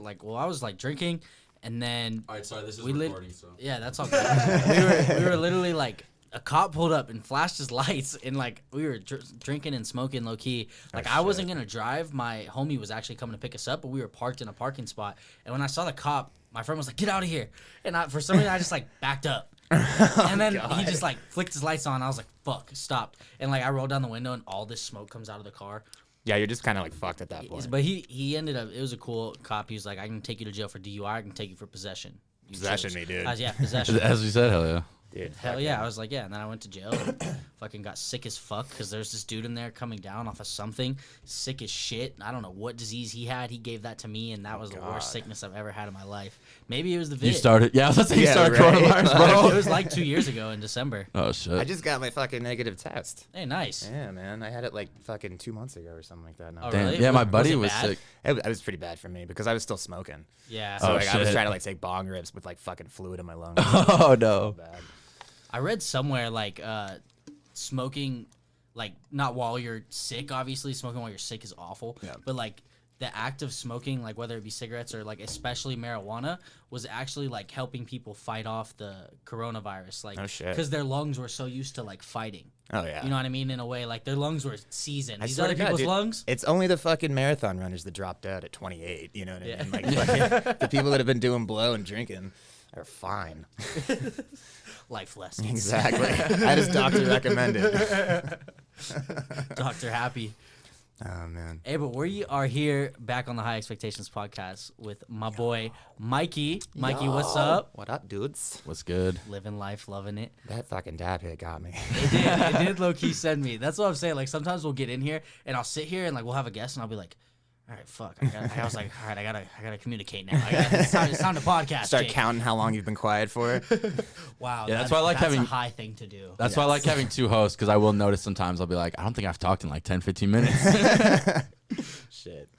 like, well, I was like drinking, and then All right, sorry, this is recording, so. Yeah, that's all good. we were literally like, a cop pulled up and flashed his lights, and like we were drinking and smoking low key. Like I wasn't gonna drive. My homie was actually coming to pick us up, but we were parked in a parking spot. And when I saw the cop, my friend was like, "Get out of here!" And for some reason, I just like backed up. And then he just like flicked his lights on. I was like, "Fuck!" Stopped. And like I rolled down the window, and all this smoke comes out of the car. Yeah, you're just kind of like fucked at that point. But he ended up. It was a cool cop. He was like, "I can take you to jail for DUI. I can take you for possession." Possession me, dude. Yeah, possession. As you said, hell yeah. Dude, Hell yeah. I was like, yeah. And then I went to jail and fucking got sick as fuck because there's this dude in there coming down off of something, sick as shit. I don't know what disease he had. He gave that to me, and that was the worst sickness I've ever had in my life. Maybe it was the vid. You started, yeah, let's say you started coronavirus, bro. It was like 2 years ago in December. Oh, shit. I just got my fucking negative test. Hey, nice. Yeah, man. I had it like fucking 2 months ago or something like that. Oh, Damn. really? Yeah, my buddy was bad? sick. It was pretty bad for me because I was still smoking. Yeah. So Oh, like, I was shit. trying to like take bong rips with like fucking fluid in my lungs. Oh, no. So bad. I read somewhere like smoking, like not while you're sick, obviously smoking while you're sick is awful. Yeah. But like the act of smoking, like whether it be cigarettes or like especially marijuana, was actually like helping people fight off the coronavirus. Like, Oh, shit. because their lungs were so used to like fighting. Oh yeah. You know what I mean? In a way, like their lungs were seasoned. I These swear other to God, people's dude, lungs. It's only the fucking marathon runners that drop dead at 28. You know what I Yeah. mean? Like fucking, the people that have been doing blow and drinking are fine. Life lessons. Exactly. That is doctor recommended. Dr. Happy. Oh man. Hey, but we are here back on the High Expectations podcast with my boy Mikey. Mikey, what's up? What up, dudes? What's good? Living life, loving it. That fucking dab hit got me. It did low key send me. That's what I'm saying. Like sometimes we'll get in here and I'll sit here and like we'll have a guest and I'll be like, all right, fuck. I was like, all right, I gotta communicate now. It's time to podcast. Start Jake. counting how long you've been quiet for. Wow. Yeah, that's why I like having a high thing to do. That's why I like having two hosts, because I will notice sometimes I'll be like, I don't think I've talked in like 10, 15 minutes. Shit.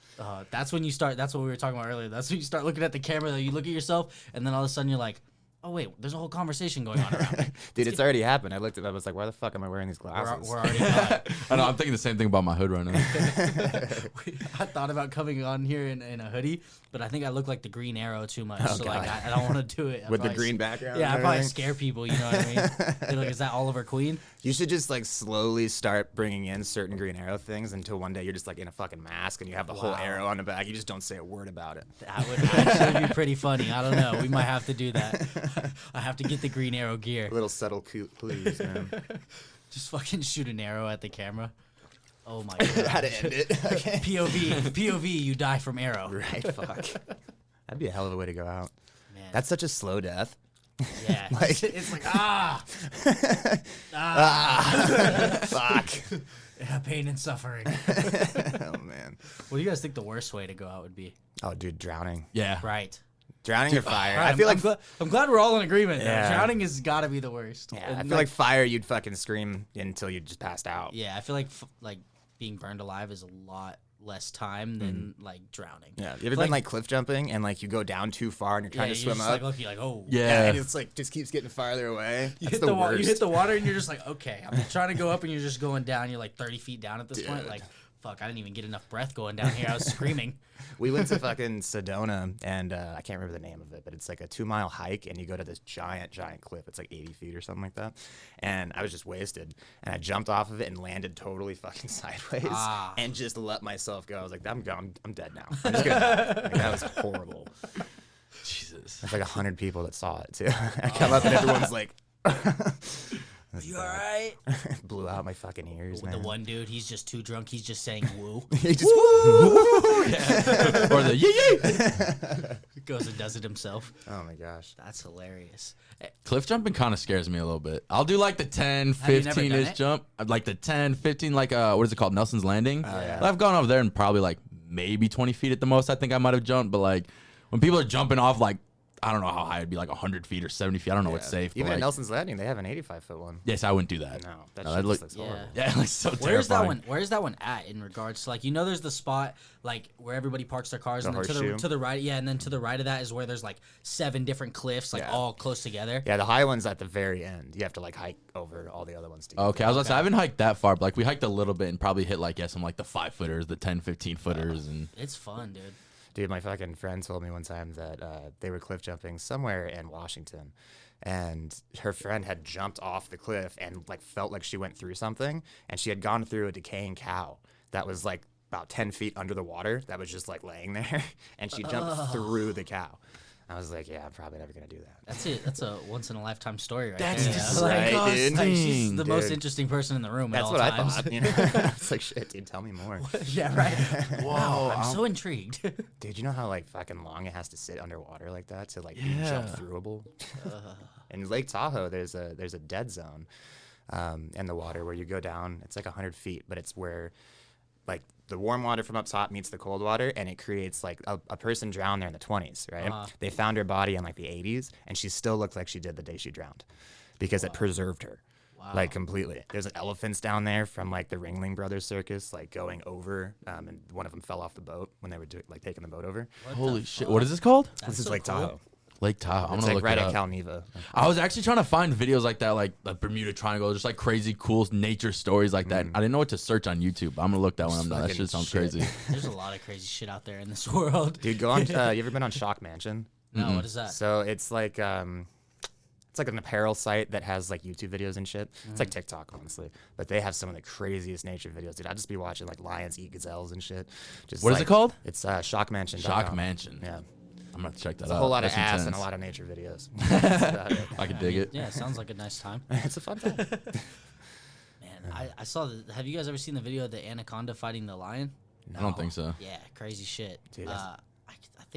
That's when you start. That's what we were talking about earlier. That's when you start looking at the camera. Though you look at yourself and then all of a sudden you're like, oh wait, there's a whole conversation going on around me. Dude, it's already happened. I looked at it. I was like, why the fuck am I wearing these We're glasses? already done. I know, I'm thinking the same thing about my hood right now. I thought about coming on here in a hoodie, but I think I look like the Green Arrow too much. Oh, so like God. I don't want to do it. With the green background. Yeah, I and probably everything? scare people. You know what I mean? They're like, is that Oliver Queen? You should just like slowly start bringing in certain Green Arrow things until one day you're just like in a fucking mask and you have the whole Wow. arrow on the back. You just don't say a word about it. That would actually be pretty funny. I don't know. We might have to do that. I have to get the Green Arrow gear. Little subtle clues, man. Just fucking shoot an arrow at the camera. Oh my god. How to end it. Okay. POV, you die from arrow. Right, fuck. That'd be a hell of a way to go out. Man. That's such a slow death. Yeah. Like- It's like Fuck. yeah, pain and suffering. Oh, man. What do you guys think the worst way to go out would be? Oh, dude, drowning. Yeah. Right. Drowning or fire. Right, I feel like I'm glad we're all in agreement. though. Yeah. Drowning has got to be the worst. yeah, I And, feel like fire you'd fucking scream until you just passed out. yeah, I feel like being burned alive is a lot less time than like drowning. Yeah. You ever been like cliff jumping and like you go down too far and you're trying to swim just up? like you're like, oh Yeah. And it's like just keeps getting farther away. You That's hit the worst. you hit the water and you're just like, okay, I'm trying to go up and you're just going down. You're like 30 feet down at this point. Dude. Like, fuck, I didn't even get enough breath going down here. I was screaming. We went to fucking Sedona, and I can't remember the name of it, but it's like a 2-mile hike, and you go to this giant cliff. It's like 80 feet or something like that. And I was just wasted, and I jumped off of it and landed totally fucking sideways, and just let myself go. I was like, I'm gone. I'm dead now. I'm just gonna die. Like, that was horrible. Jesus. There's like 100 people that saw it too. I come up and everyone's like, You all right? blew out my fucking ears, The man. one dude, he's just too drunk. He's just saying woo. He just Or the yee. Goes and does it himself. oh my gosh. That's hilarious. Cliff jumping kind of scares me a little bit. I'll do like the 10, Have you never 15-ish done it? jump. Like the 10, 15, like, what is it called? Nelson's Landing. Oh, yeah. I've gone over there and probably like maybe 20 feet at the most. I think I might have jumped. But like when people are jumping off, like, I don't know how high it'd be, like 100 feet or 70 feet. I don't know what's safe. Even but at like, Nelson's Landing, they have an 85-foot one. yes, I wouldn't do that. No, that No, shit that'd just look- looks Yeah. horrible. Yeah, like so terrifying. Where's that one? Where's that one at in regards to like there's the spot like where everybody parks their cars The and then horseshoe? to the right, yeah, and then to the right of that is where there's like 7 different cliffs like Yeah. all close together. Yeah, the high one's at the very end. You have to like hike over all the other ones together. Okay, I was gonna say I haven't hiked that far, but like we hiked a little bit and probably hit like some like the 5-footers, the 10, 15-footers, and It's fun, dude. Dude, my fucking friend told me one time that they were cliff jumping somewhere in Washington, and her friend had jumped off the cliff and like felt like she went through something, and she had gone through a decaying cow that was like about 10 feet under the water that was just like laying there, and she jumped through the cow. I was like, yeah, I'm probably never gonna do that. That's it. That's a once in a lifetime story, right That's there. disgusting. Like, she's the most Dude. interesting person in the room. That's at all what times. I thought. You know, it's like, shit, dude, tell me more. Yeah, right. Whoa, I'm so intrigued. Dude, you know how like fucking long it has to sit underwater like that to like be jump throughable? In Lake Tahoe, there's a dead zone in the water where you go down. It's like 100 feet, but it's where like the warm water from up top meets the cold water, and it creates like a person drowned there in the 20s, right? They found her body in like the 80s, and she still looked like she did the day she drowned because it preserved her. Like completely. There's elephants down there from like the Ringling Brothers circus, like going over, and one of them fell off the boat when they were like taking the boat over. Holy shit! What is this called? This is so Lake cool. Tahoe. Lake Tahoe. I'm It's gonna like look right it at up. Calneva. I was actually trying to find videos like that, like the Bermuda Triangle, just like crazy, cool nature stories like that. I didn't know what to search on YouTube. I'm gonna look that one up now. That Fucking shit sounds shit. crazy. There's a lot of crazy shit out there in this world. Dude, go on. You ever been on Shock Mansion? No, what is that? So it's like an apparel site that has like YouTube videos and shit. It's like TikTok, honestly, but they have some of the craziest nature videos, dude. I'd just be watching like lions eat gazelles and shit. Just What is it called? It's Shockmansion. Shock Mansion. Yeah, I'm gonna check that it's out. a whole lot of That's ass and intense. a lot of nature videos. That's about it. I could dig it. Yeah, it sounds like a nice time. It's a fun time. Man, I saw the. Have you guys ever seen the video of the anaconda fighting the lion? I don't think so. Yeah, crazy shit. Dude, I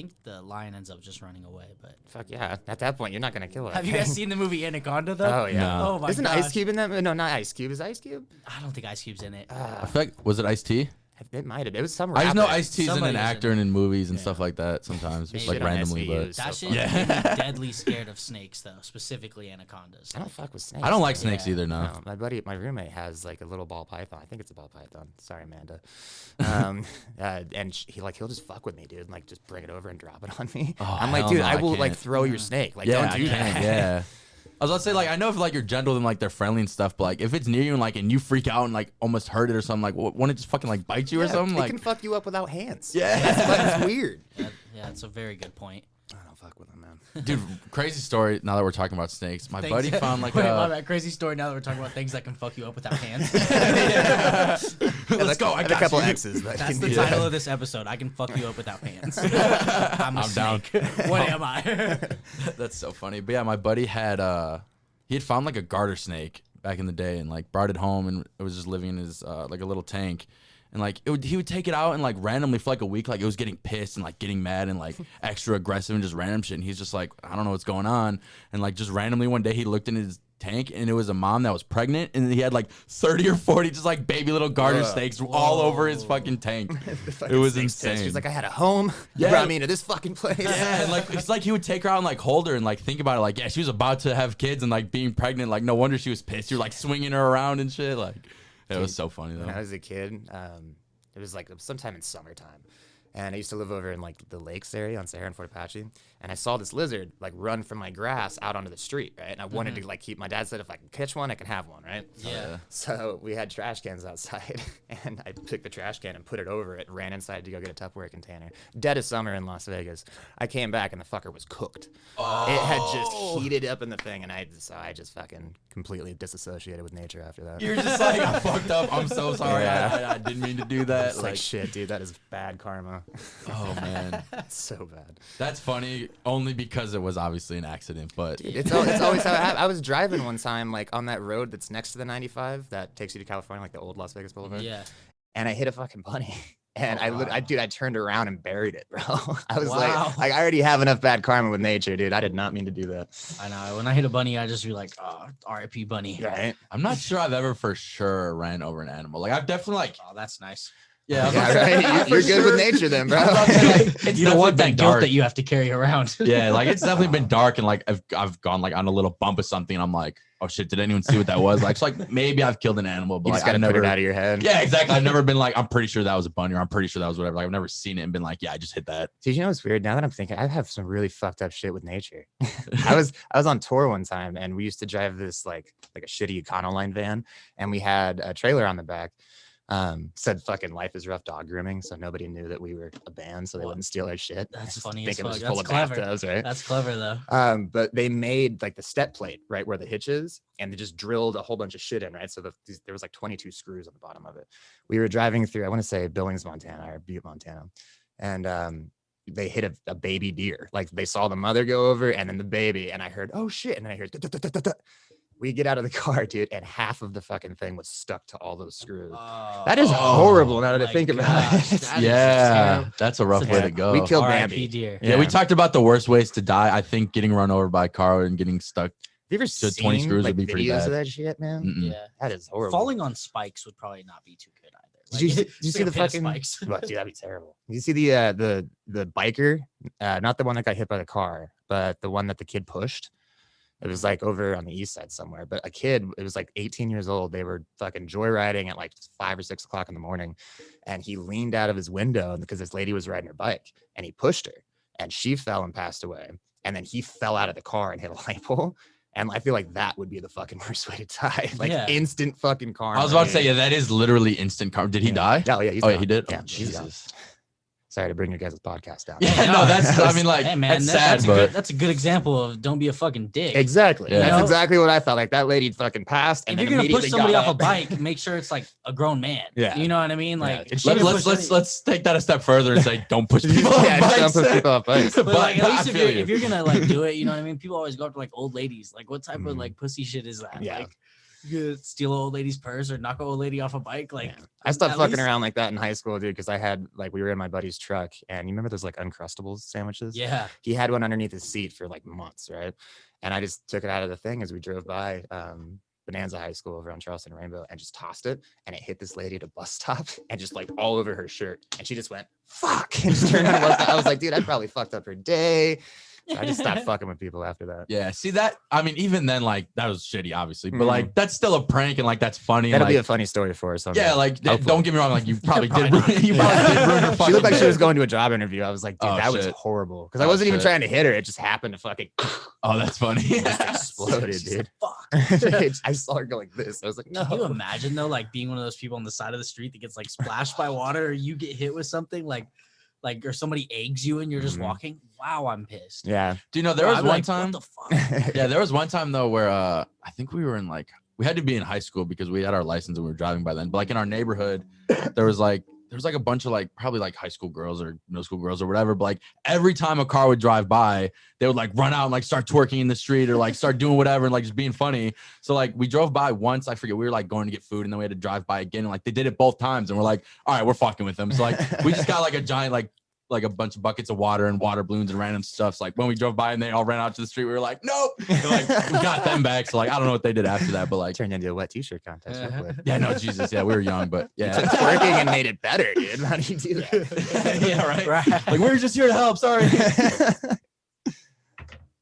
think the lion ends up just running away. But Fuck yeah! At that point, you're not gonna kill it. have you guys seen the movie Anaconda though? Oh yeah. No. Oh my Isn't gosh. Ice Cube in that? No, not Ice Cube. Is Ice Cube? I don't think Ice Cube's in it. I feel like was it Ice-T? It might have. It was some. I just know rapper. Ice-T's in Somebody an was in actor and in movies and stuff like that sometimes, Maybe. like Shit on randomly. SVUs. But So That shit funny. made me deadly scared of snakes though, specifically anacondas. I don't fuck with snakes. I don't like dude. snakes either. No. No, my roommate has like a little ball python. I think it's a ball python. Sorry, Amanda. And he'll just fuck with me, dude. And, like just bring it over and drop it on me. Oh, I'm like, hell dude, no, I I will like can't. throw your snake. Like, Yeah, don't do I can't. that. Yeah. I was about to say, like, I know if like you're gentle and like they're friendly and stuff, but like if it's near you and you freak out and like almost hurt it or something, like wouldn't it just fucking like bite you or Yeah, something? it Like, can fuck you up without hands. Yeah. That's weird. Yeah, that's a very good point. I don't fuck with them, man. dude, crazy story. Now that we're talking about snakes, my buddy found like Wait, my a. bad. Crazy story. Now that we're talking about things that can fuck you up without hands. Let's go. I And a got couple you. X's. That That's can the do title of this episode. I can fuck you up without hands. I'm a I'm down. snake. What am I? That's so funny. But yeah, my buddy had he had found like a garter snake back in the day and like brought it home and it was just living in his like a little tank. And like he would take it out and like randomly for like a week, like it was getting pissed and like getting mad and like extra aggressive and just random shit. And he's just like, I don't know what's going on. And like just randomly one day he looked in his tank and it was a mom that was pregnant and he had like 30 or 40 just like baby little garter snakes all over his fucking tank. It was insane. She's like, I had a home. Yeah. You brought me into this fucking place. Yeah, and like it's like he would take her out and like hold her and like think about it, like, yeah, she was about to have kids and like being pregnant, like no wonder she was pissed. You're like swinging her around and shit. Like it was so funny When I though. was a kid, it was like sometime in summertime. And I used to live over in like the lakes area on Sahara and Fort Apache. And I saw this lizard like run from my grass out onto the street, right? And I wanted to like keep, my dad said if I can catch one, I can have one, right? Yeah. So we had trash cans outside and I took the trash can and put it over it, ran inside to go get a Tupperware container. Dead of summer in Las Vegas. I came back and the fucker was cooked. It had just heated up in the thing and I just fucking completely disassociated with nature after that. You're just like, I fucked up. I'm so sorry. Yeah. I didn't mean to do that. It's like, shit, dude, that is bad karma. oh man, It's so bad. that's funny only because it was obviously an accident. But It's always how it happens. I was driving one time, like on that road that's next to the 95 that takes you to California, like the old Las Vegas Boulevard. Yeah. And I hit a fucking bunny. And Oh, I turned around and buried it, bro. I was Wow. like, I already have enough bad karma with nature, dude. I did not mean to do that. I know. When I hit a bunny, I just be like, oh, R.I.P. bunny. Right? I'm not sure I've ever for sure ran over an animal. Like I've definitely like Oh, that's nice. yeah, I was Yeah, about to say, right? You're for good sure- with nature then, bro. I was about to say, like, it's You don't want definitely that been guilt dark. that you have to carry around. Yeah, like it's definitely been dark and like I've gone like on a little bump of something. And I'm like, oh shit, did anyone see what that was? Like, it's like maybe I've killed an animal, but You like, just got to I've put never. it out of your head. Yeah, exactly. I've never been like, I'm pretty sure that was a bunny or I'm pretty sure that was whatever. Like I've never seen it and been like, yeah, I just hit that. Did you know what's weird? Now that I'm thinking, I have some really fucked up shit with nature. I was on tour one time and we used to drive this like a shitty Econoline van and we had a trailer on the back. Said fucking Life is Rough dog grooming, so nobody knew that we were a band, so they wouldn't steal our shit. That's funny as Thinking it fuck. was That's full of clever. bathtubs, right? That's clever though. But they made like the step plate right where the hitch is, and they just drilled a whole bunch of shit in, right? So there was like 22 screws on the bottom of it. We were driving through, I want to say Billings, Montana, or Butte, Montana, and they hit a baby deer. Like they saw the mother go over, and then the baby, and I heard, oh shit, and then I heard. We get out of the car, dude, and half of the fucking thing was stuck to all those screws. That is horrible now that I think about it. Yeah, that's a rough way to go. We killed R.I.P. Bambi. deer. Yeah, we talked about the worst ways to die. I think getting run over by a car and getting stuck. Have you ever So seen 20 screws like, would be pretty videos bad. of that shit, man? Mm-mm. Yeah. That is horrible. Falling on spikes would probably not be too good either. Did you see the pit of fucking spikes? What, dude, that'd be terrible. Did you see the biker? Not the one that got hit by the car, but the one that the kid pushed. It was like over on the east side somewhere. But a kid, it was like 18 years old. They were fucking joyriding at like 5 or 6 o'clock in the morning. And he leaned out of his window because this lady was riding her bike and he pushed her and she fell and passed away. And then he fell out of the car and hit a light pole. And I feel like that would be the fucking worst way to die. Like instant fucking karma. I was about to say, yeah, that is literally instant karma. Did he die? Oh, yeah. He's Yeah, gone. he did? Yeah, Oh, he's gone. Jesus. Sorry to bring your guys' podcast down. Yeah, no, that's, I mean, like, Hey man, that's sad, that's a good example of don't be a fucking dick. Exactly. Yeah. That's You know? exactly what I thought. Like that lady fucking passed. And If then you're gonna push immediately somebody got off a up. bike, make sure it's like a grown man. Yeah. You know what I mean? Like, Yeah. if she didn't push Let's take that a step further and say, don't push people off Yeah, just bikes. don't push people off bikes. But like, at I least feel if you're gonna like do it, you know what I mean? People always go up to like old ladies. Like, what type of like pussy shit is that? Yeah. Like, you could steal an old lady's purse or knock an old lady off a bike. Like, Yeah. I stopped at fucking least- around like that in high school, dude, because I had like we were in my buddy's truck, and you remember those like Uncrustables sandwiches? Yeah. He had one underneath his seat for like months, right? And I just took it out of the thing as we drove by Bonanza High School over on Charleston Rainbow and just tossed it, and it hit this lady at a bus stop and just like all over her shirt, and she just went fuck and just turned around and walked out. I was like, dude, I probably fucked up her day. So I just stopped fucking with people after that. Yeah, see that? I mean, even then, like, that was shitty, obviously. But, like, that's still a prank, and, like, that's funny. That'll and, be like, a funny story for us. Someday. yeah, like, Hopefully. don't get me wrong. Like, you probably did ruin you probably did ruin her She fucking looked like she day. was going to a job interview. I was like, dude, Oh, that was shit. horrible. Because I Oh, wasn't even shit. trying to hit her. It just happened to fucking Oh, that's funny. just exploded, She dude. said, fuck. I saw her go like this. I was like, no. Can you imagine though, like being one of those people on the side of the street that gets like splashed by water, or you get hit with something like, or somebody eggs you and you're just Mhm. walking? Wow, I'm pissed. Yeah. Do you know, there Bro, was I'd be one like, time. What the fuck? Yeah, there was one time, though, where I think we were in, like, we had to be in high school because we had our license and we were driving by then. But, like, in our neighborhood, there was like a bunch of like probably like high school girls or middle school girls or whatever. But like every time a car would drive by, they would like run out and like start twerking in the street or like start doing whatever and like just being funny. So like we drove by once, I forget, we were like going to get food and then we had to drive by again. And like they did it both times and we're like, all right, we're fucking with them. So like we just got like a giant like a bunch of buckets of water and water balloons and random stuff. So like when we drove by and they all ran out to the street, we were like, nope. And, like we got them back. So like I don't know what they did after that, but like Turned into a wet t-shirt contest. real quick. yeah, no, Jesus, yeah, we were young, but Took yeah. twerking and made it better, dude. How do you do that? Yeah, right. Right. Like we were just here to help. Sorry.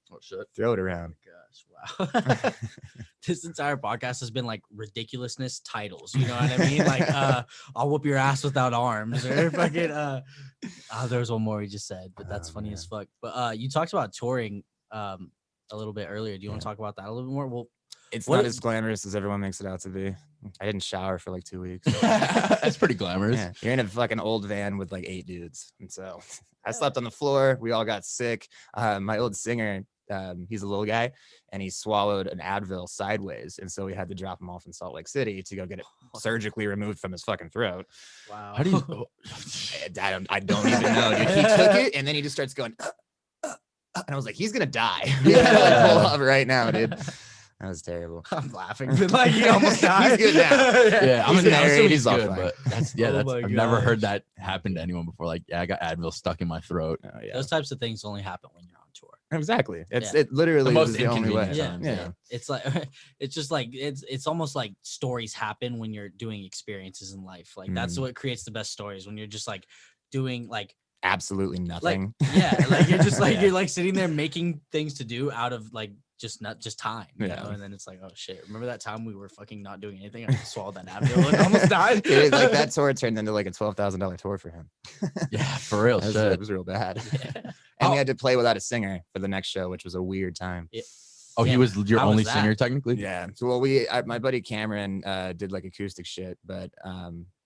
Oh shit. Throw it around. Gosh, wow. This entire podcast has been like ridiculousness titles. You know what I mean? Like, I'll whoop your ass without arms, or fucking. There was one more he just said, but that's Oh, funny man. as fuck. But you talked about touring a little bit earlier. Do you want to talk about that a little bit more? Well, It's What not is- as glamorous as everyone makes it out to be. I didn't shower for like 2 weeks. That's pretty glamorous. Yeah, you're in a fucking old van with like 8 dudes, and so I slept on the floor. We all got sick. My old singer, he's a little guy, and he swallowed an Advil sideways, and so we had to drop him off in Salt Lake City to go get it surgically removed from his fucking throat. wow. How do you? I don't even know, dude. He took it, and then he just starts going, and I was like, he's gonna die. We gotta like pull off right now, dude. That was terrible. I'm laughing. But like he almost died. He's good now. Yeah, I'm He's gonna married, assume he's he's all good, fine. but that's yeah, Oh that's my I've never heard gosh. that happen to anyone before. Like, yeah, I got Advil stuck in my throat. Oh, yeah. Those types of things only happen when you're on tour. Exactly. It's Yeah. it literally The most was the only way. inconvenient Yeah, times, Yeah. It's like it's just like it's almost like stories happen when you're doing experiences in life. Like that's Mhm. what creates the best stories, when you're just like doing like Absolutely nothing. yeah, like you're just like Yeah. you're like sitting there making things to do out of like just time, you Yeah. know? And then it's like, oh shit, remember that time we were fucking not doing anything? I just swallowed that Advil and almost died. Dude, like that tour turned into like a $12,000 tour for him. Yeah, for real. It was real bad. Yeah. And Oh. we had to play without a singer for the next show, which was a weird time. Oh, he Damn, was your how was only that? singer technically. Yeah. So my buddy Cameron did like acoustic shit, but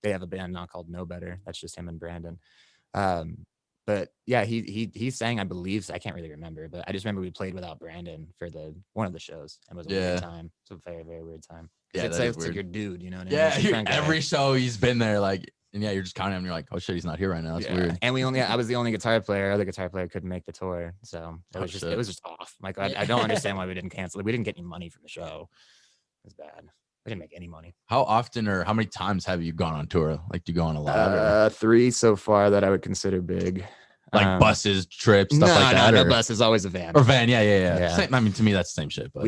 they have a band now called No Better. That's just him and Brandon. But yeah, he sang, I believe. So I can't really remember, but I just remember we played without Brandon for one of the shows. It was a weird time. It's a very, very weird time. Yeah, it's that is like your dude, you know what I mean? Yeah, He's your front guy. every show he's been there, like, and yeah, you're just counting him. You're like, oh shit, he's not here right now. That's weird. And I was the only guitar player. Our other guitar player couldn't make the tour, so it was just off. Like I don't understand why we didn't cancel it. We didn't get any money from the show. It was bad. We didn't make any money. How often or how many times have you gone on tour? Like, do you go on a lot? 3 so far that I would consider big. Like buses, trips, stuff like that? No bus is always a van. Or van, yeah. Same, I mean, to me, that's the same shit. But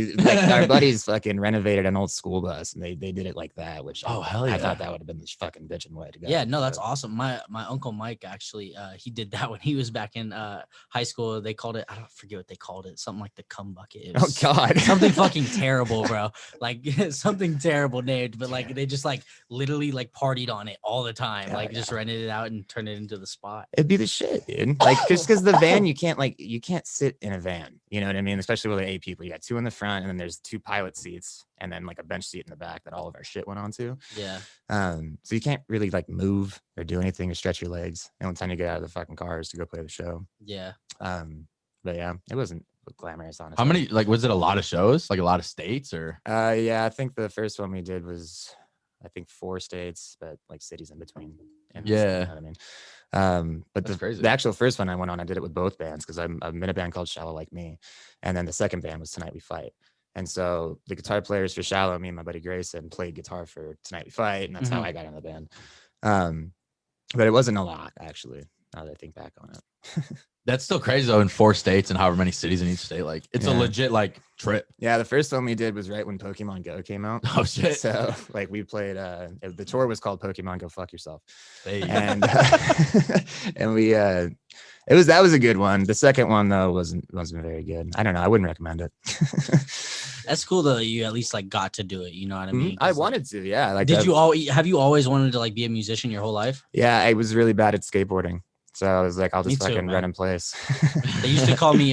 our buddies fucking renovated an old school bus, and they did it like that. Which hell yeah, I thought that would have been the fucking bitchin' way to go. Yeah, no, that's awesome. My uncle Mike actually, he did that when he was back in high school. They called it, I don't forget what they called it, something like the cum bucket. It was God, something fucking terrible, bro. Like something terrible named, but like they just like literally like partied on it all the time. Just rented it out and turned it into the spot. It'd be the shit, dude. Like just because the van, you can't sit in a van. You know what I mean? Especially with 8 people. You got 2 in the front, and then there's 2 pilot seats, and then like a bench seat in the back that all of our shit went onto. Yeah. So you can't really like move or do anything or stretch your legs. The only time you get out of the fucking car is to go play the show. Yeah. But yeah, it wasn't glamorous, honestly. how many? Like, was it a lot of shows? Like a lot of states, or? Yeah, I think the first one we did was 4 states, but like cities in between. Yeah. You know what I mean? But That's the actual first one I went on, I did it with both bands because I'm in a band called Shallow Like Me, and then the second band was Tonight We Fight. And so the guitar players for Shallow, me and my buddy Grayson, played guitar for Tonight We Fight, and that's how I got in the band. But it wasn't a lot, actually, now that I think back on it. That's still crazy though. In 4 states and however many cities in each state, like it's a legit like trip. Yeah, the first one we did was right when Pokemon Go came out. Oh shit! So like we played. The tour was called Pokemon Go Fuck Yourself, Hey. and and we that was a good one. The second one though wasn't very good. I don't know. I wouldn't recommend it. That's cool though that you at least like got to do it. You know what I mean? I wanted to. Yeah. Like, have you always wanted to like be a musician your whole life? Yeah, I was really bad at skateboarding. So I was like, I'll just Me too, fucking man. run in place. They used to call me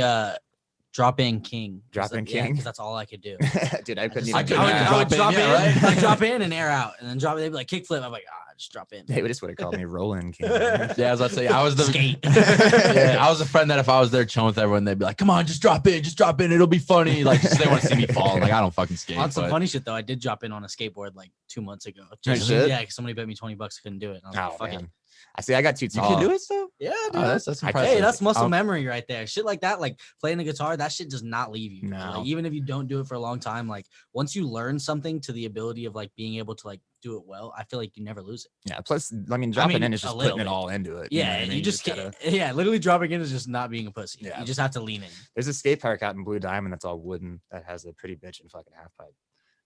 Drop-In King. Drop-In King? Because that's all I could do. Dude, I couldn't I even would, do that. I would drop in, right? like drop in and air out, and then drop. They'd be like kickflip. I'm like, just drop in. They just would have called me Roland King. Yeah, I was about to say I was the Skate. Yeah, I was a friend that if I was there chilling with everyone, they'd be like, "Come on, just drop in, it'll be funny." Like they want to see me fall. Like I don't fucking skate. On some but- funny shit though, I did drop in on a skateboard like 2 months ago. Nice shit. Yeah, because somebody bet me $20 I couldn't do it. And I was like, fuck it. I see. I got too You tall. can do it still? Yeah, dude. Oh, that's I impressive. can't. Hey, that's muscle I'll- memory right there. Shit like that, like playing the guitar, that shit does not leave you. No. Like, even if you don't do it for a long time, like once you learn something to the ability of like being able to like do it well, I feel like you never lose it. Yeah. Plus, I mean, dropping in is just putting it all into it. Yeah, know what I mean? you just gotta. can't. Yeah, literally dropping in is just not being a pussy. Yeah. You just have to lean in. There's a skate park out in Blue Diamond that's all wooden that has a pretty bitchin' fucking half pipe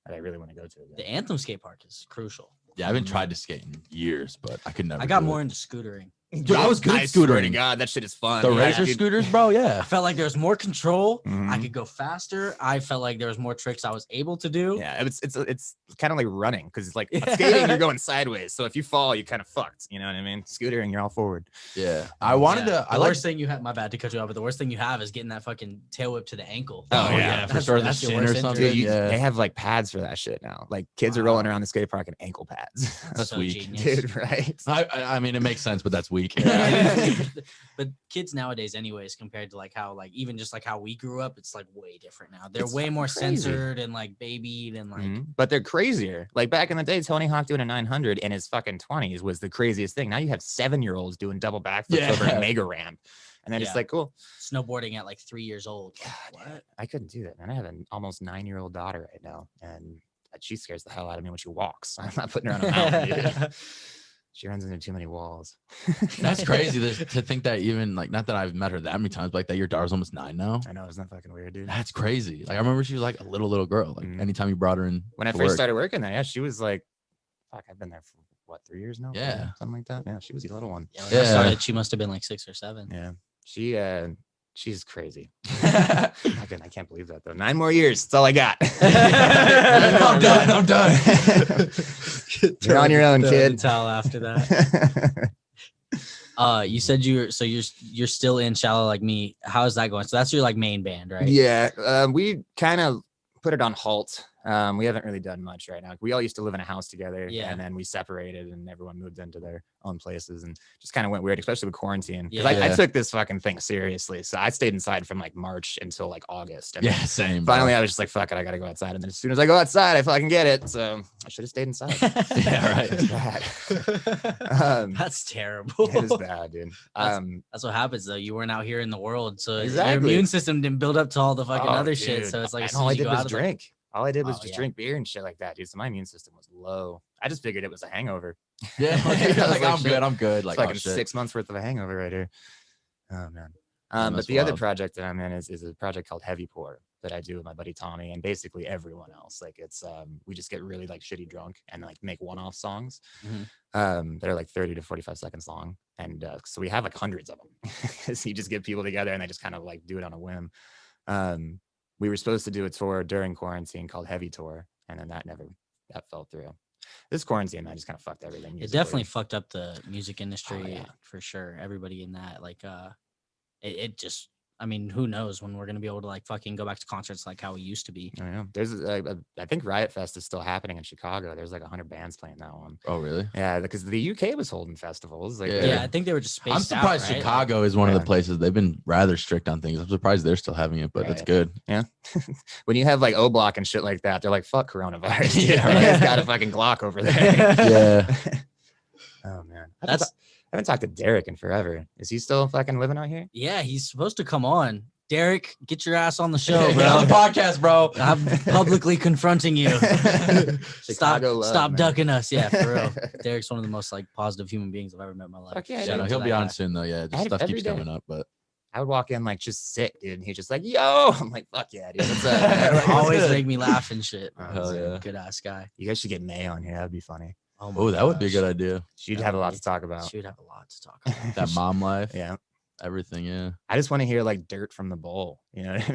that I really want to go to. Again. The Anthem skate park is crucial. Yeah, I haven't tried to skate in years, but I could never. I got do more it. into scootering. Dude, I was good at I swear to scootering. God, that shit is fun. The Yeah, razor dude. scooters, bro. I Yeah. felt like there was more control. Mhm. I could go faster. I felt like there was more tricks I was able to do. Yeah, it's kind of like running because it's like skating, you're going sideways. So if you fall, you kind of fucked. You know what I mean? Scootering, you're all forward. Yeah. I wanted Yeah. to. I The like. worst thing you have, my bad to cut you off, but the worst thing you have is getting that fucking tail whip to the ankle. Oh, yeah, for sure, the that's your shin or worst something. injury. Dude, Yeah. they have like pads for that shit now. Like kids are rolling around the skate park in ankle pads. That's So weak. genius. Dude, right? I mean, it makes sense, but that's weak. but kids nowadays, anyways, compared to like how like even just like how we grew up, it's like way different now. They're It's way more fucking crazy. censored and like babied and like Mhm. But they're crazier. Like back in the day, Tony Hawk doing a 900 in his fucking 20s was the craziest thing. Now you have 7-year-olds doing double backflips Yeah. over a mega ramp. And they're just Yeah. like, cool. snowboarding at like 3 years old. Like, what? I couldn't do that, man. I have an almost 9-year-old daughter right now. And she scares the hell out of me when she walks. I'm not putting her on a mountain, dude. She runs into too many walls. That's crazy to think that even like not that I've met her that many times, but like that your daughter's almost 9 now. I know, isn't that fucking weird, dude? That's crazy. Like I remember she was like a little girl. Like Mhm. anytime you brought her in. When I to first work. started working there, yeah, she was like, fuck, I've been there for what, 3 years now? Yeah. Something like that. Yeah, she was a little one. Yeah, when I Yeah. started, she must have been like 6 or 7. Yeah. She's crazy. I can't believe that though. 9 more years. That's all I got. I'm done. You're on your own, Throw in the kid. towel after that. You said you're still in Shallow Like Me. How is that going? So that's your like main band, right? Yeah, we kind of put it on halt. We haven't really done much right now. We all used to live in a house together, and then we separated, and everyone moved into their own places, and just kind of went weird, especially with quarantine. Because I took this fucking thing seriously, so I stayed inside from like March until like August. And same. Finally, I was just like, "Fuck it, I gotta go outside." And then as soon as I go outside, I fucking get it. So I should have stayed inside. Yeah, right. It's bad. That's terrible. It is bad, dude. That's what happens though. You weren't out here in the world, so your Exactly. immune system didn't build up to all the fucking other shit. Dude. So it's like, And all I did was drink. All I did was Oh, just yeah. drink beer and shit like that, dude. So my immune system was low. I just figured it was a hangover. Yeah, I was like, I'm shit. good. I'm good. It's Like, like oh, shit. 6 months worth of a hangover right here. Oh man. But that's the other wild. project that I'm in is a project called Heavy Pour that I do with my buddy Tommy and basically everyone else. Like it's we just get really like shitty drunk and like make one-off songs that are like 30 to 45 seconds long. And so we have like hundreds of them because you just get people together and they just kind of like do it on a whim. We were supposed to do a tour during quarantine called Heavy Tour, and then that fell through. This quarantine, man, just kind of fucked everything. It definitely fucked up the music industry yeah. for sure. Everybody in that, like, it just, I mean, who knows when we're gonna be able to like fucking go back to concerts like how we used to be. I know. There's I think Riot Fest is still happening in Chicago. There's like 100 bands playing that one. Oh, really? Yeah, because the UK was holding festivals. Like, Yeah. Yeah, I think they were just spaced I'm surprised out, right? Chicago is one of Yeah. the places they've been rather strict on things. I'm surprised they're still having it, but that's Right. good. Yeah. When you have like O Block and shit like that, they're like, fuck coronavirus. Yeah, Yeah, right. got a fucking Glock over there. Yeah. Oh man. I That's haven't talked to Derek in forever. Is he still fucking living out here? yeah. He's supposed to come on. Derek, get your ass on the show, Get on the bro. podcast, bro. I'm publicly confronting you. Chicago love, Stop man. ducking us. Yeah, for real. Derek's one of the most like positive human beings I've ever met in my life. Fuck yeah, Shout dude. Yeah, no, out he'll to be that on guy. soon though. Yeah, just stuff Every keeps day. coming up, but I would walk in like just sick, dude. And he's just like, yo. I'm like, fuck yeah, dude. What's up? man?" Like, Always good. make me laugh and shit. Oh, hell yeah. Good ass guy. You guys should get May on here. That'd be funny. my Oh, that would be a gosh. good idea. She'd That have a would lot be- to talk about. She would have a lot to talk about. That mom life, Yeah. everything. Yeah. I just want to hear like dirt from the bowl. You know what I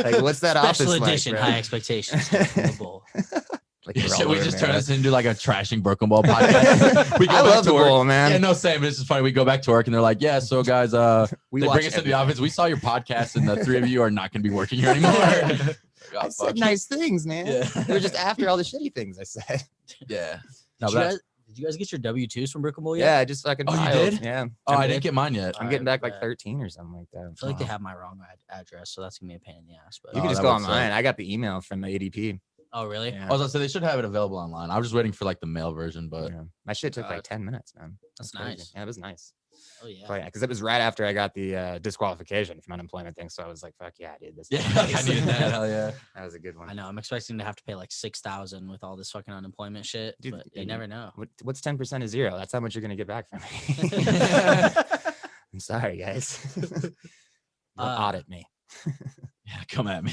mean? Like, what's that Special office edition, like, bro? high expectations. From the bowl. Like, Yeah, we're shit, all we over, just turn man. this into like a trashing Brooklyn Ball podcast. We go I back love to the work. bowl, man. Yeah, no, same. It's just funny. We go back to work and they're like, "Yeah, so guys, We they watch bring us to the everything. office. We saw your podcast, and the three of you are not going to be working here anymore." Like, oh, I fuck. said nice things, man. Yeah. They were just after all the shitty things I said. Yeah. No, Did but you guys get your W-2s from Brooklyn Bowl Yeah, yet? I just fucking Oh, you filed. did? Yeah. oh, I I'm didn't get mine yet. I'm getting back like Yeah. 13 or something like that. I feel like they have my wrong address, so that's gonna be a pain in the ass. But You Oh, can just that go would suck. online. I got the email from the ADP. oh really? Yeah. I was gonna say they should have it available online. I was just waiting for like the mail version, but Yeah. My shit took God. like 10 minutes, man. That's crazy. nice. Yeah, it was nice. Oh yeah. Oh yeah, because it was right after I got the disqualification from unemployment thing. So I was like, "Fuck yeah, dude, this." yeah, is I nice." needed that. Hell yeah. That was a good one. I know. I'm expecting to have to pay like $6,000 with all this fucking unemployment shit, Dude, but you and never know. What's 10% of zero? That's how much you're gonna get back from me. I'm sorry, guys. Don't audit me. Yeah, come at me.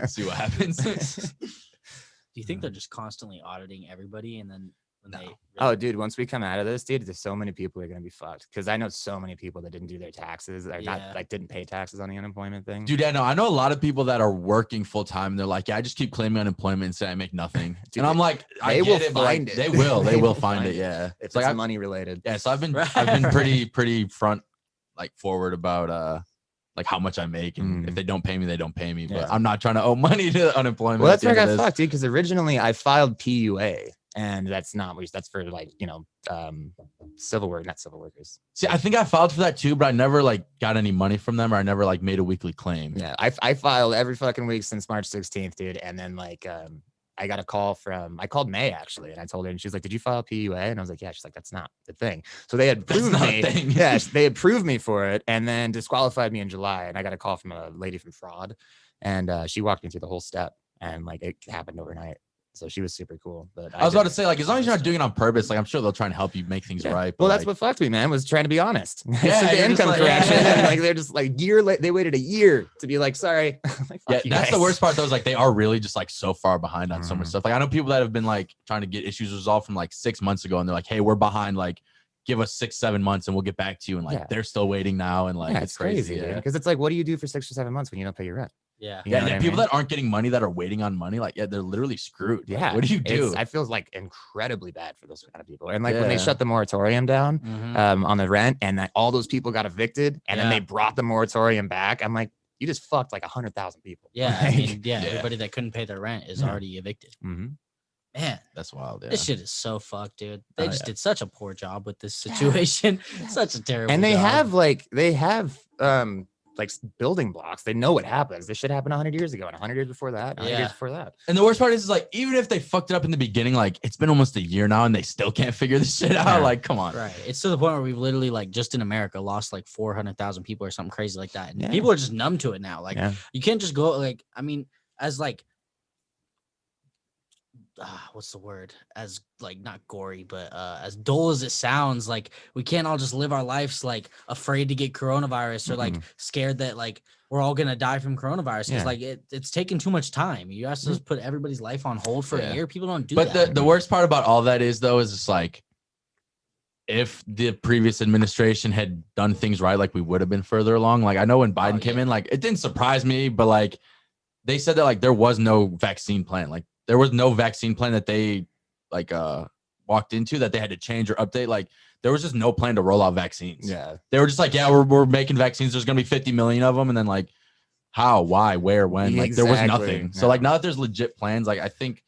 See what happens. Do you think they're just constantly auditing everybody, and then when they? Oh, dude, once we come out of this, dude, there's so many people who are gonna be fucked. Because I know so many people that didn't do their taxes, or Yeah. not like didn't pay taxes on the unemployment thing. Dude, yeah, no, I know a lot of people that are working full time. And they're like, yeah, I just keep claiming unemployment and say I make nothing. Dude, and I'm like, I they get will it, but, like, find it. They will. They They will will find find it. it. Yeah. if It's like it's money related. yeah. So I've been Right. pretty front like forward about like how much I make, and if they don't pay me, they don't pay me. But Yeah. I'm not trying to owe money to unemployment. Well, at that's the where I end got of this. fucked, dude. Because originally I filed PUA, and that's not that's for like civil work, not civil workers. See, I think I filed for that too, but I never like got any money from them, or I never like made a weekly claim. Yeah, I filed every fucking week since March 16th, dude. And then like I got a call I called May actually, and I told her, and she was like, "Did you file PUA?" And I was like, "Yeah." She's like, "That's not the thing." So they had That's approved not a me. thing. Yeah, they approved me for it, and then disqualified me in July. And I got a call from a lady from fraud, and she walked me through the whole step, and like it happened overnight. So she was super cool. But I was about to say, like, as long as you're not doing it on purpose, like I'm sure they'll try and help you make things right. Well, but, that's like, what fucked me, man. Was trying to be honest. Yeah, Yeah, the you're just income like, correction. yeah. And, like they're just like they waited a year to be like, sorry. Like, yeah, fuck you that's the guys. worst part though, is like they are really just like so far behind on so much Mhm. stuff. Like I know people that have been like trying to get issues resolved from like 6 months ago, and they're like, hey, we're behind, like give us 6-7 months and we'll get back to you. And like Yeah. they're still waiting now, and like Yeah, it's crazy. dude. Yeah. Because it's like, what do you do for 6 or 7 months when you don't pay your rent? Yeah. You know what I People mean? that aren't getting money that are waiting on money, like they're literally screwed. Like, Yeah. what do you do? I feel like incredibly bad for those kind of people. And like when they Yeah. shut the moratorium down Mhm. on the rent, and that all those people got evicted, and then Yeah. they brought the moratorium back, I'm like, you just fucked like 100,000 people. Yeah, I Like, mean, everybody that couldn't pay their rent is already evicted. mhm. Man, That's wild. Yeah. this shit is so fucked, dude. They Oh, just yeah. did such a poor job with this situation. Such a terrible And they job. have building blocks. They know what happens. This shit happened 100 years ago, and 100 years before that, 100 Yeah. years before that. And the worst part is like, even if they fucked it up in the beginning, like it's been almost a year now and they still can't figure this shit out. Yeah. Like, come on. Right. It's to the point where we've literally, like, just in America lost like 400,000 people or something crazy like that. And Yeah. people are just numb to it now. Like, Yeah. you can't just go, like, I mean, as like, what's the word? As like not gory, but as dull as it sounds, like we can't all just live our lives like afraid to get coronavirus or like scared that like we're all gonna die from coronavirus. Because Yeah. like it's taking too much time. You have to just put everybody's life on hold for Yeah. a year. People don't do But that. the worst part about all that is though, is just like, if the previous administration had done things right, like we would have been further along. Like I know when Biden came in, like it didn't surprise me, but like they said that like there was no vaccine plan. Like there was no vaccine plan that they like walked into that they had to change or update. Like there was just no plan to roll out vaccines. Yeah. They were just like, yeah, we're making vaccines. There's gonna be 50 million of them, and then like how, why, where, when? Like there was Exactly. nothing. So like now that there's legit plans, like I think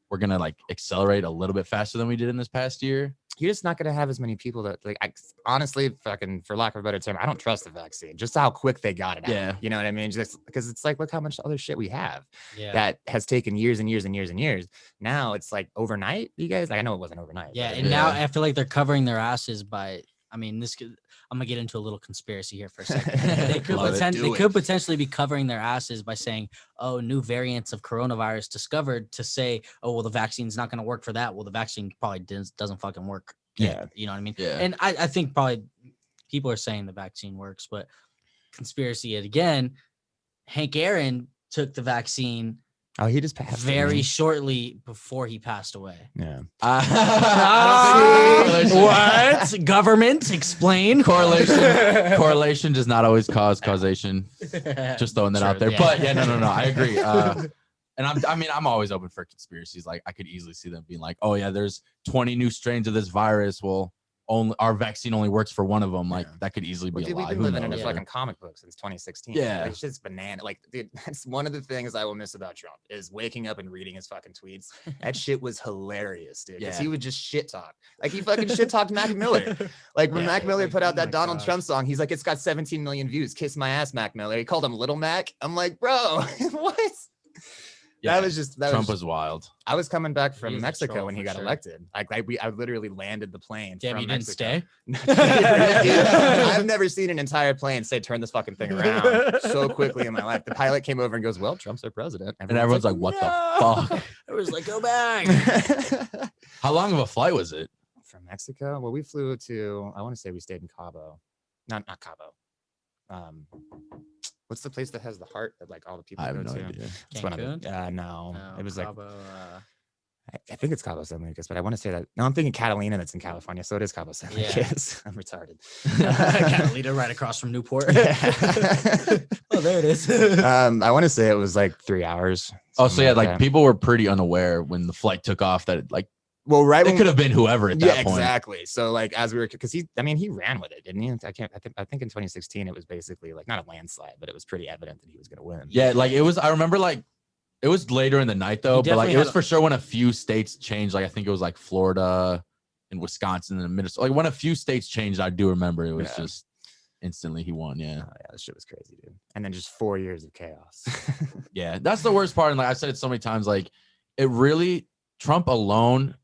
we're gonna like accelerate a little bit faster than we did in this past year. You're just not going to have as many people that like, honestly, fucking, for lack of a better term, I don't trust the vaccine. Just how quick they got it out. Yeah. You know what I mean? Just because it's like, look how much other shit we have Yeah. that has taken years and years and years and years. Now it's like overnight, you guys. Like, I know it wasn't overnight. Yeah, but and now I feel like they're covering their asses by. I mean, I'm gonna get into a little conspiracy here for a second. They could potentially be covering their asses by saying, "Oh, new variants of coronavirus discovered," to say, "Oh, well, the vaccine's not gonna work for that." Well, the vaccine probably doesn't fucking work. Yeah. You know what I mean? Yeah. And I think probably people are saying the vaccine works, but conspiracy yet again. Hank Aaron took the vaccine. Oh, he just passed. Very shortly before he passed away. Yeah. What? Government, explain. Correlation does not always cause causation. Just throwing that out there. Yeah. But yeah, no, I agree. And I'm always open for conspiracies. Like I could easily see them being like, oh yeah, there's 20 new strains of this virus. Well, only our vaccine only works for one of them. Like that could easily be a lie. We've been Who living in a knows? fucking comic book since 2016. Yeah. Like, it's just banana. Like, dude, that's one of the things I will miss about Trump is waking up and reading his fucking tweets. That shit was hilarious, dude. Because he would just shit talk. Like he fucking shit talked Mac Miller. Like when Mac Miller put out that Donald Trump song, he's like, it's got 17 million views. Kiss my ass, Mac Miller. He called him Little Mac. I'm like, bro, what? Yeah, Trump was wild. I was coming back from was a Mexico troll when he for got sure. elected. I literally landed the plane. Damn, from you didn't Mexico. stay? Dude, I've never seen an entire plane say turn this fucking thing around so quickly in my life. The pilot came over and goes, "Well, Trump's our president," And everyone's like, what the fuck? I was like, go back. How long of a flight was it? From Mexico? Well, we flew to. I want to say we stayed in Cabo, not Cabo. What's the place that has the heart that like all the people I go have no to? idea. It's one of Cancun? the, no, it was like Cabo, I think it's Cabo San Lucas, but I want to say that. No, I'm thinking Catalina that's in California, so it is Cabo San Lucas. I'm retarded. Catalina right across from Newport. Oh, there it is. I want to say it was like 3 hours. Oh, so yeah, like that. people were pretty unaware when the flight took off that it, like Well, right. it could have been whoever at that point. Exactly. So like as we were, because he ran with it, didn't he? I think in 2016 it was basically like not a landslide, but it was pretty evident that he was going to win. Yeah, like it was. I remember like it was later in the night though, but like definitely it was had for sure when a few states changed. Like I think it was like Florida and Wisconsin and Minnesota. Like when a few states changed, I do remember it was just instantly he won. Yeah. Oh, yeah, this shit was crazy, dude. And then just 4 years of chaos. Yeah, that's the worst part. And like I said it so many times, like it really Trump alone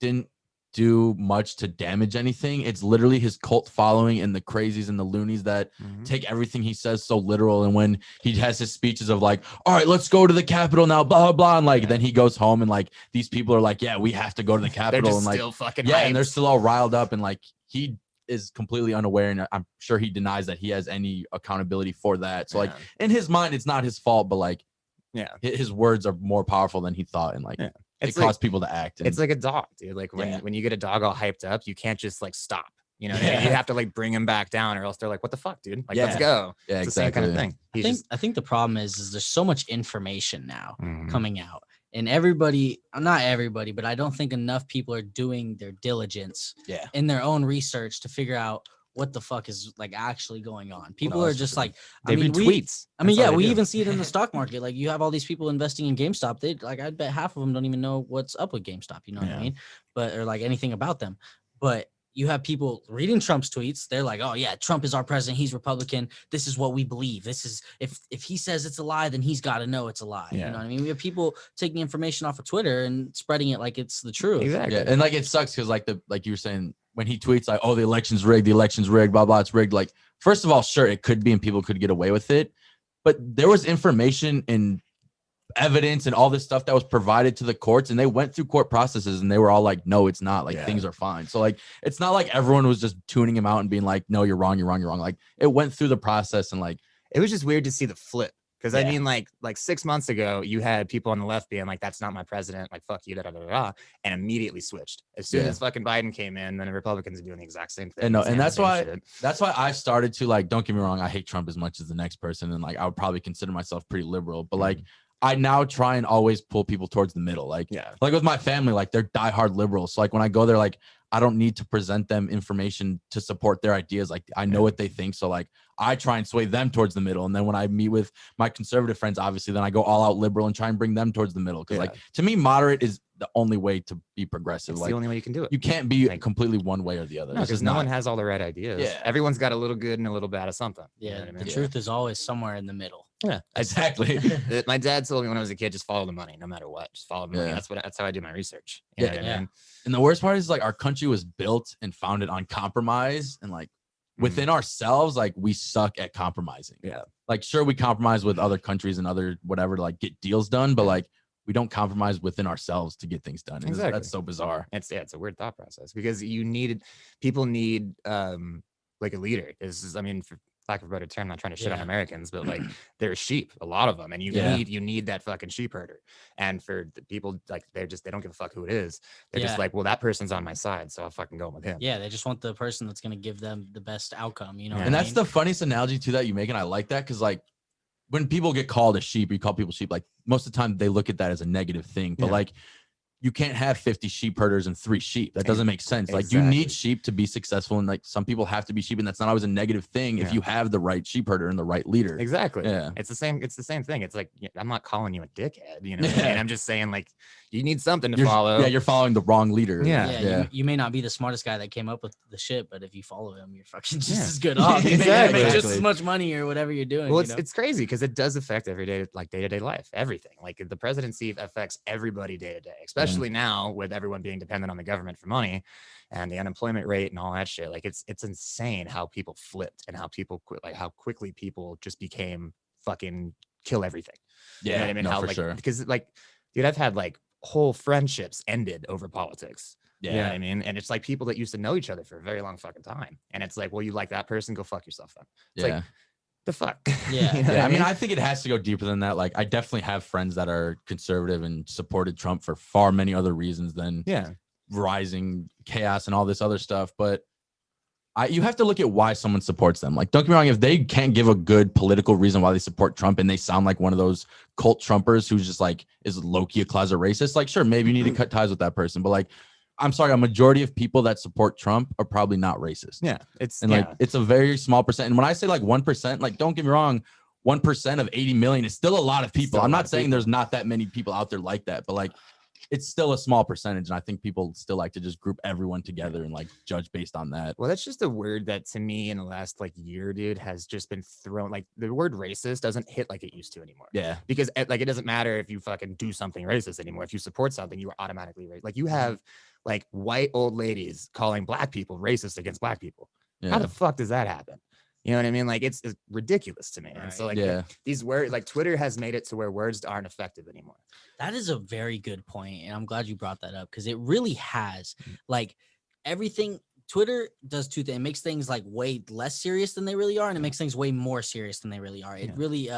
didn't do much to damage anything. It's literally his cult following and the crazies and the loonies that take everything he says so literal. And when he has his speeches of like, all right, let's go to the Capitol now, blah, blah, blah. And like, then he goes home and like, these people are like, yeah, we have to go to the Capitol. They're just and like, still fucking yeah, hyped. and they're still all riled up. And like, he is completely unaware. And I'm sure he denies that he has any accountability for that. So like in his mind, it's not his fault, but like, his words are more powerful than he thought. And like, it caused people to act. And it's like a dog, dude. Like when you get a dog all hyped up, you can't just like stop. You know, what I mean? You have to like bring him back down, or else they're like, "What the fuck, dude? Like, let's Yeah. go." Yeah, It's the same kind of exactly. thing. I think the problem is there's so much information now Mhm. coming out, and everybody, not everybody, but I don't think enough people are doing their diligence Yeah. in their own research to figure out what the fuck is like actually going on. People No, are that's just true. like, They read we, tweets. I mean, That's all yeah, they we do. even see it in the stock market. Like you have all these people investing in GameStop. They like, I bet half of them don't even know what's up with GameStop. You know what I Yeah. mean? But or like anything about them. But you have people reading Trump's tweets. They're like, oh yeah, Trump is our president. He's Republican. This is what we believe. This is if he says it's a lie, then he's got to know it's a lie. You Yeah. know what I mean? We have people taking information off of Twitter and spreading it like it's the truth. Exactly. Yeah, and like it sucks because like you were saying, when he tweets like, "Oh, the election's rigged, blah blah, it's rigged." Like, first of all, sure, it could be, and people could get away with it, but there was information and evidence and all this stuff that was provided to the courts, and they went through court processes, and they were all like, "No, it's not. Like, things are fine." So like, it's not like everyone was just tuning him out and being like, "No, you're wrong, you're wrong, you're wrong." Like, it went through the process, and like, It was just weird to see the flip. Because I Yeah. mean, like 6 months ago, you had people on the left being like, "That's not my president," like "fuck you," da da da da, and immediately switched as soon Yeah. as fucking Biden came in. Then the Republicans are doing the exact same thing. And no, saying and the that's same why shit. that's why I started to like. Don't get me wrong, I hate Trump as much as the next person, and like I would probably consider myself pretty liberal, but like I now try and always pull people towards the middle. Like, like with my family, like they're diehard liberals. So like when I go there, like I don't need to present them information to support their ideas. Like I know what they think. So like I try and sway them towards the middle. And then when I meet with my conservative friends, obviously, then I go all out liberal and try and bring them towards the middle. Cause like to me, moderate is the only way to be progressive. It's like the only way you can do it. you can't be Like, completely one way or the other. No, It's because just no not. one has all the right ideas. Yeah. Everyone's got a little good and a little bad of something. You Yeah, know what I the mean? truth is always somewhere in the middle. Yeah, Exactly. My dad told me when I was a kid, just follow the money, no matter what. Just follow the money. Yeah. That's how I do my research. You know what I mean? And the worst part is like our country was built and founded on compromise, and like within ourselves, like we suck at compromising. Yeah. Like sure, we compromise with other countries and other whatever to like get deals done, but like we don't compromise within ourselves to get things done. And Exactly. that's so bizarre. It's a weird thought process because people need like a leader. I mean, for lack of a better term, I'm not trying to shit on Americans, but like they're sheep, a lot of them, and you need that fucking sheep herder. And for the people, like they don't give a fuck who it is. They're just like, well, that person's on my side, so I'll fucking go with him. Yeah, they just want the person that's gonna give them the best outcome. You know, And that's the funniest analogy to that you make, and I like that because like when people get called a sheep, you call people sheep, like most of the time they look at that as a negative thing, but like you can't have 50 sheep herders and 3 sheep. That doesn't make sense. Like you need sheep to be successful, and like some people have to be sheep, and that's not always a negative thing if you have the right sheep herder and the right leader. Exactly. Yeah. It's the same thing. It's like, I'm not calling you a dickhead, you know what I mean? I'm just saying like you need something to follow. Yeah, you're following the wrong leader. Yeah. You may not be the smartest guy that came up with the shit, but if you follow him, you're fucking just as good off. You may make just as much money or whatever you're doing. Well, it's crazy because it does affect day-to-day life, everything. Like the presidency affects everybody day to day, especially now with everyone being dependent on the government for money and the unemployment rate and all that shit. Like it's insane how people flipped and how people quit, like how quickly people just became fucking kill everything. Yeah, you know what I mean? no, How for like sure. because like, dude, I've had like whole friendships ended over politics. Yeah. You know what I mean? And it's like people that used to know each other for a very long fucking time. And it's like, well, you like that person, go fuck yourself then. It's like, the fuck? Yeah. You know what I mean, I think it has to go deeper than that. Like, I definitely have friends that are conservative and supported Trump for far many other reasons than rising chaos and all this other stuff. But you have to look at why someone supports them. Like, don't get me wrong, if they can't give a good political reason why they support Trump and they sound like one of those cult Trumpers who's just like is low-key a closet racist, like, sure, maybe you need to cut ties with that person. But like, I'm sorry, a majority of people that support Trump are probably not racist. Yeah. Like, it's a very small percent. And when I say like 1%, like, don't get me wrong, 1% of 80 million is still a lot of people. I'm not saying there's not that many people out there like that, but like, it's still a small percentage. And I think people still like to just group everyone together and like judge based on that. Well, that's just a word that to me in the last like year, dude, has just been thrown. Like the word racist doesn't hit like it used to anymore. Yeah. Because like it doesn't matter if you fucking do something racist anymore. If you support something, you are automatically racist. Like you have like white old ladies calling black people racist against black people. Yeah. How the fuck does that happen? You know what I mean? Like it's ridiculous to me. Right. And so like these words, like Twitter has made it to where words aren't effective anymore. That is a very good point, and I'm glad you brought that up because it really has. Like everything Twitter does two things. It makes things like way less serious than they really are, and it makes things way more serious than they really are. It really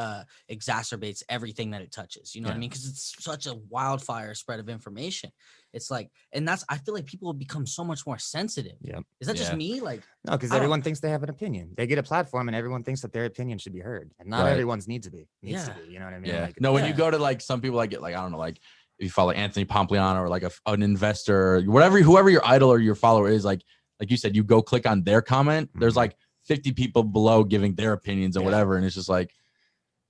exacerbates everything that it touches. You know what I mean? Because it's such a wildfire spread of information. It's like, and I feel like people have become so much more sensitive. Yeah. Is that just me? Like, no, because everyone thinks they have an opinion. They get a platform, and everyone thinks that their opinion should be heard, and not everyone's needs to be. You know what I mean? Yeah. Like, no, when you go to like some people like I don't know, like if you follow Anthony Pompliano or like an investor, or whoever your idol or your follower is, like you said, you go click on their comment. There's like 50 people below giving their opinions or whatever, and it's just like.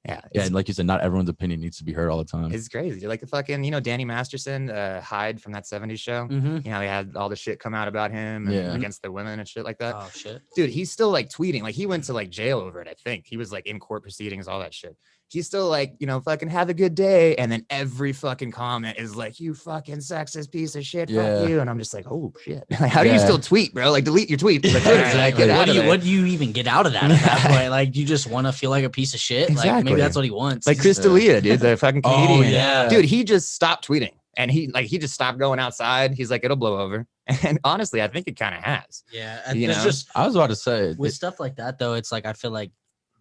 Yeah, and like you said, not everyone's opinion needs to be heard all the time. It's crazy. You're like the fucking, Danny Masterson, Hyde from that 70s show. You know, he had all the shit come out about him and against the women and shit like that. Oh, shit. Dude, he's still like tweeting. Like he went to like jail over it, I think. He was like in court proceedings, all that shit. He's still like, fucking have a good day. And then every fucking comment is like, you fucking sexist piece of shit. Fuck you. And I'm just like, oh shit. Like, how do you still tweet, bro? Like delete your tweet. Like, exactly. What do you even get out of that at that point? Like, you just want to feel like a piece of shit? Exactly. Like, maybe that's what he wants. Like Chris D'Elia, dude, the fucking comedian. Oh, yeah. Dude, he just stopped tweeting. And he just stopped going outside. He's like, it'll blow over. And honestly, I think it kind of has. Yeah. It's just, I was about to say. With stuff like that, though, it's like, I feel like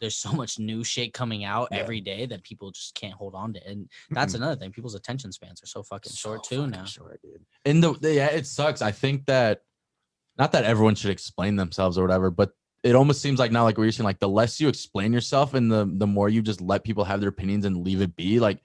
there's so much new shit coming out every day that people just can't hold on to. And that's another thing. People's attention spans are so fucking short too now. Short, dude. And it sucks. I think that not that everyone should explain themselves or whatever, but it almost seems like now, like what you're saying, like the less you explain yourself and the more you just let people have their opinions and leave it be, like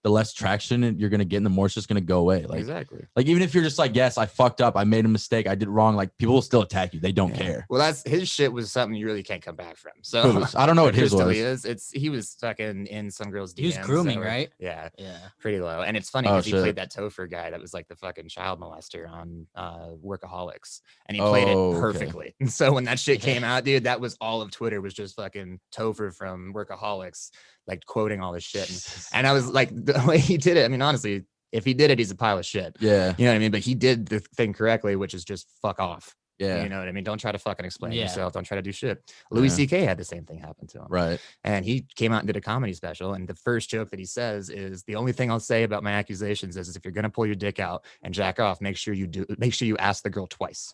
the less traction you're going to get and the more it's just going to go away. Like, exactly. Like, even if you're just like, yes, I fucked up, I made a mistake, I did wrong, like people will still attack you. They don't care. Well, that's his shit was something you really can't come back from. So I don't know what his was. He was fucking in some girl's DMs. He was grooming, right? Yeah. Yeah. Pretty low. And it's funny because he played that Topher guy that was like the fucking child molester on Workaholics. And he played it perfectly. And so when that shit came out, dude, that was all of Twitter was just fucking Topher from Workaholics, like quoting all this shit. And I was like, the way he did it, I mean, honestly, if he did it, he's a pile of shit. Yeah. You know what I mean? But he did the thing correctly, which is just fuck off. Yeah. You know what I mean? Don't try to fucking explain yourself. Don't try to do shit. Louis C.K. had the same thing happen to him. Right. And he came out and did a comedy special. And the first joke that he says is, the only thing I'll say about my accusations is if you're going to pull your dick out and jack off, make sure you ask the girl twice.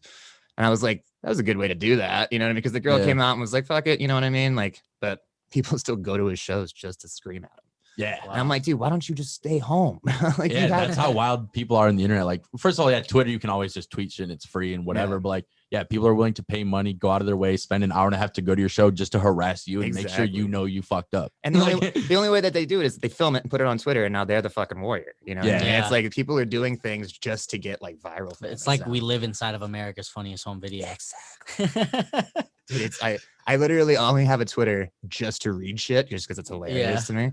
And I was like, that was a good way to do that. You know what I mean? Because the girl came out and was like, fuck it. You know what I mean? Like, but people still go to his shows just to scream at him. Yeah. Wow. And I'm like, dude, why don't you just stay home? Like, yeah, that's how wild people are on the internet. Like, first of all, Twitter, you can always just tweet shit and it's free and whatever. But like, people are willing to pay money, go out of their way, spend an hour and a half to go to your show just to harass you and make sure you know you fucked up. And the only way that they do it is they film it and put it on Twitter, and now they're the fucking warrior. You know, and it's like people are doing things just to get like viral. It's like we live inside of America's Funniest Home Video. Exactly. Dude, I literally only have a Twitter just to read shit, just because it's hilarious to me.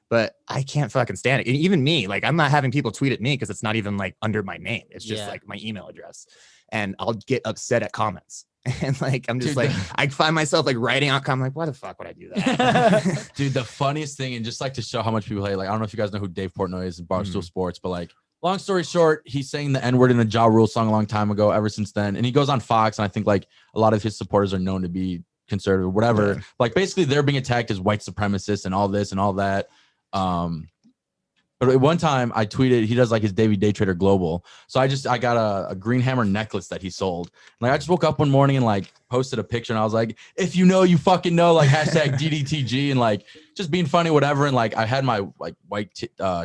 But I can't fucking stand it. And even me, like, I'm not having people tweet at me because it's not even like under my name. It's just like my email address. And I'll get upset at comments. And like, I'm just I find myself like writing out comments like, why the fuck would I do that? Dude, the funniest thing, and just like to show how much people hate, like, I don't know if you guys know who Dave Portnoy is in Barstool Sports, but like, long story short, he sang the N-word in a Ja Rule song a long time ago, ever since then. And he goes on Fox, and I think like a lot of his supporters are known to be conservative, whatever. Yeah. Like, basically they're being attacked as white supremacists and all this and all that. But at one time I tweeted, he does like his Davey Day Trader Global. So I got a green hammer necklace that he sold. Like, I just woke up one morning and like posted a picture, and I was like, if you know, you fucking know, like hashtag DDTG, and like just being funny, whatever. And like, I had my like white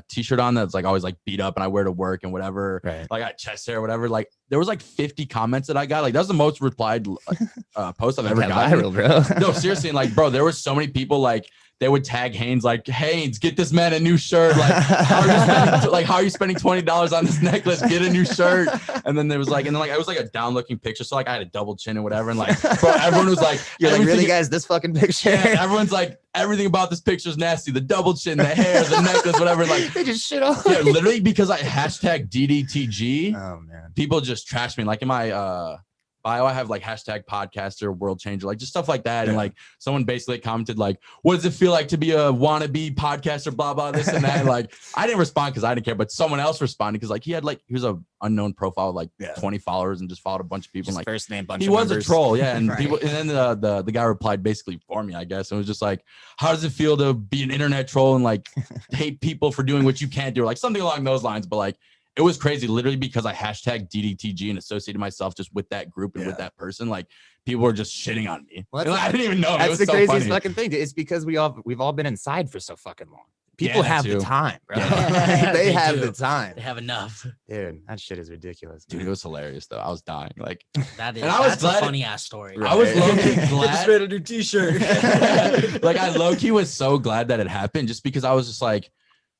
t-shirt on that's like always like beat up and I wear to work and whatever. Right. Like, I got chest hair, whatever. Like, there was like 50 comments that I got. Like, that was the most replied post I've ever gotten. Viral, bro. No, seriously. And like, bro, there were so many people, like, they would tag Haynes, like, Haynes, get this man a new shirt. Like, how are you spending $20 on this necklace? Get a new shirt. And then there was like, it was like a down looking picture. So like, I had a double chin and whatever. And like, bro, everyone was like, you're like, really, guys, this fucking picture? Yeah, everyone's like, everything about this picture is nasty. The double chin, the hair, the necklace, whatever. Like, they just shit on. Yeah, literally, because I hashtag DDTG. Oh man, people just trash me. Like, in my bio, I have like hashtag podcaster, world changer, like just stuff like that. Yeah. And like, someone basically commented like, what does it feel like to be a wannabe podcaster, blah, blah, this and that. And like, I didn't respond because I didn't care, but someone else responded because like, he was a unknown profile with like 20 followers and just followed a bunch of people. Just and like, first name, bunch he of was numbers. A troll. Yeah. And right. people, and then the guy replied basically for me, I guess. And it was just like, how does it feel to be an internet troll and like hate people for doing what you can't do? Or like something along those lines. But like, it was crazy. Literally because I hashtag DDTG and associated myself just with that group and with that person. Like people were just shitting on me. Well, I didn't even know. That's the so craziest funny. fucking thing. It's because we've all been inside for so fucking long. People that have too. the time, bro. Yeah. They They have do. the time. They have enough. Dude, that shit is ridiculous. Dude, it was hilarious though. I was dying. Like That is. And I was That's glad- a funny ass story. Right. I was low-key Just glad. made a new T-shirt. Like I low-key was so glad that it happened just because I was just like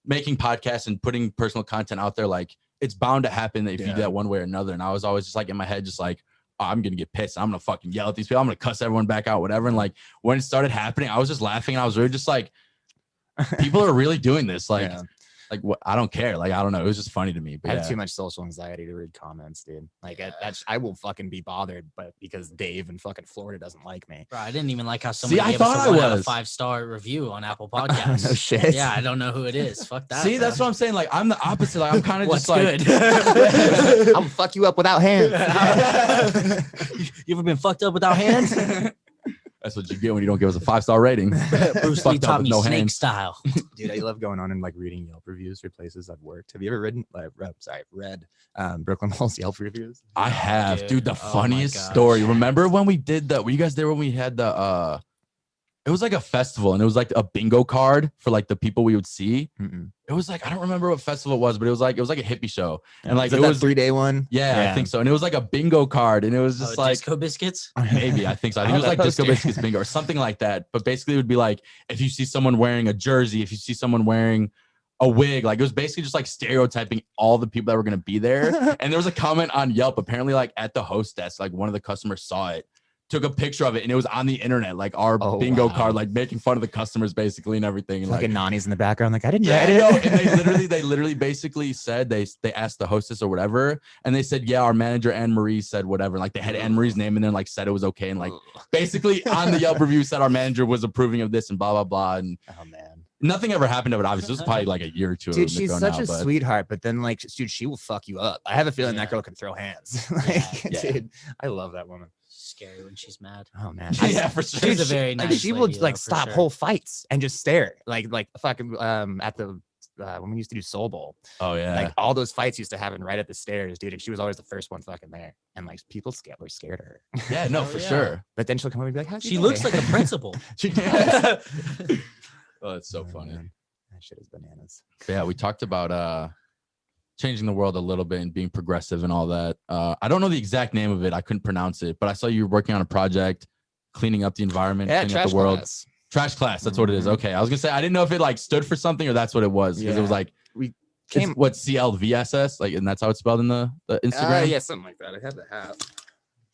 making podcasts and putting personal content out there. Like it's bound to happen if you do that one way or another. And I was always just like in my head, just like, oh, I'm gonna get pissed. I'm gonna fucking yell at these people. I'm gonna cuss everyone back out, whatever. And like when it started happening, I was just laughing and I was really just like, people are really doing this. Like, like what? I don't care. Like I don't know. It was just funny to me. But I have too much social anxiety to read comments, dude. Like I will fucking be bothered, but because Dave in fucking Florida doesn't like me. Bro, I didn't even like how somebody I gave us thought a I 1 out of was. 5-star review on Apple Podcasts. No shit. Yeah, I don't know who it is. Fuck that. See, bro. that's what I'm saying. Like I'm the opposite. Like I'm kind of What's just like, good? I'll fuck you up without hands. You ever been fucked up without hands? that's what you get when you don't give us a 5-star rating. Bruce Lee Fucked up taught with me no snake hands. style. Dude, I love going on and like reading Yelp reviews for places I've worked. Have you ever read Brooklyn Hall's Yelp reviews? I have, dude. Dude, The oh my funniest gosh. story. Remember when we did the? Were you guys there when we had the? It was like a festival, and it was like a bingo card for like the people we would see. Mm-mm. It was like I don't remember what festival it was, but it was like a hippie show, and like Is it it that was 3-day one? Yeah, I think so. And it was like a bingo card, and it was just like Disco Biscuits. maybe I think so. I think it was like Disco Biscuits bingo or something like that. But basically, it would be like if you see someone wearing a jersey, if you see someone wearing a wig, like it was basically just like stereotyping all the people that were gonna be there. And there was a comment on Yelp, apparently like at the host desk, like one of the customers saw it, took a picture of it, and it was on the internet, like our bingo card, like making fun of the customers basically and everything. And Fucking like Nani's in the background, like I didn't yeah, write I know. it. And they literally basically said they asked the hostess or whatever, and they said, yeah, our manager Anne Marie said whatever. Like they had Anne Marie's name in there, and like said it was okay, and like basically on the Yelp review said our manager was approving of this and blah blah blah. And Oh man. nothing ever happened of it. Obviously, it was probably like a year or two. Dude, she's ago such now, a but sweetheart, but then like, dude, she will fuck you up. I have a feeling that Yeah. girl can throw hands. Like, Yeah. dude, I love that woman. Scary when she's mad. Oh man. Yeah, for sure. She's a very Like nice she will lady, like though, for stop sure. whole fights and just stare. Like fucking at the when we used to do Soul Bowl, Oh yeah. like all those fights used to happen right at the stairs, dude. And she was always the first one fucking there. And like people were scared of her. Yeah, no, Oh, for yeah. sure. But then she'll come over and be like, how's She looks like a principal. Oh, that's so funny. That shit is bananas. But yeah, we talked about changing the world a little bit and being progressive and all that. I don't know the exact name of it. I couldn't pronounce it, but I saw you were working on a project, cleaning up the environment, Yeah, cleaning up trash the world. class. Trash class. That's what it is. Mhm. Okay, I was gonna say I didn't know if it like stood for something or that's what it was because it was Yeah. like Came what CLVSS like, and that's how it's spelled in the Instagram. yeah, something like that. I have the hat.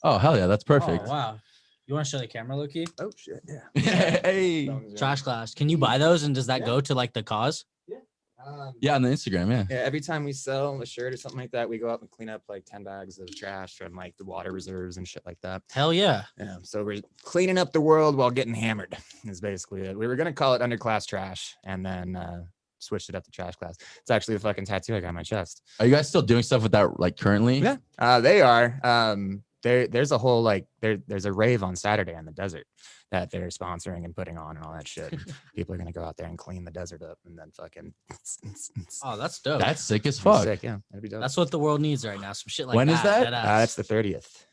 Oh hell yeah, that's perfect. Oh, wow. You want to show the camera, Loki? Oh shit, yeah. Hey. Trash class. Can you buy those and does that go to like the cause? Yeah, on the Instagram. Yeah. Yeah, every time we sell a shirt or something like that, we go up and clean up like 10 bags of trash from like the water reserves and shit like that. Hell yeah. Yeah, so we're cleaning up the world while getting hammered is basically it. We were gonna call it underclass trash and then switched it up to trash class. It's actually a fucking tattoo I got on my chest. Are you guys still doing stuff with that like currently? Yeah, they are. There's a whole like there's a rave on Saturday in the desert that they're sponsoring and putting on and all that shit. People are gonna go out there and clean the desert up and then fucking. Oh, that's dope. That's sick as It's fuck. sick, yeah, that'd be dope. That's what the world needs right now. Some shit like When that. is that? dead ass. That's the 30th.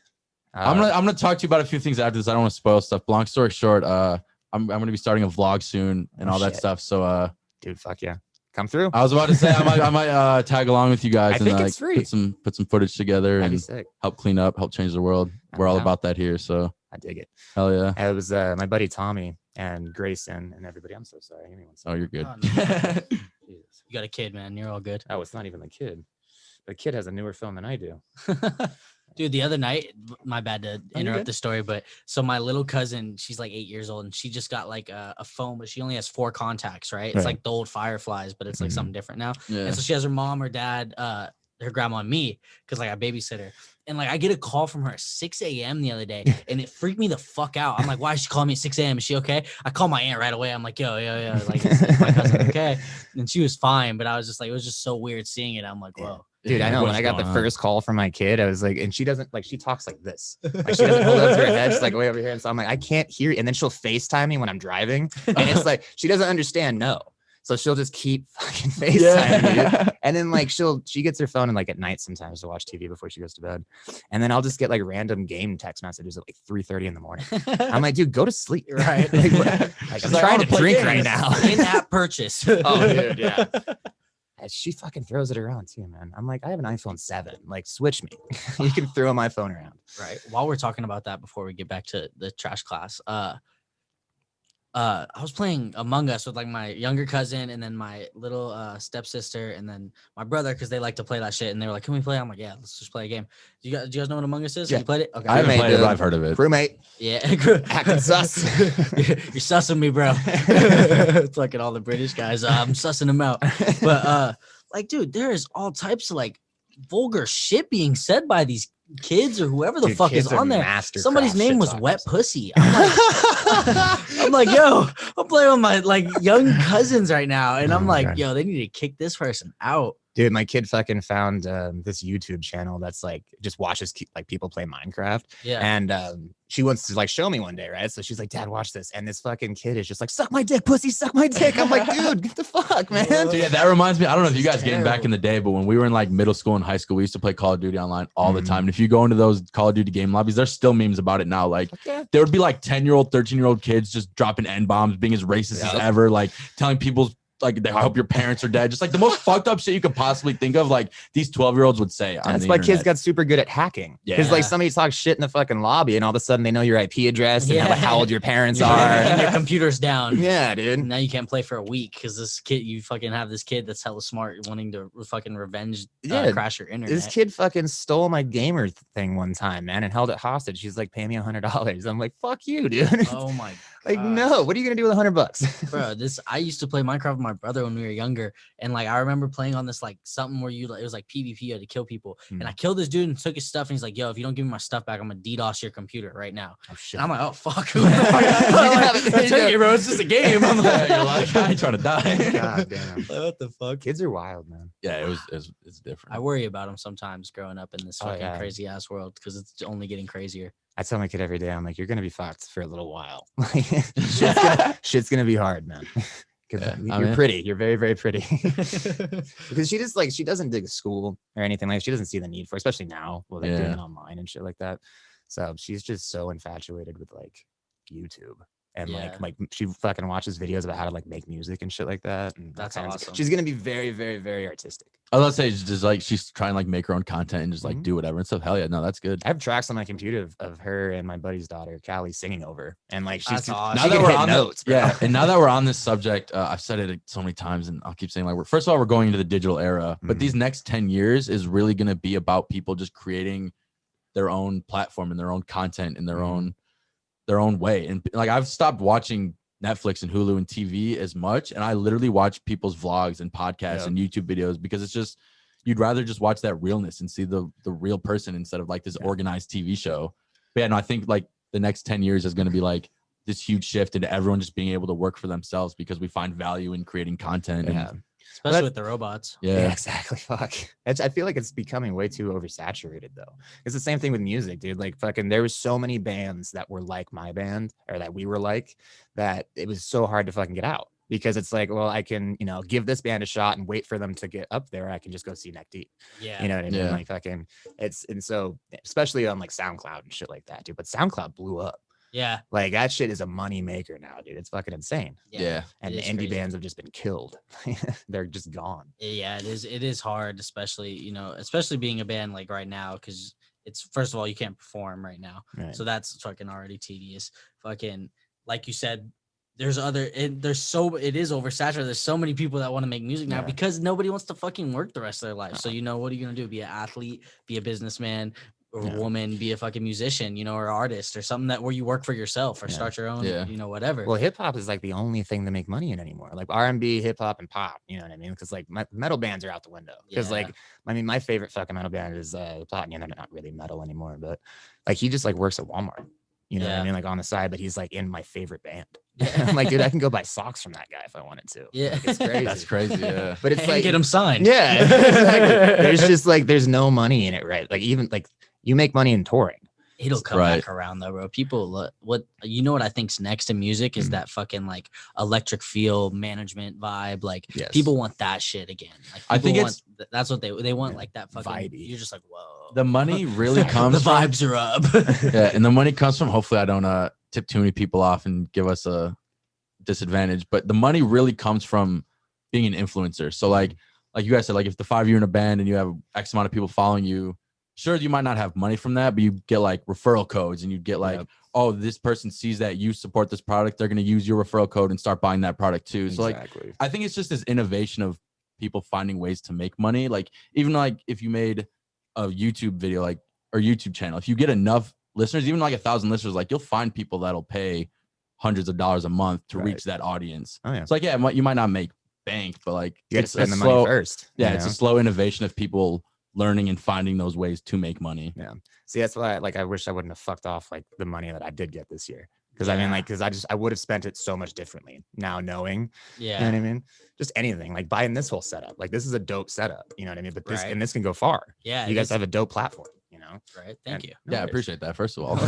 I'm gonna talk to you about a few things after this. I don't want to spoil stuff. Long story short, I'm gonna be starting a vlog soon and Oh, all that shit. stuff. So Dude, fuck yeah, come through. I was about to say I might tag along with you guys I and think like it's free. put some footage together That'd be and sick. help clean up, help change the world. I'm We're all down. about that here. So I dig it. hell yeah. It was my buddy Tommy and Grayson and everybody. I'm so sorry. Give me one Oh, second. you're good. Oh, no. Jesus. You got a kid, man. You're all good. Oh, it's not even the kid. The kid has a newer phone than I do. Dude, the other night, my bad to you're interrupt good. the story, but so my little cousin, she's like 8 years old and she just got like a phone, but she only has 4 contacts, right? It's Right. like the old Fireflies, but it's like Mhm. something different now. Yeah. And so she has her mom, her dad, her grandma, and me, because like I babysit her. And like I get a call from her at 6 a.m. the other day, and it freaked me the fuck out. I'm like, why is she calling me at 6 a.m.? Is she okay? I call my aunt right away. I'm like, yo, like is my cousin okay? And she was fine, but I was just like, it was just so weird seeing it. I'm like, whoa. Dude, I know when What's I got the going on? first call from my kid, I was like, and she doesn't like, she talks like this. Like she doesn't hold up to her head. She's like way over here. And so I'm like, I can't hear. And then she'll FaceTime me when I'm driving. And it's like, she doesn't understand no. So she'll just keep fucking FaceTiming me. And then like she gets her phone and like at night sometimes to watch TV before she goes to bed. And then I'll just get like random game text messages at like 3:30 in the morning. I'm like, dude, go to sleep. Right. Like, I'm trying to drink right now. In-app purchase. Oh, dude, yeah. And she fucking throws it around too, man. I'm like, I have an iPhone 7. Like, switch me. You can throw my phone around. Right. While we're talking about that, before we get back to the trash class, I was playing Among Us with like my younger cousin and then my little stepsister and then my brother because they like to play that shit and they were like, "Can we play?" I'm like, "Yeah, let's just play a game." Do you guys know what Among Us is? Yeah. You played it? Okay. I haven't played it, but I've heard of it. Crewmate. Yeah. Acting sus. You're sussing me, bro. It's like all the British guys. I'm sussing them out. But like, dude, there is all types of like vulgar shit being said by these kids or whoever the fuck is on there. Somebody's name was Wet Pussy. I'm like, yo, I'm playing with my like young cousins right now, and I'm like, yo, they need to kick this person out. Dude, my kid fucking found this YouTube channel that's like just watches like people play Minecraft. Yeah. And she wants to like show me one day, right? So she's like, "Dad, watch this." And this fucking kid is just like, "Suck my dick, pussy, suck my dick." I'm like, dude, get the fuck, man. So yeah, that reminds me. I don't know if you guys getting back in the day, but when we were in like middle school and high school, we used to play Call of Duty online all the time. And if you go into those Call of Duty game lobbies, there's still memes about it now. Like there would be like 10-year-old, 13-year-old kids just dropping N-bombs, being as racist as ever, like telling people's like, I hope your parents are dead. Just like the most fucked up shit you could possibly think of. Like these 12-year-olds would say. That's why kids got super good at hacking. Because like somebody talks shit in the fucking lobby and all of a sudden they know your IP address and how old your parents are. And your computer's down. Yeah, dude. Now you can't play for a week because this kid, you fucking have this kid that's hella smart wanting to fucking revenge crash your internet. This kid fucking stole my gamer thing one time, man, and held it hostage. She's like, "Pay me $100." I'm like, "Fuck you, dude." Oh my Like, no, what are you gonna do with $100? Bro, I used to play Minecraft with my brother when we were younger, and like I remember playing on this like something where it was like PvP, you had to kill people, and I killed this dude and took his stuff, and he's like, "Yo, if you don't give me my stuff back, I'm gonna DDoS your computer right now." Oh shit! And I'm like, "Oh fuck, who the fuck?" Take it, bro. It's just a game. I'm like, "You're like, I ain't trying to die." God damn. Like, what the fuck? Kids are wild, man. Yeah, it's different. I worry about them sometimes growing up in this fucking crazy ass world because it's only getting crazier. I tell my kid every day, I'm like, "You're gonna be fucked for a little while. Shit's gonna be hard, man." Because you're pretty. You're very, very pretty. Because she doesn't dig school or anything. Like she doesn't see the need for it, especially now with like doing it online and shit like that. So she's just so infatuated with like YouTube. And like she fucking watches videos about how to like make music and shit like that. And that's awesome. She's gonna be very, very, very artistic. I was gonna say just like she's trying to like make her own content and just like do whatever and stuff. Hell yeah, no, that's good. I have tracks on my computer of her and my buddy's daughter, Callie, singing over, and like she's awesome. Now that we're on notes, and now that we're on this subject, I've said it so many times, and I'll keep saying like first of all, we're going into the digital era, but these next 10 years is really gonna be about people just creating their own platform and their own content in their own way. And like I've stopped watching Netflix and Hulu and TV as much, and I literally watch people's vlogs and podcasts and YouTube videos because it's just you'd rather just watch that realness and see the real person instead of like this organized TV show. But yeah, no, I think like the next 10 years is going to be like this huge shift into everyone just being able to work for themselves because we find value in creating content. And, especially with the robots. Yeah, exactly. Fuck. I feel like it's becoming way too oversaturated though. It's the same thing with music, dude. Like fucking there was so many bands that were like my band or that we were like that it was so hard to fucking get out because it's like, well, I can, give this band a shot and wait for them to get up there. I can just go see Neck Deep. Yeah. You know what I mean? Yeah. Like fucking and so especially on like SoundCloud and shit like that, dude. But SoundCloud blew up. Yeah. Like that shit is a money maker now, dude. It's fucking insane. Yeah. And the indie bands have just been killed. They're just gone. Yeah, it is. It is hard, especially, especially being a band like right now, because it's first of all, you can't perform right now. Right. So that's fucking already tedious. Fucking, like you said, it is oversaturated. There's so many people that want to make music now because nobody wants to fucking work the rest of their life. So, what are you going to do? Be an athlete, be a businessman, or a woman, be a fucking musician, or artist or something where you work for yourself or start your own, whatever. Well, hip hop is like the only thing to make money in anymore. Like R&B, hip hop, and pop. You know what I mean? Because like metal bands are out the window. Because my favorite fucking metal band is Platinum. They're not really metal anymore, but like he just like works at Walmart. You know what I mean? Like on the side, but he's like in my favorite band. I'm like, dude, I can go buy socks from that guy if I wanted to. Yeah, like, it's crazy. That's crazy. Yeah, but it's like get him signed. Yeah, exactly. There's just like there's no money in it, right? Like even like you make money in touring. It'll come Right. back around though, bro. People, what you know what I think's next in music is that fucking like electric feel management vibe. Like Yes. people want that shit again. Like I think people want, that's what they want. Like that fucking Vibey. You're just like, whoa. The money really the comes from, vibes are up. yeah, and the money comes from. Hopefully, I don't tip too many people off and give us a disadvantage. But the money really comes from being an influencer. So like you guys said, like if the 5 of you in a band and you have X amount of people following you, sure, you might not have money from that, but you get like referral codes and you get like, oh, this person sees that you support this product, they're going to use your referral code and start buying that product too. So like, I think it's just this innovation of people finding ways to make money. Like even like if you made a YouTube video, like or YouTube channel, if you get enough listeners, even like 1,000 listeners, like you'll find people that'll pay hundreds of dollars a month to reach that audience. Oh yeah. It's like, yeah, you might not make bank, but like you got to spend the money first. Yeah, it's a slow innovation of people learning and finding those ways to make money. Yeah. See, that's why I wish I wouldn't have fucked off like the money that I did get this year. Because I mean, like, I would have spent it so much differently now knowing. Yeah. You know what I mean? Just anything, like buying this whole setup. Like this is a dope setup. You know what I mean? But this can go far. Yeah. You guys have a dope platform. You know, right? Thank you. Yeah, I appreciate that. First of all,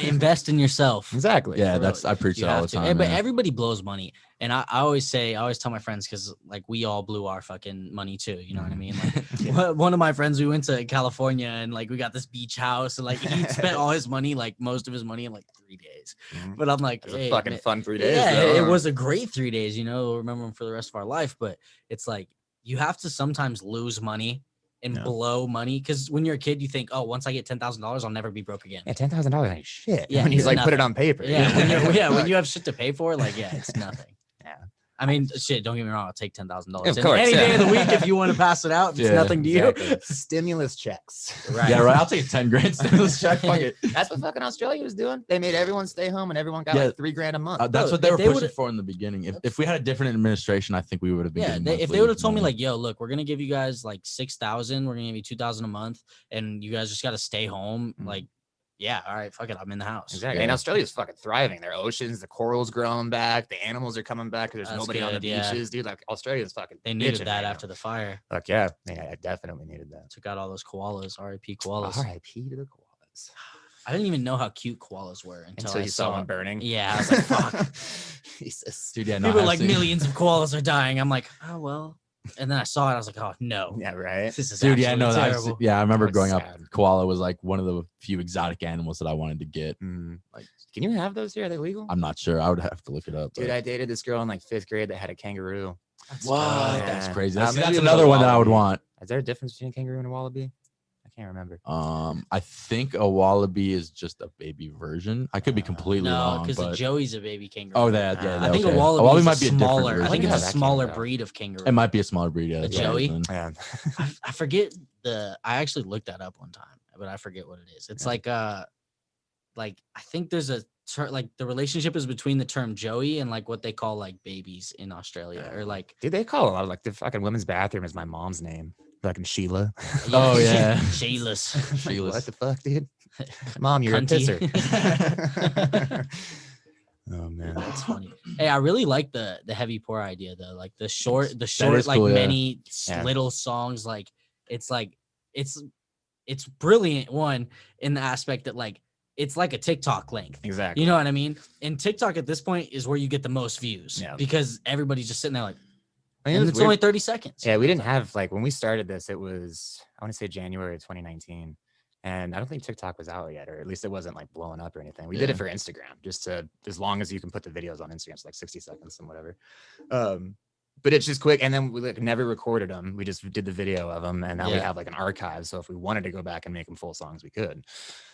invest in yourself. Exactly. Yeah, I preach that all the time. But everybody blows money, and I always tell my friends because like we all blew our fucking money too. You know what I mean? Like one of my friends, we went to California and like we got this beach house, and like he spent all his money, like most of his money, in like 3 days. But I'm like, it was a fucking fun 3 days. Yeah, it was a great 3 days. You know, we'll remember them for the rest of our life. But it's like you have to sometimes lose money and blow money, because when you're a kid you think, oh, once I get $10,000 I'll never be broke again. Yeah, $10,000 ain't shit. Yeah, when you like put it on paper. Yeah, when you have shit to pay for, like, yeah, it's nothing. Yeah, I mean, shit, don't get me wrong, I'll take $10,000 of course, any day of the week if you want to pass it out. It's nothing to you. Stimulus checks. Right. Yeah, right. I'll take a 10 grand stimulus check. Fuck it. That's what fucking Australia was doing. They made everyone stay home and everyone got like $3 grand a month. That's what they were pushing for in the beginning. If we had a different administration, I think we would have been. If they would have told me like, yo, look, we're gonna give you guys like 6,000, we're gonna give you 2,000 a month, and you guys just gotta stay home, like. Yeah, all right, fuck it, I'm in the house. Exactly. And Australia's fucking thriving. Their oceans, the corals growing back, the animals are coming back because there's nobody on the beaches, dude. Like Australia's fucking. They needed that after the fire. Fuck yeah, I definitely needed that. Took out all those koalas. R.I.P. koalas. R.I.P. to the koalas. I didn't even know how cute koalas were until I saw them burning. Yeah, I was like, fuck. Jesus, dude. Yeah, people like millions of koalas are dying. I'm like, oh well. And then I saw it. I was like, oh no. Yeah, right. This is dude. Yeah, no. I remember growing up. Koala was like one of the few exotic animals that I wanted to get. Like, can you have those here? Are they legal? I'm not sure. I would have to look it up. Dude, I dated this girl in like 5th grade that had a kangaroo. What? That's crazy. That's another one that I would want. Is there a difference between a kangaroo and a wallaby? I can't remember. I think a wallaby is just a baby version. I could be completely wrong. No, because Joey's a baby kangaroo. Oh, that. Yeah, I think a wallaby might be smaller. I think it's a smaller breed of kangaroo. It might be a smaller breed. Yeah, a Joey. Yeah. I forget I actually looked that up one time, but I forget what it is. It's like I think there's a like the relationship is between the term Joey and like what they call like babies in Australia, or like. Dude, they call a lot of like the fucking women's bathroom is my mom's name. Fucking Sheila. Oh yeah, Sheila's. What the fuck, dude? Mom, you're a pisser. Oh man, that's funny. Hey, I really like the heavy pour idea though. Like the short, like cool, many little songs. Like it's brilliant. One in the aspect that like it's like a TikTok length. Exactly. You know what I mean? And TikTok at this point is where you get the most views because everybody's just sitting there like. And it's only 30 seconds. Yeah, we didn't have like when we started this, it was I want to say January of 2019. And I don't think TikTok was out yet, or at least it wasn't like blowing up or anything. We did it for Instagram, just to as long as you can put the videos on Instagram, so like 60 seconds and whatever. But it's just quick. And then we like never recorded them. We just did the video of them, and now we have like an archive. So if we wanted to go back and make them full songs, we could.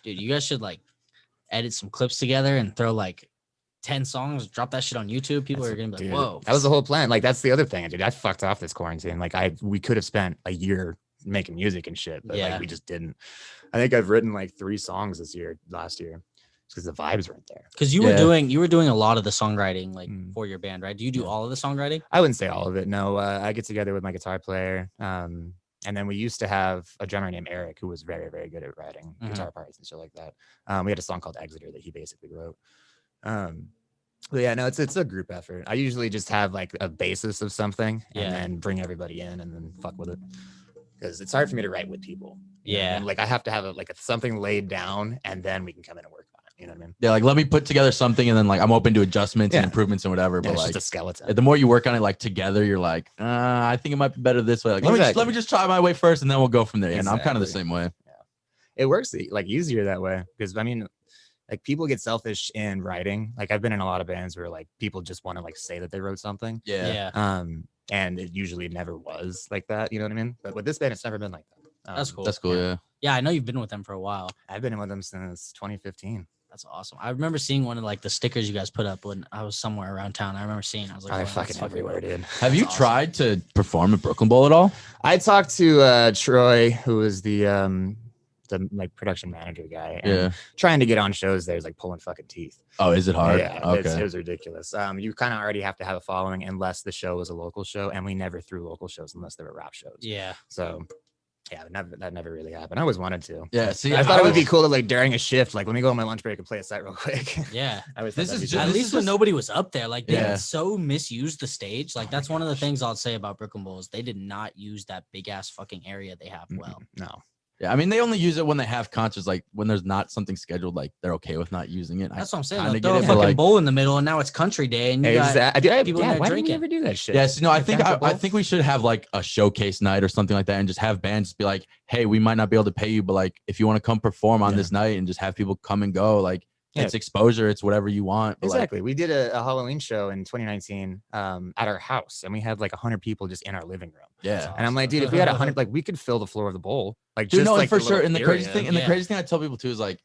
Dude, you guys should like edit some clips together and throw like 10 songs, drop that shit on YouTube. People are gonna be like, whoa. That was the whole plan. Like that's the other thing, dude. I fucked off this quarantine. Like we could have spent a year making music and shit, but like we just didn't. I think I've written like 3 songs last year, because the vibes weren't there. Because you were doing a lot of the songwriting like for your band, right? Do you do all of the songwriting? I wouldn't say all of it. No, I get together with my guitar player, and then we used to have a drummer named Eric who was very, very good at writing guitar parts and shit like that. We had a song called Exeter that he basically wrote. But yeah, no, it's a group effort. I usually just have like a basis of something and then bring everybody in and then fuck with it. because it's hard for me to write with people. You know what I Yeah. mean? Like I have to have something laid down, and then we can come in and work on it. You know what I mean? Yeah, like let me put together something, and then like I'm open to adjustments and Yeah. improvements and whatever. Yeah, But it's like just a skeleton. the more you work on it like together, you're like, I think it might be better this way. Like let me just try my way first, and then we'll go from there. And I'm kind of the same way. Yeah. It works like easier that way, because I mean, like people get selfish in writing. Like I've been in a lot of bands where like people just want to like say that they wrote something. Yeah. And it usually never was like that. You know what I mean? But with this band, it's never been like that. That's cool. That's cool. Yeah. Yeah, I know you've been with them for a while. I've been with them since 2015. That's awesome. I remember seeing one of like the stickers you guys put up when I was somewhere around town. I remember seeing. I was like, They're oh, fucking everywhere, dude. Have you tried to perform at Brooklyn Bowl at all? I talked to Troy, who was the like production manager guy. And trying to get on shows there is like pulling fucking teeth. Oh, is it hard? Yeah, okay. it was ridiculous. You kind of already have to have a following unless the show was a local show, and we never threw local shows unless they were rap shows. Yeah. So yeah, that never really happened. I always wanted to. Yeah. See, I thought it would be cool to like during a shift, like let me go on my lunch break and play a set real quick. Yeah. This is at least when nobody was up there. Like they Yeah. so misused the stage. Like that's one of the things I'll say about Brooklyn Bowl is they did not use that big ass fucking area they have well. No. Yeah, I mean they only use it when they have concerts. Like when there's not something scheduled, like they're okay with not using it. That's what I'm saying. kinda They'll throw a get it, but, fucking like- bowl in the middle, and now it's country day, and you got people in there why didn't drinking. you ever do that shit? Yes, no, I think Banter I Bowl? think we should have like a showcase night or something like that, and just have bands be like, "Hey, we might not be able to pay you, but like if you want to come perform on this night, and just have people come and go, like it's exposure, it's whatever you want." But Exactly. We did a Halloween show in 2019 at our house, and we had like 100 people just in our living room. Yeah, And I'm like, dude, if we had 100, like we could fill the floor of the bowl. Like, dude, just no, like for the sure. little And the area. crazy thing, and the crazy thing I tell people too is like,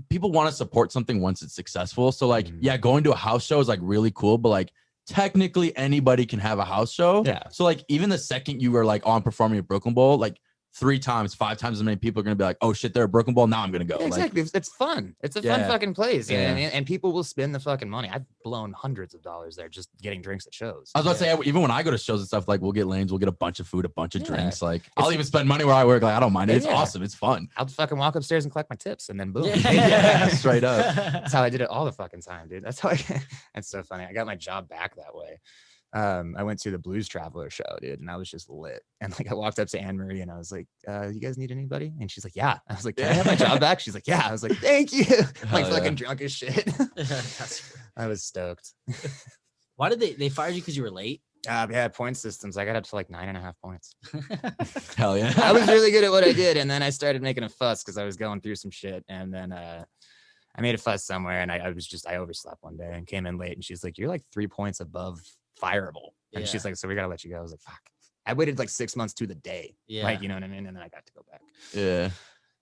people want to support something once it's successful. So like, yeah, going to a house show is like really cool, but like technically anybody can have a house show. Yeah. So like, even the second you were like, oh, I'm performing at Brooklyn Bowl, like 3 times, 5 times as many people are gonna be like, oh shit, they're at Brooklyn Bowl. Now I'm gonna go. Yeah, exactly. It's fun. It's a fun fucking place. You know what I mean? And people will spend the fucking money. I've blown hundreds of dollars there just getting drinks at shows. I was about to say, even when I go to shows and stuff, like we'll get lanes, we'll get a bunch of food, a bunch of drinks. Like I'll even spend money where I work. Like I don't mind it. It's awesome. It's fun. I'll fucking walk upstairs and collect my tips, and then boom. Yeah, straight up. That's how I did it all the fucking time, dude. That's how that's so funny. I got my job back that way. I went to the Blues Traveler show, dude, and I was just lit. And like I walked up to Anne Marie and I was like, you guys need anybody? And she's like, yeah. I was like, can I have my job back? She's like, yeah. I was like, thank you. Like fucking drunk as shit. I was stoked. Why did they fired you because you were late? Yeah, point systems. I got up to like 9.5 points. Hell yeah. I was really good at what I did, and then I started making a fuss because I was going through some shit, and then I made a fuss somewhere, and I overslept one day and came in late, and she's like, you're like 3 points above fireable. And she's like, so we gotta let you go. I was like, fuck. I waited like 6 months to the day. Yeah. Like, you know what I mean? And then I got to go back. Yeah.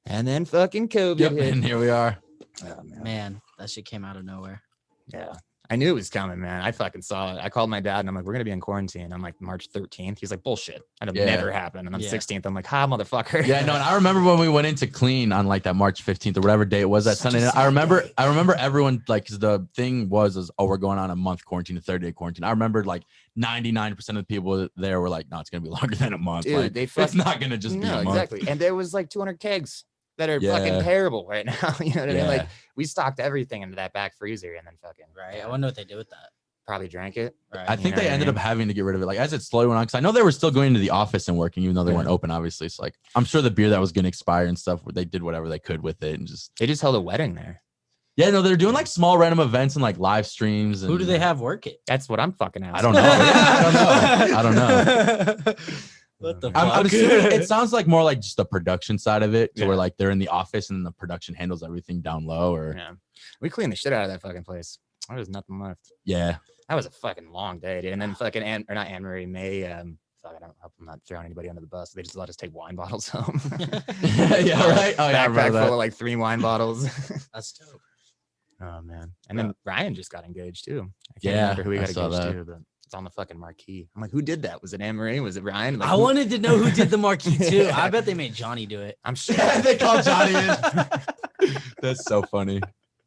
And then fucking COVID hit. And here we are. Oh, Man, that shit came out of nowhere. Yeah. I knew it was coming, man. I fucking saw it. I called my dad and I'm like, we're gonna be in quarantine. I'm like, March 13th. He's like, bullshit. That'll never happen. And on 16th, I'm like, ha, motherfucker. Yeah, no, and I remember when we went into clean on like that March 15th or whatever day it was that Sunday. I remember everyone like, cause the thing was, oh, we're going on a month quarantine, a 30-day quarantine. I remember like 99% of the people there were like, no, it's gonna be longer than a month. Dude, like, it's not gonna just be a month. Exactly. And there was like 200 kegs that are fucking terrible right now. You know what I mean? Like we stocked everything into that back freezer and then fucking I wonder what they did with that. probably drank it. Right. I think they ended up having to get rid of it. Like as it slowly went on, because I know they were still going to the office and working, even though they weren't open, obviously. So like I'm sure the beer that was gonna expire and stuff, they did whatever they could with it and just They just held a wedding there. yeah, no, they're doing like small random events and like live streams. And Who do they have work it? That's what I'm fucking asking. I don't know. I don't know. What the I'm fuck? assuming it sounds like more like just the production side of it, to where like they're in the office and then the production handles everything down low. Or Yeah. We cleaned the shit out of that fucking place. There was nothing left. yeah, That was a fucking long day, dude. And then fucking not Anne Marie, May. Fuck, I don't hope I'm not throwing anybody under the bus. They just let us take wine bottles home. yeah, right. Oh yeah, I Backpack remember full that. of like 3 wine bottles. That's dope. Oh man. And then Ryan just got engaged too. I can't Yeah, remember who he I got saw engaged that. to, but it's on the fucking marquee. I'm like, who did that? Was it Anne Marie? Was it Ryan? Like, I wanted to know who did the marquee too. I bet they made Johnny do it. I'm sure. They called Johnny in. That's so funny.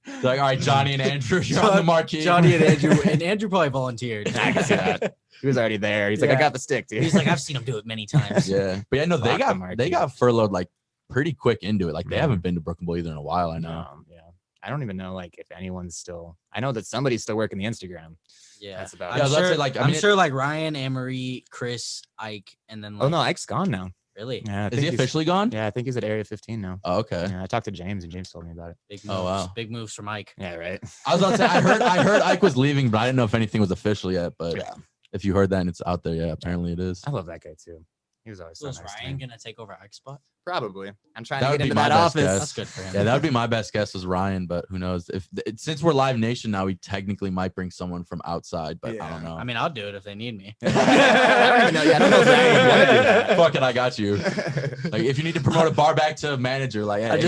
They're like, all right, Johnny and Andrew, you're on the marquee. Johnny and Andrew probably volunteered. I can see that. He was already there. He's like, I got the stick, dude. He's like, I've seen him do it many times. Yeah, but yeah, no, they Fuck the got marquee. furloughed like pretty quick into it. Like they haven't been to Brooklyn Bowl either in a while. I know. Yeah. I don't even know like if anyone's still. I know that somebody's still working the Instagram. Yeah, That's about Yeah, it. I was about to say, like, I I'm mean, sure like Ryan, Anne-Marie, Chris, Ike, and then like, Oh no, Ike's gone now. really Yeah, I is think he he's- officially gone? Yeah, I think he's at Area 15 now. Oh, okay. Yeah, I talked to James, and James told me about it. big Oh, moves, wow. big moves from Ike. Yeah, right. I was about to say, I heard Ike was leaving, but I didn't know if anything was official yet. But Yeah. if you heard that and it's out there, yeah, apparently it is. I love that guy too. He was always so Was nice to Ryan me. gonna take over Ike's spot? Probably. I'm trying That to would get be into my that best office. guess. That's good for him. Yeah, that would be my best guess was Ryan, but who knows? If since we're Live Nation now, we technically might bring someone from outside, but I don't know. I mean, I'll do it if they need me. I don't even know. Yeah, I don't know if Ryan would want to do that. Fuck it, I got you. Like if you need to promote a bar back to manager, like hey. I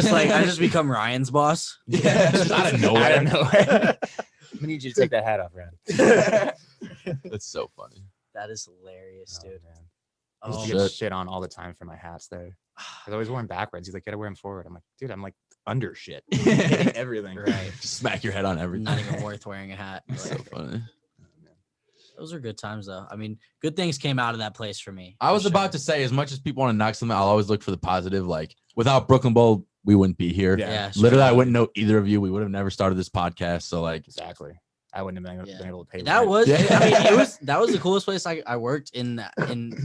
just become Ryan's boss. yeah, just out of I nowhere. don't know. I need you to take that hat off, Ryan. That's so funny. That is hilarious, dude. Man. I used Oh, to get shit. shit on all the time for my hats there. I always wore them backwards. He's like, gotta wear them forward. I'm like, dude, I'm like under shit. Hitting everything. right. Just smack your head on everything. Not even worth wearing a hat. So funny. Those are good times, though. I mean, good things came out of that place for me. I was about to say, as much as people want to knock something, I'll always look for the positive. Like without Brooklyn Bowl, we wouldn't be here. Yeah. Yeah, Literally, I straight up. wouldn't know either of you. We would have never started this podcast. So like, Exactly. I wouldn't have been able to pay That rent. was. Yeah. I mean, that was the coolest place I worked in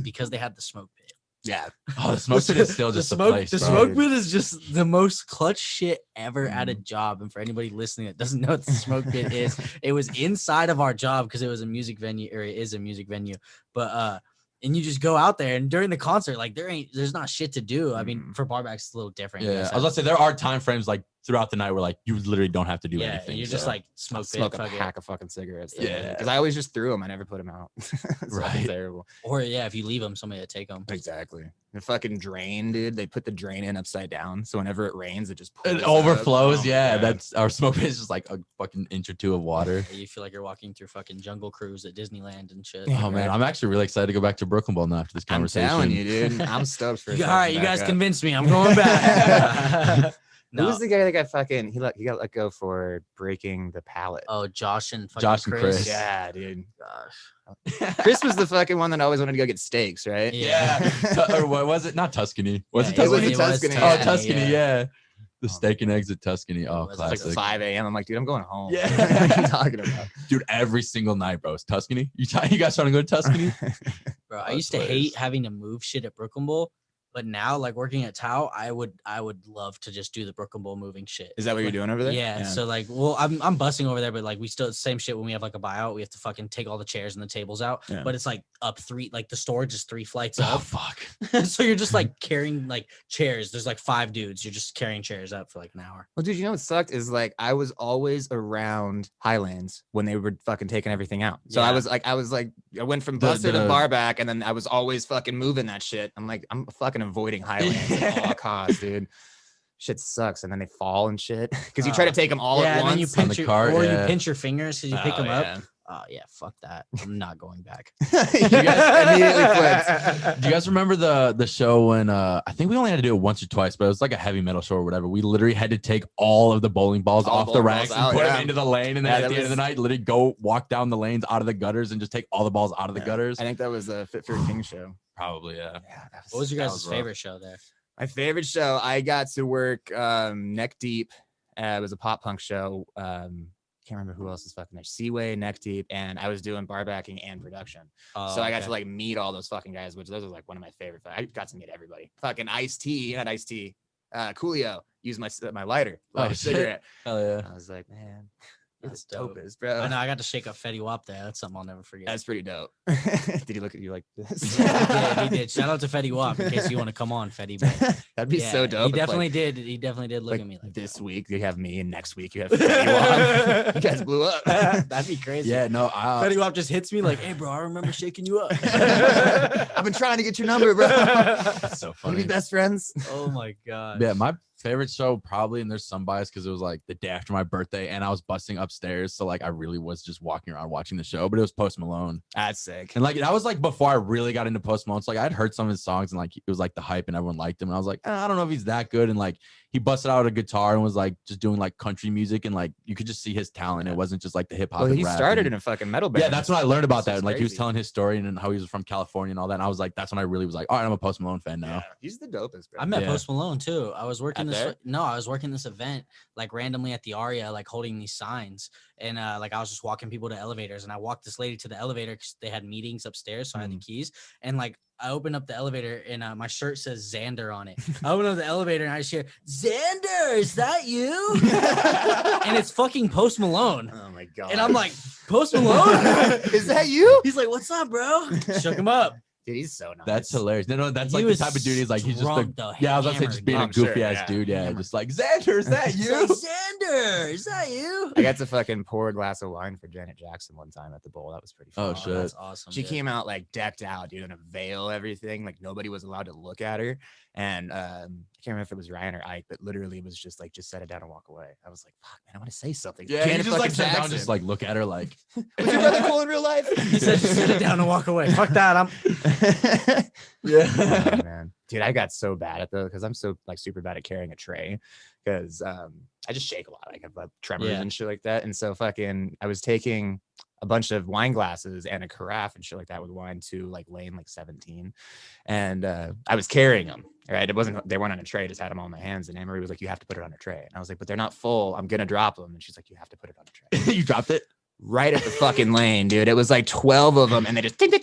because they had the smoke pit. Yeah. oh, the smoke pit is still just a place. The bro. smoke pit is just the most clutch shit ever at a Mhm. job. And for anybody listening that doesn't know what the smoke pit is, it was inside of our job because it was a music venue, or it is a music venue. But and you just go out there, and during the concert, like there's not shit to do. I mean, Mhm. for barbacks, it's a little different. in Yeah, a I was about to say there are time frames like throughout the night where like you literally don't have to do yeah, anything. you're just so. like smoke pit, Smoke a fuck it. pack of fucking cigarettes. Yeah. Because I always just threw them. I never put them out. It's Right. terrible. Or yeah, if you leave them, somebody to take them. Exactly. The fucking drain, dude. They put the drain in upside down. So whenever it rains, it just It pulls overflows. up. Oh, Yeah, man. that's our smoke pit is just like a fucking inch or two of water. You feel like you're walking through fucking Jungle Cruise at Disneyland and shit. Oh man, I'm actually really excited to go back to Brooklyn Bowl now after this I'm conversation. telling you, dude. I'm stoked for. All right, you guys can. convinced me. I'm going back. Who no. was the guy that got fucking? He got let go for breaking the pallet. Oh, Josh and fucking Josh and Chris. Yeah, dude. Gosh. Chris was the fucking one that always wanted to go get steaks, right? Yeah. Or what was it? Not Tuscany. Was it Yeah, Tuscany? was Tuscany. Oh, Yeah, Tuscany. Yeah. The Oh, steak and eggs at Tuscany. Oh, It was It's like classic. 5 a.m. I'm like, dude, I'm going home. Yeah. What are you talking about? Dude, every single night, bro. It's Tuscany. You guys trying to go to Tuscany? Bro, I Oh, used to it's hate hilarious. having to move shit at Brooklyn Bowl, but now, like working at Tao, I would love to just do the Brooklyn Bowl moving shit. Is that what you're doing over there? Yeah, so like, well, I'm bussing over there, but like we still same shit when we have like a buyout. We have to fucking take all the chairs and the tables out, Yeah. but it's like up three, like the storage is 3 flights Oh, up. fuck. So you're just like carrying like chairs. There's like 5 dudes. You're just carrying chairs up for like an hour. Well, dude, you know what sucked is like I was always around Highlands when they were fucking taking everything out. So Yeah. I was like, I went from The- Buster to the- bar back, and then I was always fucking moving that shit. I'm like, I'm fucking avoiding Highlands at all costs, dude. Shit sucks, and then they fall and shit because you try to take them all yeah, at and then you once. On pinch the your, cart, or yeah. you pinch your fingers because you pick them up. Yeah. Oh yeah, fuck that. I'm not going back. You guys immediately flipped. Do you guys remember the show when I think we only had to do it once or twice, but it was like a heavy metal show or whatever. We literally had to take all of the bowling balls All off the bowling racks balls and out, put yeah. them into the lane, and then Yeah, at that the end of the was- night, literally go walk down the lanes out of the gutters and just take all the balls out of the Yeah. gutters. I think that was a Fit for a King show. Probably, yeah. Yeah, that What was your that guys' rough. favorite show there? My favorite show, I got to work Neck Deep. It was a pop punk show. Can't remember who else is fucking there. Seaway, Neck Deep, and I was doing bar backing and production. So I got to like meet all those fucking guys, which those are like one of my favorite. I got to meet everybody. Fucking Ice-T, not Ice-T. Coolio used my lighter, light a shit. cigarette. Hell yeah. I was like, man, you're That's the dope. dopest, bro. I know I got to shake up Fetty Wap there. That's something I'll never forget. That's pretty dope. Did he look at you like this? Yeah, he did. Shout out to Fetty Wap in case you want to come on, Fetty. But That'd be yeah, so dope. He if, definitely did. He definitely did look like, at me like this that. week you have me, and next week you have Fetty Wap. You guys blew up. That'd be crazy. Yeah, no, Fetty Wap just hits me like, "Hey, bro, I remember shaking you up." I've been trying to get your number, bro. that's so Want to be funny. best friends? Oh my god. Yeah, my favorite show probably, and there's some bias because it was like the day after my birthday, and I was busting upstairs, so like I really was just walking around watching the show. But it was Post Malone, That's sick. and like that was like before I really got into Post Malone. So like I'd heard some of his songs, and like it was like the hype, and everyone liked him, and I was like, I don't know if he's that good, and like he busted out a guitar and was like just doing like country music, and like you could just see his talent. It wasn't just like the hip hop. Well, and he rap started and, in a fucking metal band. yeah, that's when I learned about that. And like he was crazy. telling his story and how he was from California and all that. And I was like, that's when I really was like, all right, I'm a Post Malone fan now. Yeah, he's the dopest, bro. I met Yeah. Post Malone too. I was working At there? I was working this event like randomly at the Aria, like holding these signs, and like I was just walking people to elevators, and I walked this lady to the elevator because they had meetings upstairs, so I had the keys, and like I opened up the elevator, and my shirt says Xander on it. I open up the elevator, and I just hear, Xander, is that you? And it's fucking Post Malone. Oh my god. And I'm like, Post Malone? Is that you? He's like, what's up, bro? Shook him up. Dude, he's so nice. That's hilarious. No, that's He like the was type of dude. He's like, he's just drunk, though, yeah. I was about to say just hammered, being dude. a I'm sure, goofy ass yeah. dude. Yeah, Hammered. just like Xander, is that He's you? like, Xander, is that you? I got to fucking pour a glass of wine for Janet Jackson one time at the bowl. That was pretty fun. Oh, shit. That's awesome. She dude. came out like decked out, dude, in a veil, everything. Like nobody was allowed to look at her. And I can't remember if it was Ryan or Ike, but literally it was just like, just set it down and walk away. I was like, fuck, man, I want to say something. Yeah, he Janet just like fucking sat down, Jackson. just like look at her like. Was your brother cool in real life? He said, just sit it down and walk away. Fuck that. I'm. Yeah. Oh, man, dude, I got so bad at those because I'm so like super bad at carrying a tray because I just shake a lot. I have like tremors Yeah. and shit like that. And so fucking, I was taking a bunch of wine glasses and a carafe and shit like that with wine to like lane like 17, and I was carrying them. Right, they weren't on a tray. I just had them all in my hands. And Anne-Marie was like, "You have to put it on a tray." And I was like, "But they're not full. I'm gonna drop them." And she's like, "You have to put it on a tray." You dropped it. Right at the fucking lane, dude. It was like 12 of them, and they just bouncing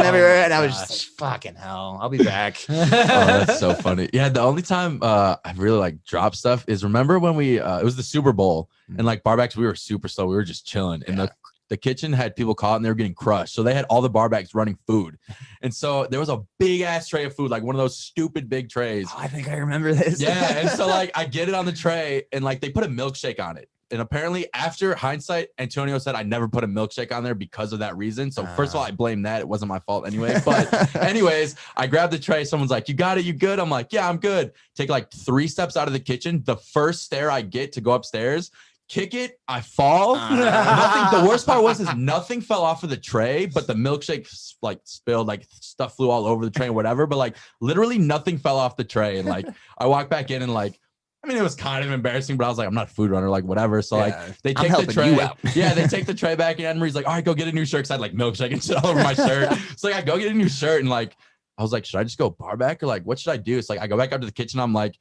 everywhere. And I was just like, fucking hell. I'll be back. Oh, that's so funny. Yeah, the only time I really like drop stuff is remember when we it was the Super Bowl and like barbacks, we were super slow. We were just chilling, and the kitchen had people caught and they were getting crushed. So they had all the barbacks running food, and so there was a big ass tray of food, like one of those stupid big trays. Oh, I think I remember this. Yeah, and so like I get it on the tray, and like they put a milkshake on it. And apparently, after hindsight, Antonio said I never put a milkshake on there because of that reason. So first of all, I blame that. It wasn't my fault anyway. But anyways, I grabbed the tray. Someone's like, "You got it? You good?" I'm like, "Yeah, I'm good." Take like 3 steps out of the kitchen. The first stair I get to go upstairs, kick it, I fall. Nothing. The worst part was is nothing fell off of the tray, but the milkshake like spilled, like stuff flew all over the tray and whatever. But like literally nothing fell off the tray. And like I walked back in and like. I mean, it was kind of embarrassing, but I was like, I'm not a food runner, like whatever. So like they take the tray. Yeah, they take the tray back, and Anne-Marie's like, all right, go get a new shirt. Cause I had like milkshake and shit all over my shirt. So like I go get a new shirt, and like I was like, should I just go bar back or like what should I do? It's like I go back up to the kitchen. I'm like,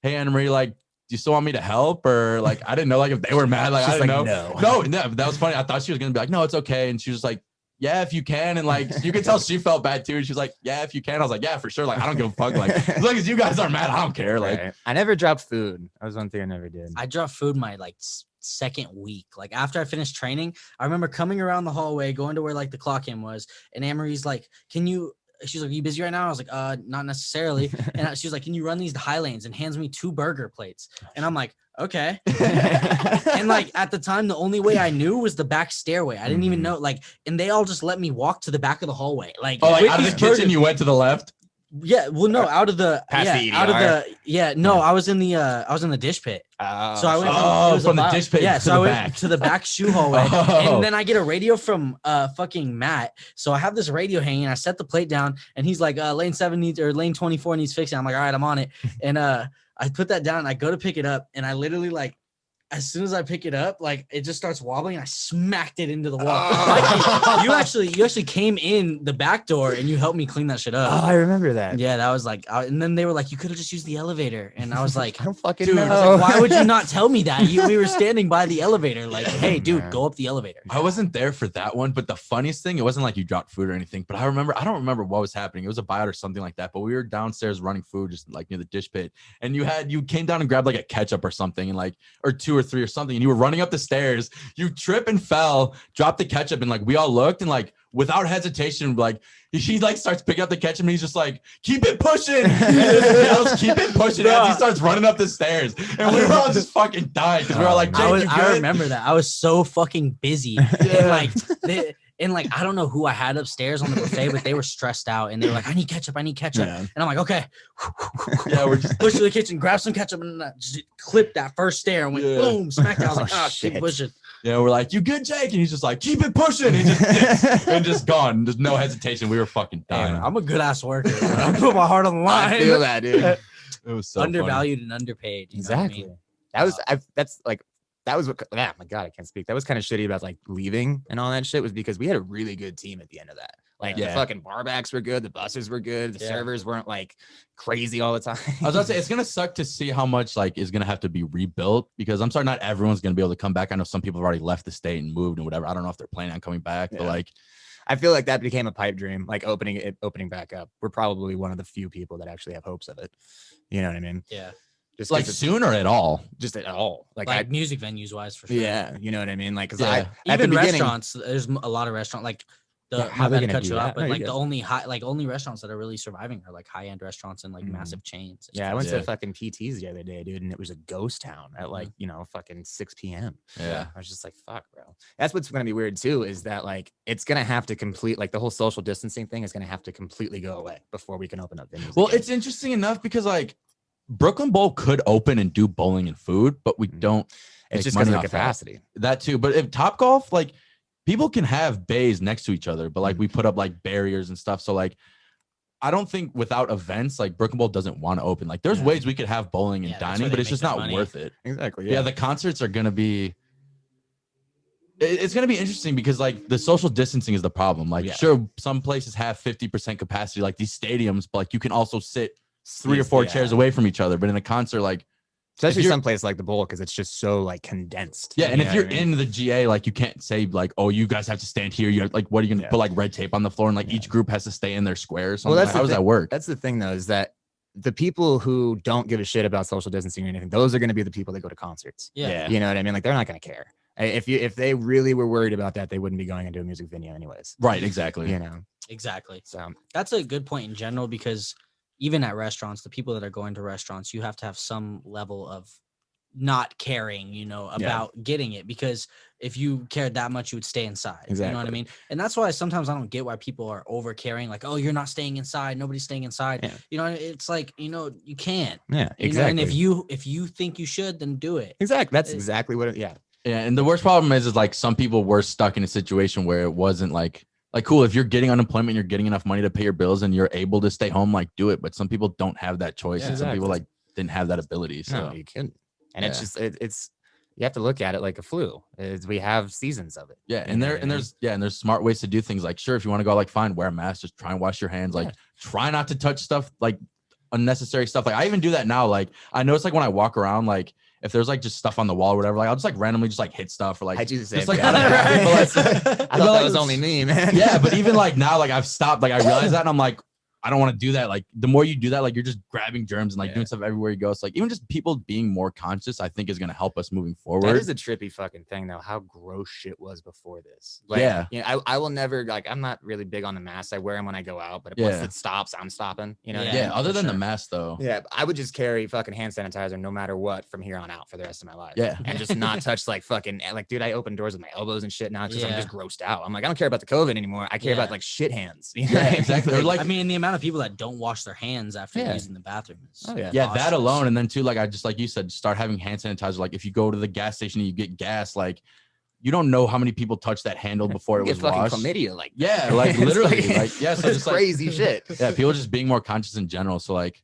hey Anne-Marie, like, do you still want me to help? Or like I didn't know like if they were mad. Like She's I didn't like, know. No, that was funny. I thought she was gonna be like, no, it's okay. And she was like, yeah, if you can. And like you could tell she felt bad too. And she was like, yeah, if you can. I was like, yeah, for sure. Like I don't give a fuck. Like as long as you guys aren't mad, I don't care. Like Right. I never dropped food. That was one thing I never did. I dropped food my like second week. Like after I finished training, I remember coming around the hallway, going to where like the clock in was, and Anne-Marie's like, "Can you?" She's like, "Are you busy right now?" I was like, not necessarily." And she was like, "Can you run these to High Lanes?" And hands me 2 burger plates. And I'm like, okay. And like at the time, the only way I knew was the back stairway. I didn't even know like, and they all just let me walk to the back of the hallway. Like, oh, like with out of the these kitchen, burgers- you went to the left. Yeah, well, no, out of the Past the out of EDR? the no, I was in the dish pit. So I went Oh, it was from the above. dish pit Yeah, to so the I went back. to the back shoe hallway, Oh. and then I get a radio from fucking Matt. So I have this radio hanging. I set the plate down, and he's like, lane 7 needs or lane 24 needs fixing. I'm like, all right, I'm on it. And I put that down. And I go to pick it up, and I literally like. As soon as I pick it up, like it just starts wobbling. And I smacked it into the wall. Like, you actually came in the back door and you helped me clean that shit up. Oh, I remember that. Yeah, that was like, and then they were like, you could have just used the elevator. And I was like, I don't fucking dude, know. I was like, why would you not tell me that? We were standing by the elevator. Like, hey, dude, Man. go up the elevator. I wasn't there for that one, but the funniest thing, it wasn't like you dropped food or anything, but I don't remember what was happening. It was a buyout or something like that, but we were downstairs running food just like near the dish pit, and you came down and grabbed like a ketchup or something, and like, or 2 or 3 or something, and you were running up the stairs, you trip and fell, dropped the ketchup, and like we all looked, and like without hesitation, like he like starts picking up the ketchup, and he's just like, keep it pushing. He just yells, keep it pushing as he starts running up the stairs, and we were all just fucking dying because we were all like, Jake, you I good? remember that. I was so fucking busy. And like I don't know who I had upstairs on the buffet, but they were stressed out, and they were like, I need ketchup. Yeah. And I'm like, okay. Yeah, we're just Push to the kitchen, grab some ketchup, and just clip that first stair and went boom, smack down. I was like, Oh, keep shit. pushing. Yeah, we're like, you good, Jake? And he's just like, keep it pushing. He just dips and just gone. There's no hesitation. We were fucking dying. I'm a good ass worker. I put my heart on the line. I feel that, dude. It was so funny. undervalued and underpaid. You know what I mean? That was what, yeah, my God, I can't speak. That was kind of shitty about like leaving and all that shit, was because we had a really good team at the end of that. Like the fucking barbacks were good, the buses were good, the servers weren't like crazy all the time. I was about to say, it's gonna suck to see how much like is gonna have to be rebuilt, because I'm sorry, not everyone's gonna be able to come back. I know some people have already left the state and moved and whatever. I don't know if they're planning on coming back, but like, I feel like that became a pipe dream, like opening back up. We're probably one of the few people that actually have hopes of it. You know what I mean? Yeah. Just like soon or at all? Just at all. Like music venues wise, for sure. Yeah, you know what I mean? Like, cause even restaurants, there's a lot of restaurants like how they're gonna cut do you that? out, but No, like you're the good. only restaurants that are really surviving are like high end restaurants and like massive chains. Yeah, I went to fucking PT's the other day, dude, and it was a ghost town at like, fucking 6 p.m. Yeah. I was just like, fuck, bro. That's what's gonna be weird too, is that like it's gonna have to complete, like the whole social distancing thing is gonna have to completely go away before we can open up venues. Well, again. it's interesting enough because like Brooklyn Bowl could open and do bowling and food, but we don't. It's just because of the capacity. That too. But if Topgolf, like people can have bays next to each other, but like we put up like barriers and stuff. So like, I don't think without events, like Brooklyn Bowl doesn't want to open. Like there's ways we could have bowling and dining, but it's just not worth it. Exactly. Yeah. The concerts are going to be, it's going to be interesting because like the social distancing is the problem. Like sure, some places have 50% capacity, like these stadiums, but like you can also sit 3 or 4 chairs away from each other. But in a concert, like especially some place like the Bowl, because it's just so like condensed. Yeah, and if you're in the GA, like you can't say like, oh, you guys have to stand here. You're like, what are you gonna put like red tape on the floor and like each group has to stay in their square? Or something? Well, how does that work? That's the thing though, is that the people who don't give a shit about social distancing or anything, those are going to be the people that go to concerts. Yeah. You know what I mean? Like they're not going to care. If they really were worried about that, they wouldn't be going into a music venue anyways. Right. Exactly. You know. Exactly. So that's a good point in general, because even at restaurants, the people that are going to restaurants, you have to have some level of not caring, about getting it, because if you cared that much, you would stay inside. Exactly. You know what I mean? And that's why sometimes I don't get why people are over caring, like, oh, you're not staying inside, nobody's staying inside. Yeah. You know, it's like, you can't. Yeah, exactly. And if you think you should, then do it. Exactly. That's exactly what Yeah, and the worst problem is like some people were stuck in a situation where it wasn't like cool, if you're getting unemployment, you're getting enough money to pay your bills and you're able to stay home, like do it. But some people don't have that choice. And some people like didn't have that ability. So no, you couldn't. And it's just it's you have to look at it like a flu. We have seasons of it. Yeah, and there's smart ways to do things. Like sure, if you want to go, like fine, wear a mask, just try and wash your hands. Like try not to touch stuff, like unnecessary stuff. Like I even do that now. Like I know it's like when I walk around, like if there's like just stuff on the wall or whatever, like I'll just like randomly just like hit stuff or like I do the same. Like, I thought that was only me, man. Yeah, but even like now, like I've stopped. Like I realize that, and I'm like, I don't want to do that. Like the more you do that, like you're just grabbing germs and like doing stuff everywhere you go. So like even just people being more conscious, I think is going to help us moving forward. That is a trippy fucking thing though. How gross shit was before this. Like, I will never like. I'm not really big on the mask. I wear them when I go out, but once it stops, I'm stopping. You know. Yeah. Other than the mask though. Yeah, I would just carry fucking hand sanitizer no matter what from here on out for the rest of my life. Yeah. And just not touch like fucking like, dude. I open doors with my elbows and shit now because I'm just grossed out. I'm like, I don't care about the COVID anymore. I care about like shit hands. You know? Yeah, exactly. Or like I mean, the amount of people that don't wash their hands after using the bathroom is that alone. And then too, like I just like you said, start having hand sanitizer. Like if you go to the gas station and you get gas, like you don't know how many people touched that handle before it was washed. Chlamydia, like like literally, like so just crazy like, shit. Yeah, people just being more conscious in general. So like,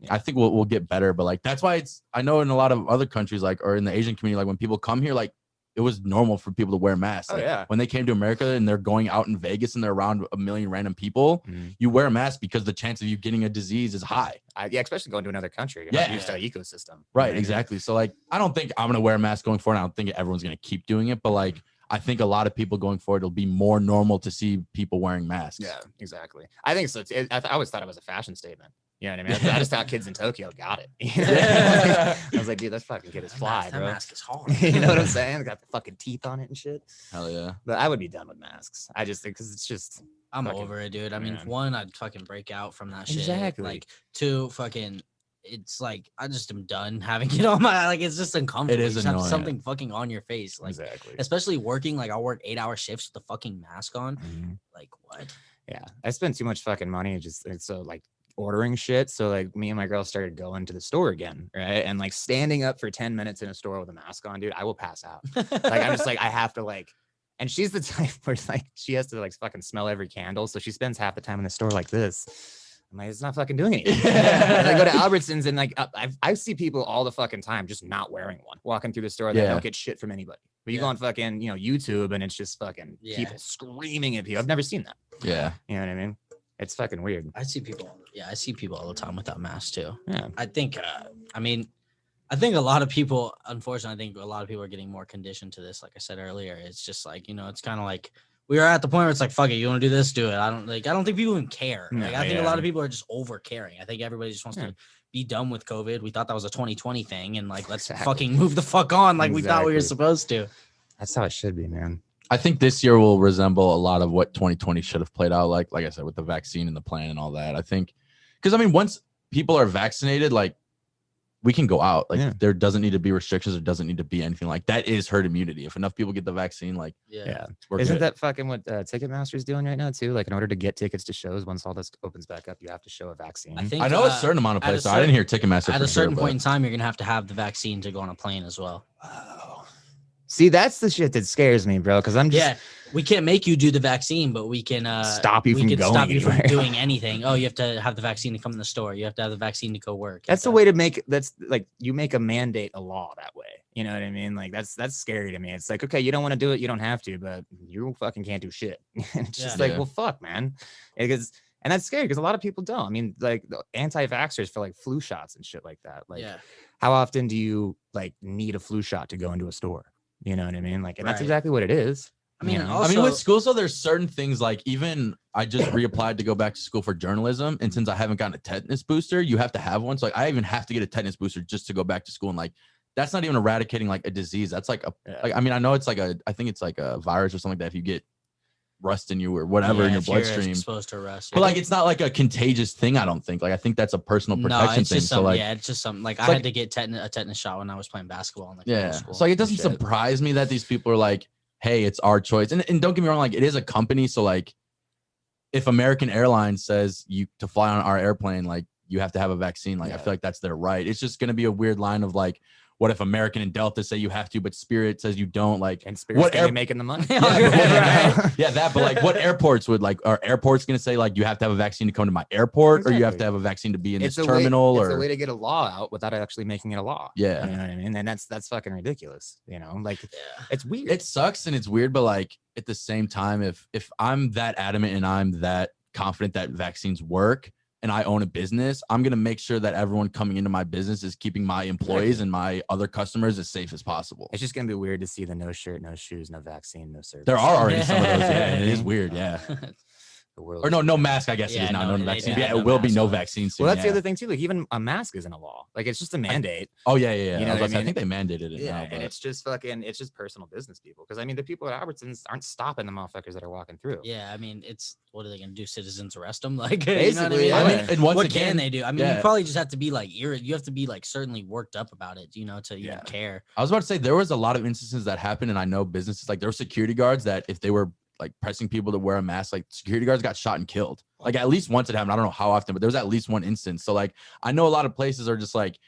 I think we'll get better. But like that's why I know in a lot of other countries, like or in the Asian community, like when people come here, like it was normal for people to wear masks. Like, when they came to America and they're going out in Vegas and they're around a million random people, you wear a mask because the chance of you getting a disease is high. Especially going to another country. You're not used to our ecosystem. Right, exactly. So like, I don't think I'm going to wear a mask going forward. I don't think everyone's going to keep doing it, but like, I think a lot of people going forward, it'll be more normal to see people wearing masks. Yeah, exactly. I think so. I always thought it was a fashion statement. You know what I mean? I just thought kids in Tokyo got it. You know? I was like, dude, this fucking kid is fly, bro. That mask is hard. You know what I'm saying? Got the fucking teeth on it and shit. Hell yeah. But I would be done with masks. I just think because it's just. I'm over it, dude. I mean, one, I'd fucking break out from that shit. Exactly. Like, two, fucking. It's like I just am done having it on my like. It's just uncomfortable. It is annoying. Something fucking on your face, like especially working. Like I'll work 8-hour shifts with the fucking mask on. Like what? Yeah, I spend too much fucking money. So like ordering shit. So like me and my girl started going to the store again, right? And like standing up for 10 minutes in a store with a mask on, dude, I will pass out. Like I'm just like I have to like. And she's the type where like she has to like fucking smell every candle, so she spends half the time in the store like this. I'm like, it's not fucking doing anything. And I go to Albertsons and like I see people all the fucking time just not wearing one, walking through the store. They don't get shit from anybody. But you go on fucking, YouTube and it's just fucking people screaming at people. I've never seen that. Yeah. You know what I mean? It's fucking weird. I see people all the time without masks too. Yeah. I think I think a lot of people, unfortunately, I think a lot of people are getting more conditioned to this. Like I said earlier, it's just like, it's kind of like we are at the point where it's like, fuck it, you want to do this, do it. I don't think people even care. Like, I think a lot of people are just over caring. I think everybody just wants to be done with COVID. We thought that was a 2020 thing, and like, let's fucking move the fuck on like we thought we were supposed to. That's how it should be, man. I think this year will resemble a lot of what 2020 should have played out like I said, with the vaccine and the plan and all that. I think, because I mean, once people are vaccinated, like, we can go out. Like, there doesn't need to be restrictions. There doesn't need to be anything. Like, that is herd immunity. If enough people get the vaccine, like, Isn't that fucking what Ticketmaster's doing right now too? Like, in order to get tickets to shows, once all this opens back up, you have to show a vaccine. I know a certain amount of places. I didn't hear Ticketmaster at a certain point in time. You're gonna have to have the vaccine to go on a plane as well. Wow. See, that's the shit that scares me, bro. Because I'm just we can't make you do the vaccine, but we can stop you from doing anything. Oh, you have to have the vaccine to come in the store. You have to have the vaccine to go work. That's the way to make that's like you make a mandate a law that way. You know what I mean? Like that's scary to me. It's like, okay, you don't want to do it, you don't have to, but you fucking can't do shit. It's just like, well, fuck, man. And that's scary because a lot of people don't. I mean, like the anti-vaxxers for like flu shots and shit like that. Like, how often do you like need a flu shot to go into a store? You know what I mean? Like, and that's exactly what it is. I mean, with school, so there's certain things like even I just reapplied to go back to school for journalism. And since I haven't gotten a tetanus booster, you have to have one. So like, I even have to get a tetanus booster just to go back to school. And like, that's not even eradicating like a disease. That's like like, I mean, I know it's like I think it's like a virus or something like that. If you get rust in you or whatever in your bloodstream, exposed to rust. But like, it's not like a contagious thing. I don't think. Like, I think that's a personal protection thing. So like, it's just something like I had to get a tetanus shot when I was playing basketball in like school. So like, it doesn't surprise me that these people are like, hey, it's our choice. And don't get me wrong, like, it is a company. So like, if American Airlines says you to fly on our airplane, like, you have to have a vaccine. Like, I feel like that's their right. It's just going to be a weird line of like, what if American and Delta say you have to, but Spirit says you don't? Like, and Spirit's gonna be making the money. But like, what airports would like? Are airports gonna say like you have to have a vaccine to come to my airport, or you have to have a vaccine to be in this terminal? It's a way to get a law out without actually making it a law. Yeah, you know what I mean. And that's fucking ridiculous. You know, like it's weird. It sucks and it's weird, but like at the same time, if I'm that adamant and I'm that confident that vaccines work, and I own a business, I'm going to make sure that everyone coming into my business is keeping my employees and my other customers as safe as possible. It's just going to be weird to see the no shirt, no shoes, no vaccine, no service. There are already some of those. Yeah, it is weird. Yeah. Or no mask, I guess it is now. No vaccine. Yeah, it will be no vaccine soon. Well, that's the other thing too. Like, even a mask isn't a law. Like, it's just a mandate. Yeah. You know, I think they mandated it. Yeah, and it's just personal business people. Because I mean, the people at Albertsons aren't stopping the motherfuckers that are walking through. Yeah, I mean, what are they gonna do? Citizens arrest them? Like, basically, you know what I mean? And once what again, can they do? I mean, you probably just have to be like you have to be like certainly worked up about it, to even care. I was about to say there was a lot of instances that happened, and I know businesses like there were security guards that if they were like pressing people to wear a mask, like security guards got shot and killed. Like, at least once it happened. I don't know how often, but there was at least one instance. So like, I know a lot of places are just like,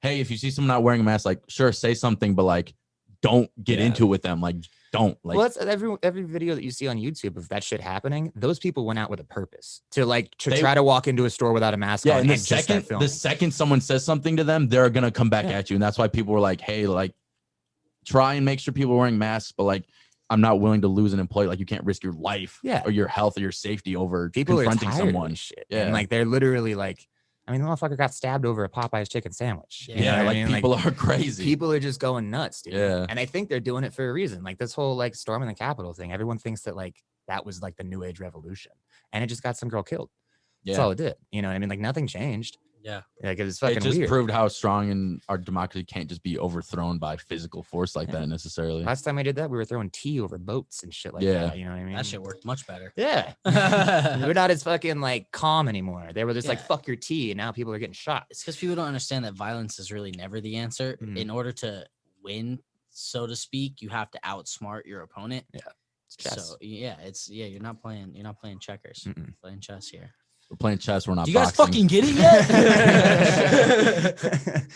hey, if you see someone not wearing a mask, like, sure, say something, but like, don't get into it with them. Like, don't. Like, well, that's every video that you see on YouTube of that shit happening. Those people went out with a purpose to try to walk into a store without a mask on. And the second someone says something to them, they're gonna come back at you, and that's why people were like, hey, like, try and make sure people are wearing masks, but like, I'm not willing to lose an employee. Like, you can't risk your life or your health or your safety over people confronting someone. Shit. Yeah. And like, they're literally like, I mean, the motherfucker got stabbed over a Popeye's chicken sandwich. Yeah, like, people are crazy. People are just going nuts, dude. Yeah. And I think they're doing it for a reason. Like, this whole like storming the Capitol thing, everyone thinks that like that was like the New Age revolution. And it just got some girl killed. That's all it did. You know what I mean? Like, nothing changed. Yeah. Like, it was fucking It just weird. proved how strong and our democracy can't just be overthrown by physical force like that necessarily. Last time I did that, we were throwing tea over boats and shit like that. You know what I mean? That shit worked much better. Yeah. We're not as fucking like calm anymore. They were just like, fuck your tea. And now people are getting shot. It's because people don't understand that violence is really never the answer. In order to win, so to speak, you have to outsmart your opponent. Yeah. It's chess. So you're not playing checkers. You're playing chess here. We're playing chess. We're not. Do you guys fucking get it yet?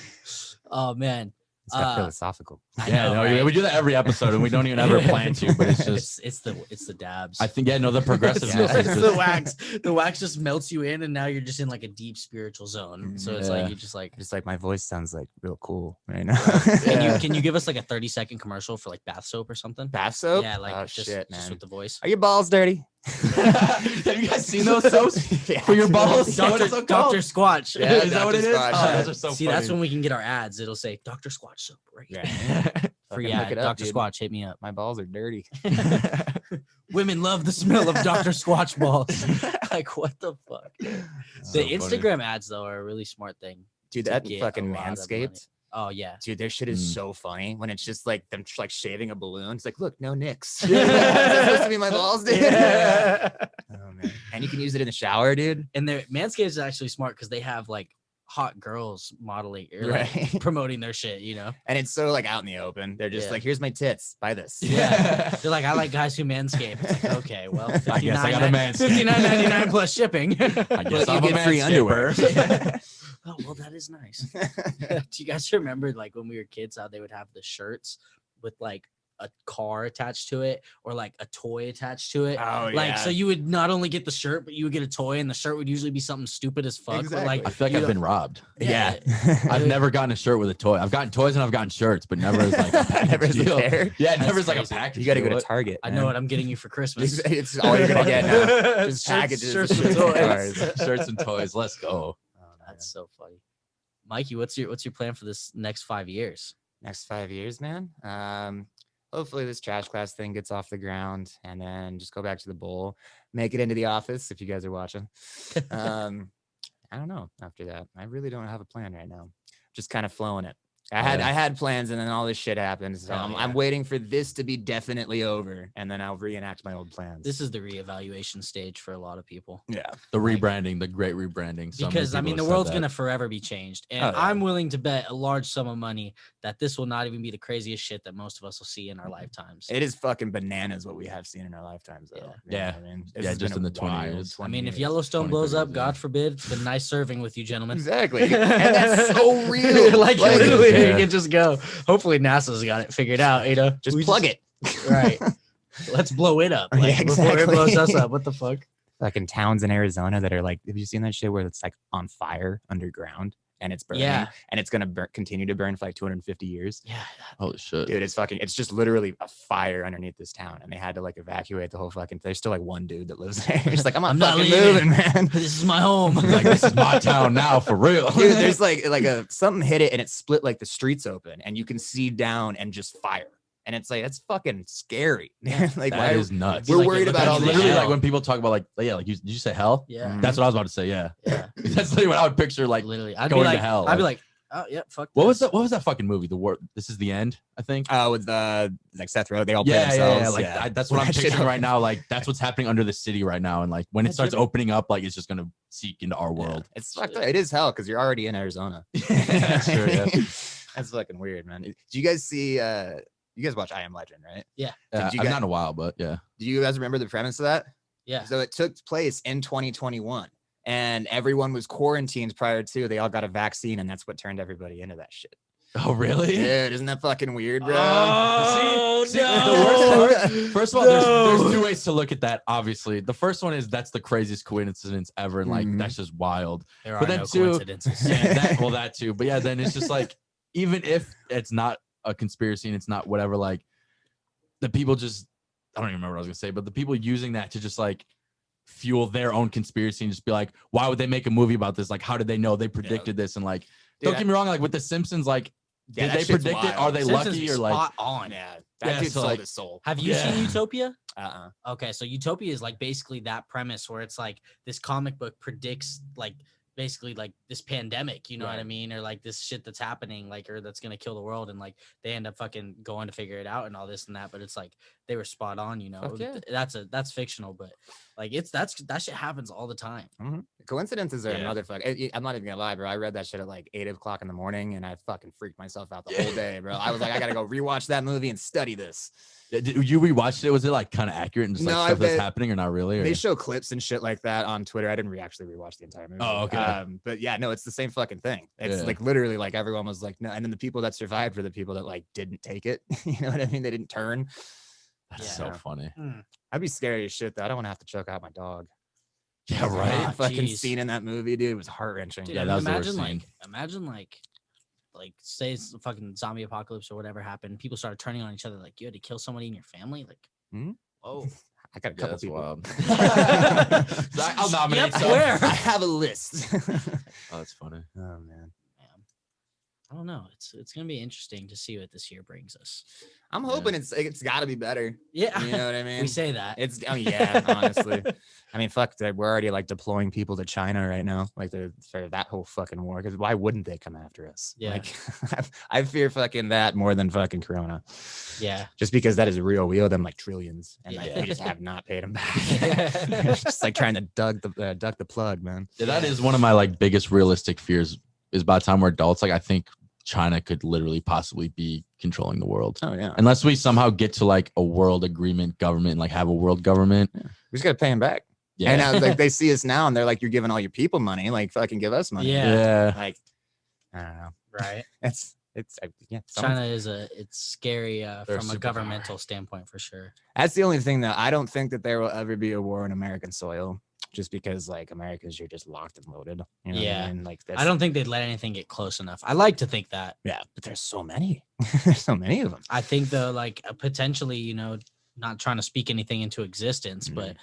Oh man. It's got philosophical. Yeah, no, right? we do that every episode, and we don't even ever plan to. But it's just it's the dabs. I think the progressive. It's the wax. The wax just melts you in, and now you're just in like a deep spiritual zone. So it's like you just like my voice sounds like real cool right now. Can you give us like a 30-second commercial for like bath soap or something? Bath soap? Yeah, like just with the voice. Are your balls dirty? Have you guys seen those soaps for your balls? Dr. Squatch. Yeah, is that what it is? Squatch, Oh, yeah. those are so See, funny. that's when we can get our ads. It'll say Dr. Squatch soap right here. Free Fucking ad. look it up, Dr. dude. Squatch, hit me up. My balls are dirty. Women love the smell of Dr. Squatch balls. Like, what the fuck? So The funny. Instagram ads, though, are a really smart thing. Dude, to that get fucking a lot of money. Manscaped. Oh, yeah. Dude, their shit is so funny when it's just like them like shaving a balloon. It's like, look, no nicks. Yeah. That's supposed to be my balls, dude. Yeah. Oh man. And you can use it in the shower, dude. And their Manscaped is actually smart because they have like hot girls modeling or like Right. promoting their shit, you know? And it's so like out in the open. They're just Yeah. like, here's my tits. Buy this. Yeah. They're like, I like guys who manscape. It's like, okay, well, I guess I got a Manscaped. $59.99 plus shipping. I guess But I'm you a get free Manscaper. underwear. Oh, well, that is nice. Do you guys remember like when we were kids how they would have the shirts with like a car attached to it or like a toy attached to it? Oh, Like, yeah. so you would not only get the shirt, but you would get a toy, and the shirt would usually be something stupid as fuck. But like, I feel like you I've know- been robbed. Yeah. I've never gotten a shirt with a toy. I've gotten toys and I've gotten shirts, but never as like a package Never as a deal. pair? Yeah, That's never as like a crazy. package. You got to go deal. to Target. I know what I'm getting you for Christmas. It's all you're gonna get now. Just packages, shirts of and shit. toys. Shirts and toys. Let's go. That's so funny. Mikey, what's your plan for this next 5 years? Next 5 years, man. Hopefully this trash class thing gets off the ground, and then just go back to the bowl, make it into the office if you guys are watching. I don't know. After that, I really don't have a plan right now. Just kind of flowing it. I had plans, and then all this shit happened. So I'm waiting for this to be definitely over, and then I'll reenact my old plans. This is the reevaluation stage for a lot of people. Yeah. The rebranding, the great rebranding. So many Because I people mean, the have said world's that. gonna forever be changed, and Oh, yeah. I'm willing to bet a large sum of money that this will not even be the craziest shit that most of us will see in our lifetimes. It is fucking bananas what we have seen in our lifetimes, though. Yeah. You know what I mean, Yeah, has just been in a the 20 wild years. 20 I mean, if years. Yellowstone 20, blows 30 up, years, God yeah. forbid, it's been nice serving with you, gentlemen. Exactly, and that's so real. Like Like, literally, yeah. you can just go. Hopefully, NASA's got it figured out. You know, just We plug it. Right. Let's blow it up. Yeah, Like, before it exactly. blows us up. What the fuck? Like in towns in Arizona that are like, have you seen that shit where it's like on fire underground and it's burning? Yeah. And it's gonna continue to burn for like 250 years. Yeah. Holy shit. Dude, it's just literally a fire underneath this town, and they had to like evacuate the whole fucking. There's still like one dude that lives there. He's like, I'm I'm not not fucking leaving. moving, man. This is my home. Like, this is my town now, for real. Dude, there's like something hit it and it split like the streets open, and you can see down and just fire. And it's like, that's fucking scary. Like, That why is nuts. we're Like, worried look about at all you this literally shit. like when people talk about like, yeah, like did you say hell? Yeah. That's what I was about to say. Yeah. Yeah. That's literally what I would picture. Like, Literally. I'd going be to like, hell, I'd be like- like, oh yeah, fuck. what was this. that? What was that fucking movie? The war. This is the end. I think. with like Seth Rogen, they all play Yeah, themselves. yeah. Like that's what I'm That shit picturing right opens. now. Like that's what's happening under the city right now, and like when it That starts shit- opening up, like it's just gonna seek into our Yeah, world. it's fucked up. It is hell because you're already in Arizona. That's true, yeah. That's fucking weird, man. Do you guys see? You guys watch I Am Legend, right? Yeah. Did you I'm guys- not in a while, but yeah. Do you guys remember the premise of that? Yeah. So it took place in 2021, and everyone was quarantined prior to. They all got a vaccine, and that's what turned everybody into that shit. Oh really? Dude, isn't that fucking weird, bro? Oh, See, no. the worst part, first of all, No. there's two ways to look at that. Obviously, the first one is that's the craziest coincidence ever, and like Mhm. that's just wild. There But are then no too- coincidences. Yeah, that too. But yeah, then it's just like even if it's not a conspiracy and it's not whatever, like the people just I don't even remember what I was gonna say, but the people using that to just like fuel their own conspiracy and just be like, why would they make a movie about this? Like, how did they know they predicted this? And like, Dude, don't get me wrong, like with the Simpsons, like Yeah, did that they shit's predict it? wild. Are they Simpsons lucky be or like spot on? Yeah, Yeah, that dude so, sold like- his soul. Have you Yeah. seen Utopia? Uh-uh. Okay, so Utopia is like basically that premise where it's like this comic book predicts like basically like this pandemic, you know what I Right. mean? Or like this shit that's happening, like, or that's gonna kill the world, and like they end up fucking going to figure it out and all this and that. But it's like they were spot on, you know. Fuck yeah. That's fictional, but like that shit happens all the time. Coincidences are Yeah. a motherfucker. I'm not even gonna lie, bro. I read that shit at like 8 o'clock in the morning, and I fucking freaked myself out the whole day, bro. I was like, I gotta go rewatch that movie and study this. did you rewatched it? Was it like kind of accurate and just like No, stuff that's bet- happening or not really? Or? They show clips and shit like that on Twitter. I didn't actually rewatch the entire movie. Oh, okay. But yeah, no, it's the same fucking thing. It's Yeah. like literally like everyone was like, no. And then the people that survived were the people that like didn't take it. You know what I mean? They didn't turn. That's Yeah. so funny. I'd be scary as shit though. I don't want to have to choke out my dog. Yeah, That right. fucking Jeez. scene in that movie, dude, was heart wrenching. Dude, Yeah, I that mean, was the worst imagine like say it's a fucking zombie apocalypse or whatever happened. People started turning on each other. Like you had to kill somebody in your family. Like, whoa. I got a couple That's people. wild. I'll nominate Yep, some. where? I have a list. Oh, that's funny. Oh man. I don't know. It's gonna be interesting to see what this year brings us. I'm hoping it's got to be better. Yeah, You know what I mean? we say that. It's yeah, honestly. I mean, fuck, we're already like deploying people to China right now, like for that whole fucking war. Because why wouldn't they come after us? Yeah. Like, I fear fucking that more than fucking Corona. Yeah. Just because that is real. We owe them like trillions, and like, Yeah. we just have not paid them back. It's just like trying to duck the plug, man. Yeah, that is one of my like biggest realistic fears. Is by the time we're adults, like I think China could literally possibly be controlling the world. Oh yeah. Unless we somehow get to like a world agreement government, and like have a world government. We just gotta pay them back. Yeah. And now like they see us now, and they're like, "You're giving all your people money. Like fucking give us money." Yeah. Yeah. Like, I don't know. Right. It's yeah. China it's scary They're from a super governmental standpoint for sure. That's the only thing that I don't think that there will ever be a war on American soil, just because like Americans, you're just locked and loaded. You know what Yeah. I mean? Like I don't think they'd let anything get close enough. I like to think that. Yeah, but there's so many. There's so many of them. I think though, like potentially, not trying to speak anything into existence, but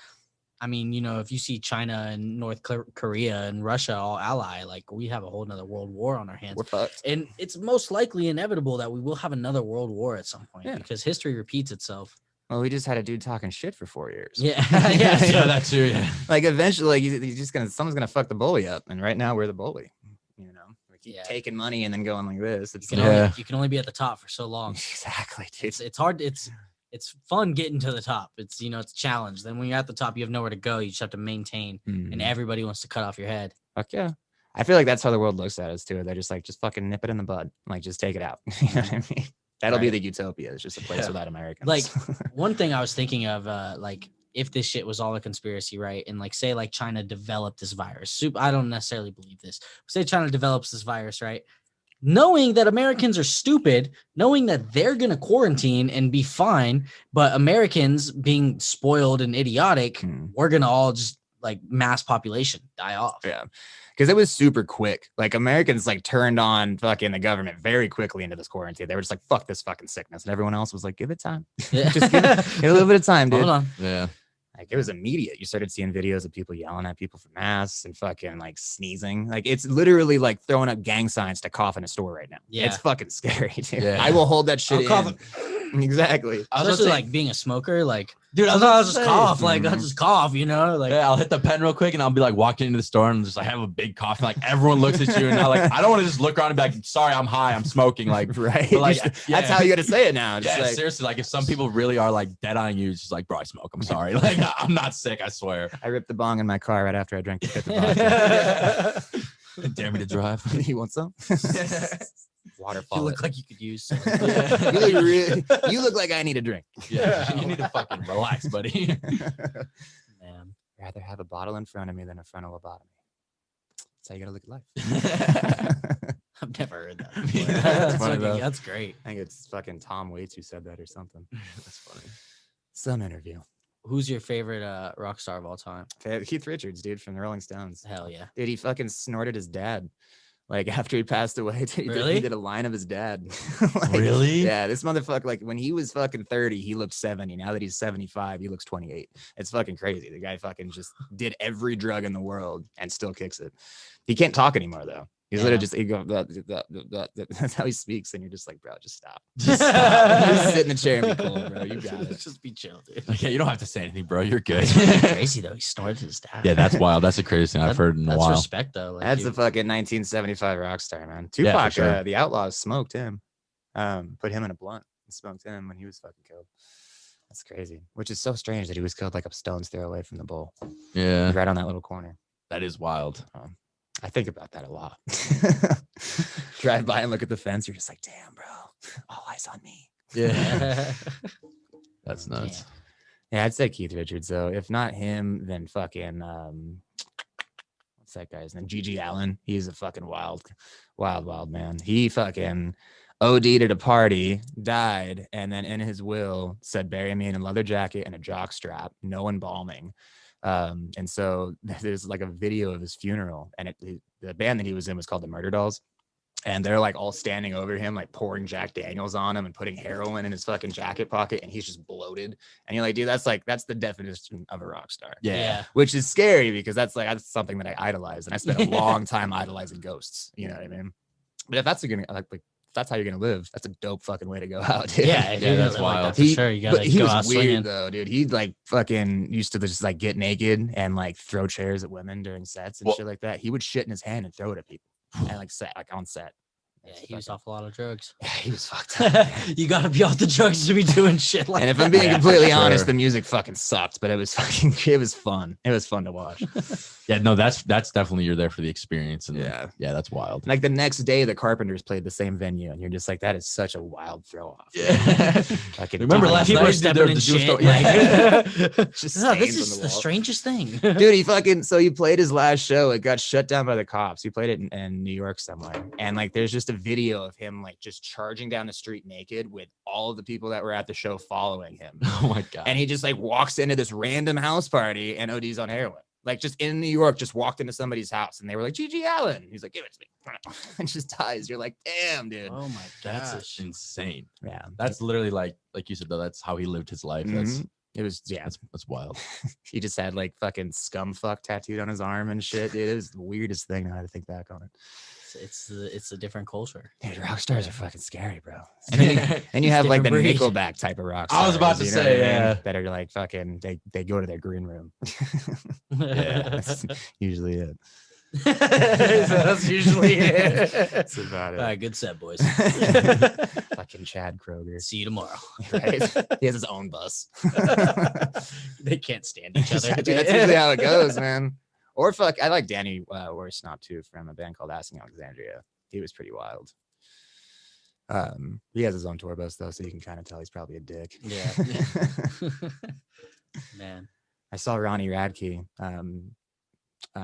I mean, if you see China and North Korea and Russia all ally, like we have a whole nother world war on our hands. We're fucked. And it's most likely inevitable that we will have another world war at some point Yeah. because history repeats itself. Well, we just had a dude talking shit for 4 years. Yeah. Yeah. Yeah, that too. Yeah. Like eventually, like you're just someone's gonna fuck the bully up, and right now we're the bully. You know, we keep Yeah. taking money and then going like this. It's You can only be at the top for so long. exactly, dude. It's hard. It's fun getting to the top. It's it's a challenge. Then when you're at the top, you have nowhere to go. You just have to maintain, Mhm. and everybody wants to cut off your head. Fuck yeah. I feel like that's how the world looks at us too. They're just like, just fucking nip it in the bud. Like, just take it out. You know what I mean? That'll be Right. the utopia. It's just a place Yeah. without Americans. Like one thing I was thinking of, like if this shit was all a conspiracy, right? And like say like China developed this virus. I don't necessarily believe this. Say China develops this virus, right? Knowing that Americans are stupid, knowing that they're gonna quarantine and be fine, but Americans being spoiled and idiotic, we're gonna all just like mass population die off. yeah. Because it was super quick. Like Americans like turned on fucking the government very quickly into this quarantine. They were just like, fuck this fucking sickness. And everyone else was like, give it time. Yeah. Just give it a little bit of time, dude. Hold on. Yeah. Like it was immediate. You started seeing videos of people yelling at people for masks and fucking like sneezing. Like it's literally like throwing up gang signs to cough in a store right now. Yeah. It's fucking scary, dude. Yeah. I will hold that shit I'll cough in. Exactly. Especially like being a smoker, like dude, I'll just cough, like I'll just cough, like Yeah, I'll hit the pen real quick and I'll be like walking into the store and just like have a big cough. And, like everyone looks at you and I don't want to just look around and be like, sorry, I'm high, I'm smoking. Like, Right. but, like, Just- yeah. That's how you got to say it now. Just yeah, like, seriously, like if some people really are like dead eyeing you, it's just like, bro, I smoke. I'm sorry. Like I'm not sick, I swear. I ripped the bong in my car right after I drank the fifth of vodka. Dare me to drive. You want some? Waterfall. you look like you could use some. You look like I need a drink. Yeah, you need to fucking relax, buddy. Man. Rather have a bottle in front of me than a frontal lobotomy. That's how you gotta look at life. I've never heard that. Yeah, before. that's That's, funny, fucking- though. that's great. I think it's fucking Tom Waits who said that or something. That's funny. Some interview. Who's your favorite rock star of all time? Keith Richards, dude, from the Rolling Stones. Hell yeah. Dude, he fucking snorted his dad. Like after he passed away, dude, Really? he did a line of his dad. Like, Really? Yeah, this motherfucker, like when he was fucking 30, he looked 70. Now that he's 75, he looks 28. It's fucking crazy. The guy fucking just did every drug in the world and still kicks it. He can't talk anymore though. He's Yeah. literally just he go that's how he speaks, and you're just like, bro, just stop. Just stop. Just sit in the chair and be cool, bro. You got it. Just be chill, dude. Like, yeah, you don't have to say anything, bro. You're good. Crazy though. He snorted his dad. Yeah, that's wild. That's the craziest thing I've heard in a That's while. respect though. Like, That's you- a fucking 1975 rock star, man. Yeah, for Tupac, sure. the Outlaws smoked him, put him in a blunt and smoked him when he was fucking killed. That's crazy. Which is so strange that he was killed like a stone's throw away from the bowl, Yeah, right on that little corner. that is wild. I think about that a lot. Drive by and look at the fence. You're just like, damn, bro, all eyes on me. Yeah, that's nuts. Yeah, I'd say Keith Richards though. If not him, then fucking what's what's that guy's name? Gigi Allen. He's a fucking wild man. He fucking OD'd at a party, died, and then in his will said, bury me in a leather jacket and a jock strap, no embalming. And so there's like a video of his funeral, and the band that he was in was called the Murder Dolls. And they're like all standing over him, like pouring Jack Daniels on him and putting heroin in his fucking jacket pocket. And he's just bloated. And you're like, dude, that's the definition of a rock star. Yeah. Which is scary because that's something that I idolize. And I spent a long time idolizing ghosts. You know what I mean? But if that's that's how you're gonna live, that's a dope fucking way to go out, dude. Yeah, that's wild. Like that, for sure. You gotta he go was out weird swinging. though, dude. He like fucking used to just like get naked and like throw chairs at women during sets and shit like that. He would shit in his hand and throw it at people and like on set. Yeah, he was off a lot of drugs. Yeah, he was fucked up. You gotta be off the drugs to be doing shit like And if that. I'm being completely for honest, sure. the music fucking sucked, but it was fun. It was fun to watch. Yeah, no, that's definitely, you're there for the experience. And Yeah. yeah, that's wild. Like the next day, the Carpenters played the same venue, and you're just like, that is such a wild throw off. Yeah. Fucking Remember Donny- last People night are dude, stepping there in was the Jewish shit. store- Yeah. Just No, this stains on is the wall. strangest thing. Dude, so he played his last show. It got shut down by the cops. He played it in New York somewhere. And like, there's just a video of him like just charging down the street naked with all of the people that were at the show following him. Oh my God. And he just like walks into this random house party and OD's on heroin. Like just in New York, just walked into somebody's house and they were like, Gigi Allen. He's like, give it to me. And just dies. You're like, damn, dude. Oh my That's gosh. insane. Yeah. That's literally like you said, though, that's how he lived his life. That's Mhm. It was, yeah. that's wild. He just had like fucking scum fuck tattooed on his arm and shit. Dude, it was the weirdest thing now to think back on it. It's a different culture. Dude, rock stars are fucking scary, bro. And then you have like the different breed. Nickelback type of rock I was about stars, to you know say, what I mean? yeah. That are like fucking, they go to their green room. Yeah. That's usually it. That's usually it. That's about All it. right, good set, boys. Fucking Chad Kroger. See you tomorrow. Right? He has his own bus. They can't stand each other. Dude, that's usually how it goes, man. Or I like Danny Worsnop too, from a band called Asking Alexandria. He was pretty wild. He has his own tour bus though, so you can kind of tell he's probably a dick. Yeah. Man. I saw Ronnie Radke on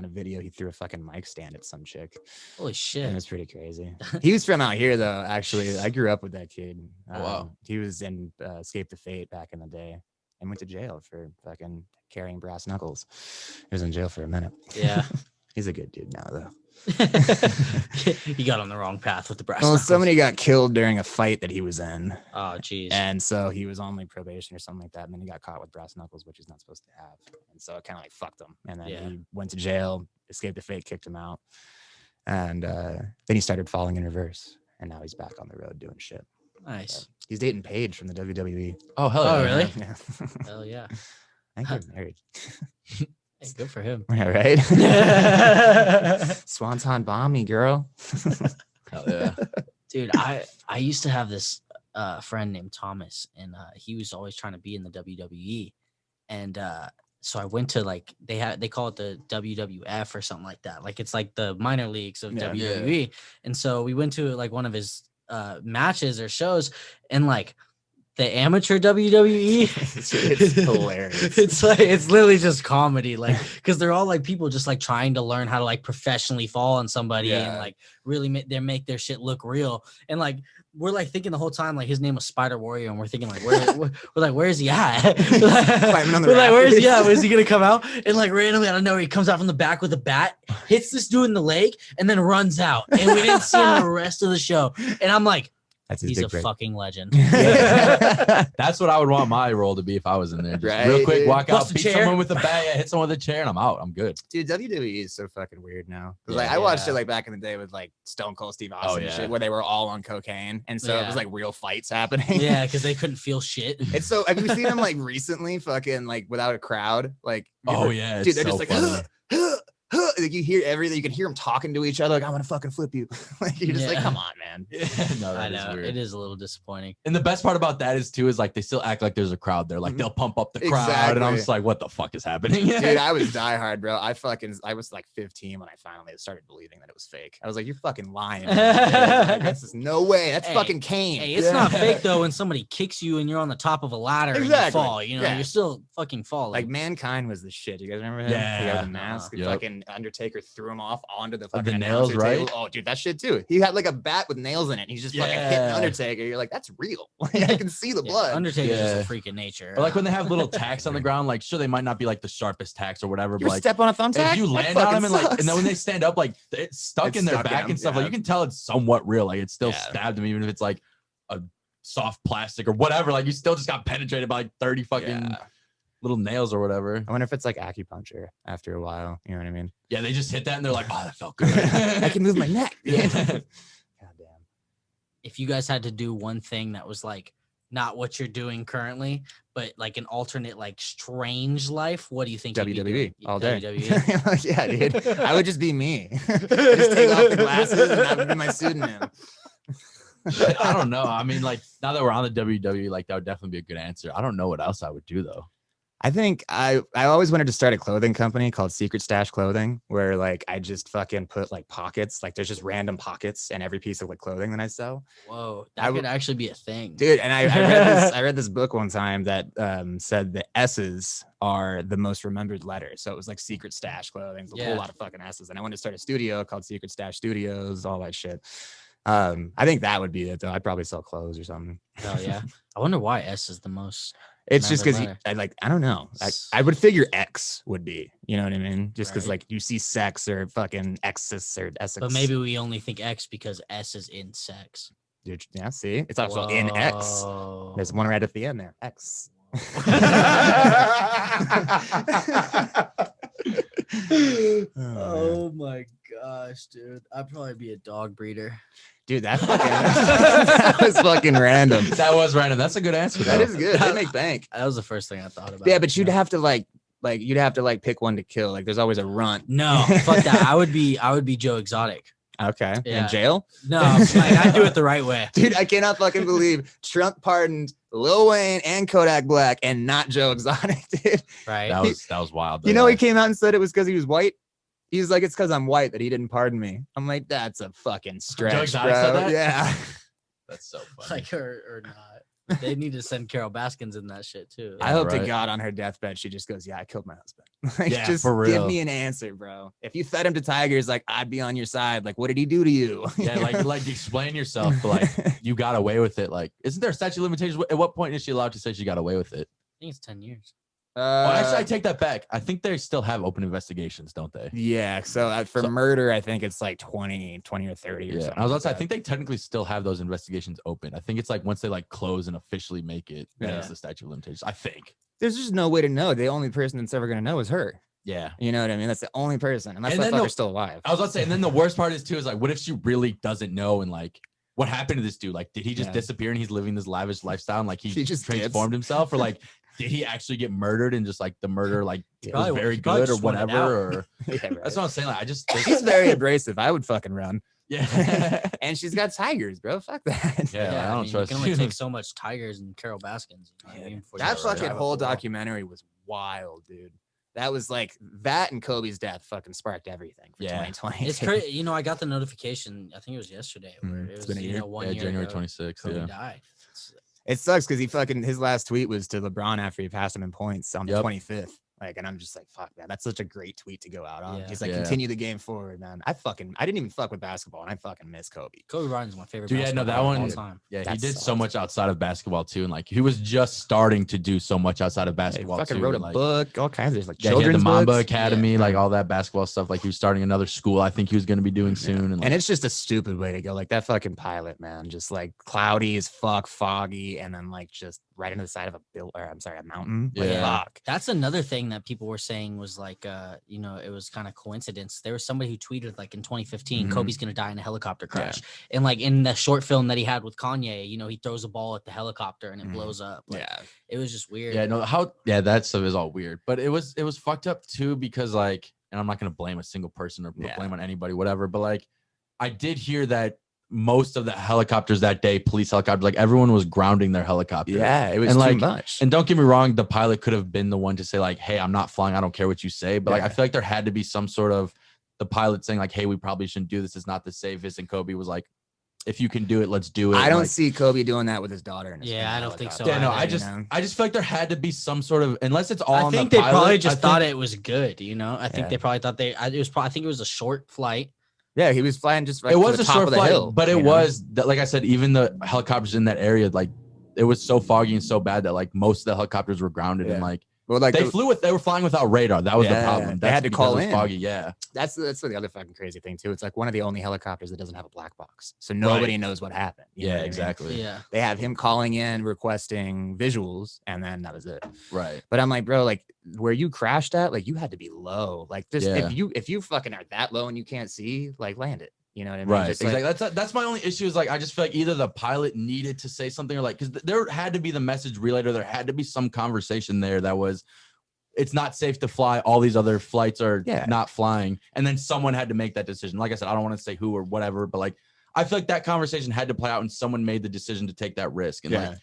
a video. He threw a fucking mic stand at some chick. Holy And it shit. was pretty crazy. He was from out here though. Actually, I grew up with that kid. Oh, wow. He was in Escape the Fate back in the day and went to jail for fucking carrying brass knuckles. He was in jail for a minute. Yeah. He's a good dude now though. You got on the wrong path with the brass. Well, knuckles. somebody got killed during a fight that he was in. Oh, jeez. And so he was on like probation or something like that. And then he got caught with brass knuckles, which he's not supposed to have. And so it kind of like fucked him. And then Yeah. he went to jail, Escaped the Fate, kicked him out. And then he started falling in reverse. And now he's back on the road doing shit. Nice. He's dating Paige from the WWE. Oh, hell Oh, yeah. really? Yeah. Hell yeah. I think they're married. Hey, good for him. Yeah, right? Swanton bomb me, girl. Hell yeah. Dude, I used to have this friend named Thomas, and he was always trying to be in the WWE. And so I went to like they call it the WWF or something like that. Like it's like the minor leagues of Yeah. WWE. And so we went to like one of his matches or shows, and like the amateur WWE, It's hilarious. it's literally just comedy, like because they're all like people just like trying to learn how to like professionally fall on somebody and Yeah. like really make their shit look real. And like we're like thinking the whole time like his name was Spider Warrior, and we're thinking like we're like where is he at? Climbing on the We're like where is he rafters. at? Where's he gonna come out? And like randomly out of nowhere he comes out from the back with a bat, hits this dude in the leg, and then runs out. And we didn't see him the rest of the show. And I'm like, That's his he's big a break. fucking legend. That's what I would want my role to be if I was in there. Just Right, real quick, dude. walk Bust out, a beat chair. someone with a bat, yeah, hit someone with a chair, and I'm out. I'm good. Dude, WWE is so fucking weird now. 'Cause, Yeah. like I watched Yeah. it like back in the day with like Stone Cold Steve Austin and yeah. shit, where they were all on cocaine, and so it Yeah. was like real fights happening. Yeah, because they couldn't feel shit. It's so. Have you seen them like recently, fucking like without a crowd? Like, you Oh ever- yeah, dude, it's they're so just like, funny. like you hear everything. You can hear them talking to each other. Like, I'm gonna fucking flip you. Like you're just like, Yeah. come on, man. man. No, I that is know weird. it is a little disappointing. And the best part about that is too is like they still act like there's a crowd there. Like they'll pump up the crowd, and I'm Exactly. just like, what the fuck is happening? Dude, I was diehard, bro. I was like 15 when I finally started believing that it was fake. I was like, you're fucking lying. Man. Like, that's just no way. That's Hey, fucking Kane. Hey, it's not fake though when somebody kicks you and you're on the top of a ladder and you Exactly. fall. You know, Yeah. you're still fucking falling. Like Mankind was the shit. You guys remember him? Yeah. He had the mask. Yep. Fucking Undertaker threw him off onto the fucking the nails, announcer right? table. Oh, dude, that shit too. He had like a bat with nails in it. And he's just fucking hitting Yeah. Undertaker. You're like, that's real. I can see the Yeah, blood. Undertaker's just Yeah. a freak of nature. Or like when they have little tacks on the ground, like sure they might not be like the sharpest tacks or whatever, You but like step on a thumbtack. if you That land on fucking them and like, sucks. and then when they stand up, like it's stuck It's in their stuck in back them, and stuff. yeah. Like you can tell it's somewhat real. Like it's still Yeah. stabbed them, even if it's like a soft plastic or whatever. Like you still just got penetrated by like 30 fucking Yeah. little nails or whatever. I wonder if it's like acupuncture after a while. You know what I mean? Yeah, they just hit that and they're like, oh, that felt good. I can move my neck. Yeah. God damn. if you guys had to do one thing that was like not what you're doing currently, but like an alternate, like strange life, what do you think? you'd be WWE doing? all day. WWE? Yeah, dude. I would just be me. I just take off the glasses and that would be my pseudonym. I don't know. I mean, like now that we're on the WWE, like that would definitely be a good answer. I don't know what else I would do though. I think I always wanted to start a clothing company called Secret Stash Clothing, where like I just fucking put like pockets, like there's just random pockets in every piece of like clothing that I sell. Whoa, I that would- could actually be a thing, Dude, and I read this book one time that said the S's are the most remembered letters. So it was like Secret Stash Clothing, a Yeah. whole lot of fucking S's. And I wanted to start a studio called Secret Stash Studios, all that shit. I think that would be it though. I'd probably sell clothes or something. Hell yeah. I wonder why S is the most. It's just because Remembered I don't know. I would figure X would be, you know what I mean? Just because Right. like you see sex or fucking Exis or Essex. But maybe we only think X because S is in sex. Dude, yeah, see, it's also in X. Whoa. There's one right at the end there. X. Oh my gosh, dude. I'd probably be a dog breeder. Dude, that fucking that was fucking random. That was random. That's a good answer. That though. is good. They make bank. That was the first thing I thought about. Yeah, but you'd have to like you'd have to like pick one to kill. Like there's always a runt. No, fuck that. I would be Joe Exotic. Okay. Yeah. In jail? No, like I do it the right way. Dude, I cannot fucking believe Trump pardoned Lil Wayne and Kodak Black and not Joe Exotic, dude. Right. That was wild. You know, though. he came out and said it was because he was white. He's like, it's because I'm white that he didn't pardon me. I'm like, that's a fucking stretch, Exotic bro. said that? Yeah. That's so funny. Like or not. They need to send Carol Baskins in that shit too. I hope to right. God on her deathbed she just goes, yeah, I killed my husband. Like, Yeah, just for give real. me an answer, bro. If you fed him to tigers, like I'd be on your side. Like, what did he do to you? Yeah, like explain yourself. But like you got away with it. Like, isn't there a statute of limitations? At what point is she allowed to say she got away with it? I think it's 10 years. Well, actually, I take that back. I think they still have open investigations, don't they? Yeah, so for So- murder, I think it's like 20 or 30 or Yeah, something. I was about to like say, I that. think they technically still have those investigations open. I think it's like once they like close and officially make it, then Yeah. it's the statute of limitations. I think. There's just no way to know. The only person that's ever gonna know is her. Yeah. You know what I mean? That's the only person, unless And that then fucker's still alive. I was about to say, and then the worst part is too is like, what if she really doesn't know and like, what happened to this dude? Like, did he just Yeah. disappear and he's living this lavish lifestyle and like he He just transformed himself, or like, did he actually get murdered and just like the murder like Yeah. was Probably- very he probably good or just wanted whatever? Or Yeah, right. that's what I'm saying. Like, I just She's very abrasive. I would fucking run. yeah. And she's got tigers, bro. Fuck that. Yeah, I don't mean, trust you can only you. take so much Tigers and Carol Baskins. You know what I mean, before you That gotta fucking drive up whole the wall. documentary was wild, dude. That was like that and Kobe's death fucking sparked everything for Yeah. 2020. It's crazy. You know, I got the notification. I think it was yesterday. Where Mm, it it's was been a year. 1 Yeah, year January ago, 26th. Kobe Yeah. died. It's- It sucks because he fucking his last tweet was to LeBron after he passed him in points on the Yep. 25th. Like, and I'm just like, fuck that. That's such a great tweet to go out on. Yeah. He's like, Yeah. continue the game forward, man. I didn't even fuck with basketball, and I fucking miss Kobe. Kobe Bryant's my favorite. Dude, yeah, no, basketball that player of one- all time. Yeah, he That did so sucks. much outside of basketball too, and like he was just starting to do so much outside of He basketball fucking too. wrote a and, like, book, all kinds of like Yeah, he had the children's Mamba books. Academy, like all that basketball stuff. Like he was starting another school. I think he was going to be doing soon. And, like, And it's just a stupid way to go. Like that fucking pilot, man. Just like cloudy as fuck, foggy, and then like just right into the side of a mountain. Like, Yeah. fuck. That's another thing that people were saying was like, you know, it was kind of coincidence. There was somebody who tweeted like in 2015, Mhm. Kobe's gonna die in a helicopter crash, and like in the short film that he had with Kanye, you know, he throws a ball at the helicopter and it Mhm. blows up. Like, Yeah. it was just weird. yeah, no, that stuff is all weird. But it was fucked up too because like, and I'm not going to blame a single person or put Yeah. blame on anybody, whatever. But like, I did hear that most of the helicopters that day, police helicopters, like everyone was grounding their helicopter. Yeah, it was and too like, much. And don't get me wrong, the pilot could have been the one to say like, hey, I'm not flying. I don't care what you say. But like, I feel like there had to be some sort of the pilot saying like, hey, we probably shouldn't do this. It's not the safest. And Kobe was like, if you can do it, let's do it. I don't like, see Kobe doing that with his daughter. And his I don't think so. Yeah, no, either, I just feel like there had to be some sort of, unless it's all I on think the they pilot, probably just thought it was good, you know. I think Yeah. they probably thought I think it was a short flight. Yeah, he was flying just right it to was the a top short of the flight, hill, but it you know? was that, like I said, even the helicopters in that area, like it was so foggy and so bad that like most of the helicopters were grounded and like well, like they were flying without radar. That was the problem. They had to call because it in. was foggy. Yeah, That's the other fucking crazy thing too. It's like one of the only helicopters that doesn't have a black box, so nobody knows what happened. You know what I mean? exactly. Yeah, They have him calling in requesting visuals, and then that was it. Right. But I'm like, bro, like where you crashed at, like you had to be low. Like just if you fucking are that low and you can't see, like land it. You know what I mean? Right. Just Exactly. That's my only issue is like I just feel like either the pilot needed to say something or like because there had to be the message relayed or there had to be some conversation there that was it's not safe to fly. All these other flights are not flying. And then someone had to make that decision. Like I said, I don't want to say who or whatever, but like I feel like that conversation had to play out and someone made the decision to take that risk. And like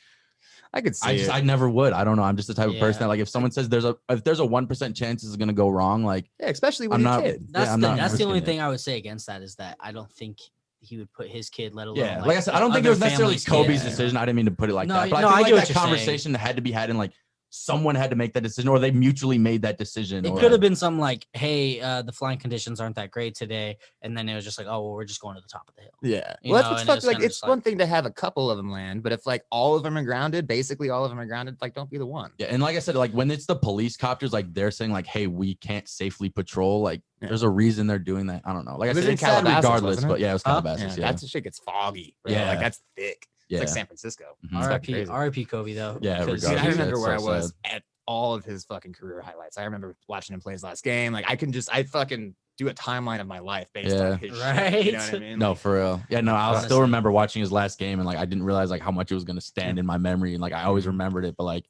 I could see I never would. I don't know. I'm just the type of person that like if someone says if there's a 1% chance this is gonna go wrong, like especially when you're a kid. That's the only thing I would say against that is that I don't think he would put his kid, let alone like I said, I don't think it was necessarily Kobe's decision. I didn't mean to put it like that, but I think like that conversation had to be had in like someone had to make that decision or they mutually made that decision. It could have been something like, hey, the flying conditions aren't that great today. And then it was just like, oh, well, we're just going to the top of the hill. Yeah. Well, that's what's fucked. Like, it's one thing to have a couple of them land, but if like all of them are grounded, basically all of them are grounded, like don't be the one. Yeah. And like I said, like when it's the police copters, like they're saying like, hey, we can't safely patrol. Like there's a reason they're doing that. I don't know. Like I said, it's sad regardless, but yeah, it was Calabasas. Yeah. That shit gets foggy. Bro. Yeah. Like that's thick. Yeah. It's like San Francisco. RIP Kobe though. Yeah. I remember where I was at all of his fucking career highlights. I remember watching him play his last game. Like I fucking do a timeline of my life based on his shit. You know what I mean? No, for real. Yeah, no, I still remember watching his last game and like I didn't realize like how much it was gonna stand in my memory and like I always remembered it, but like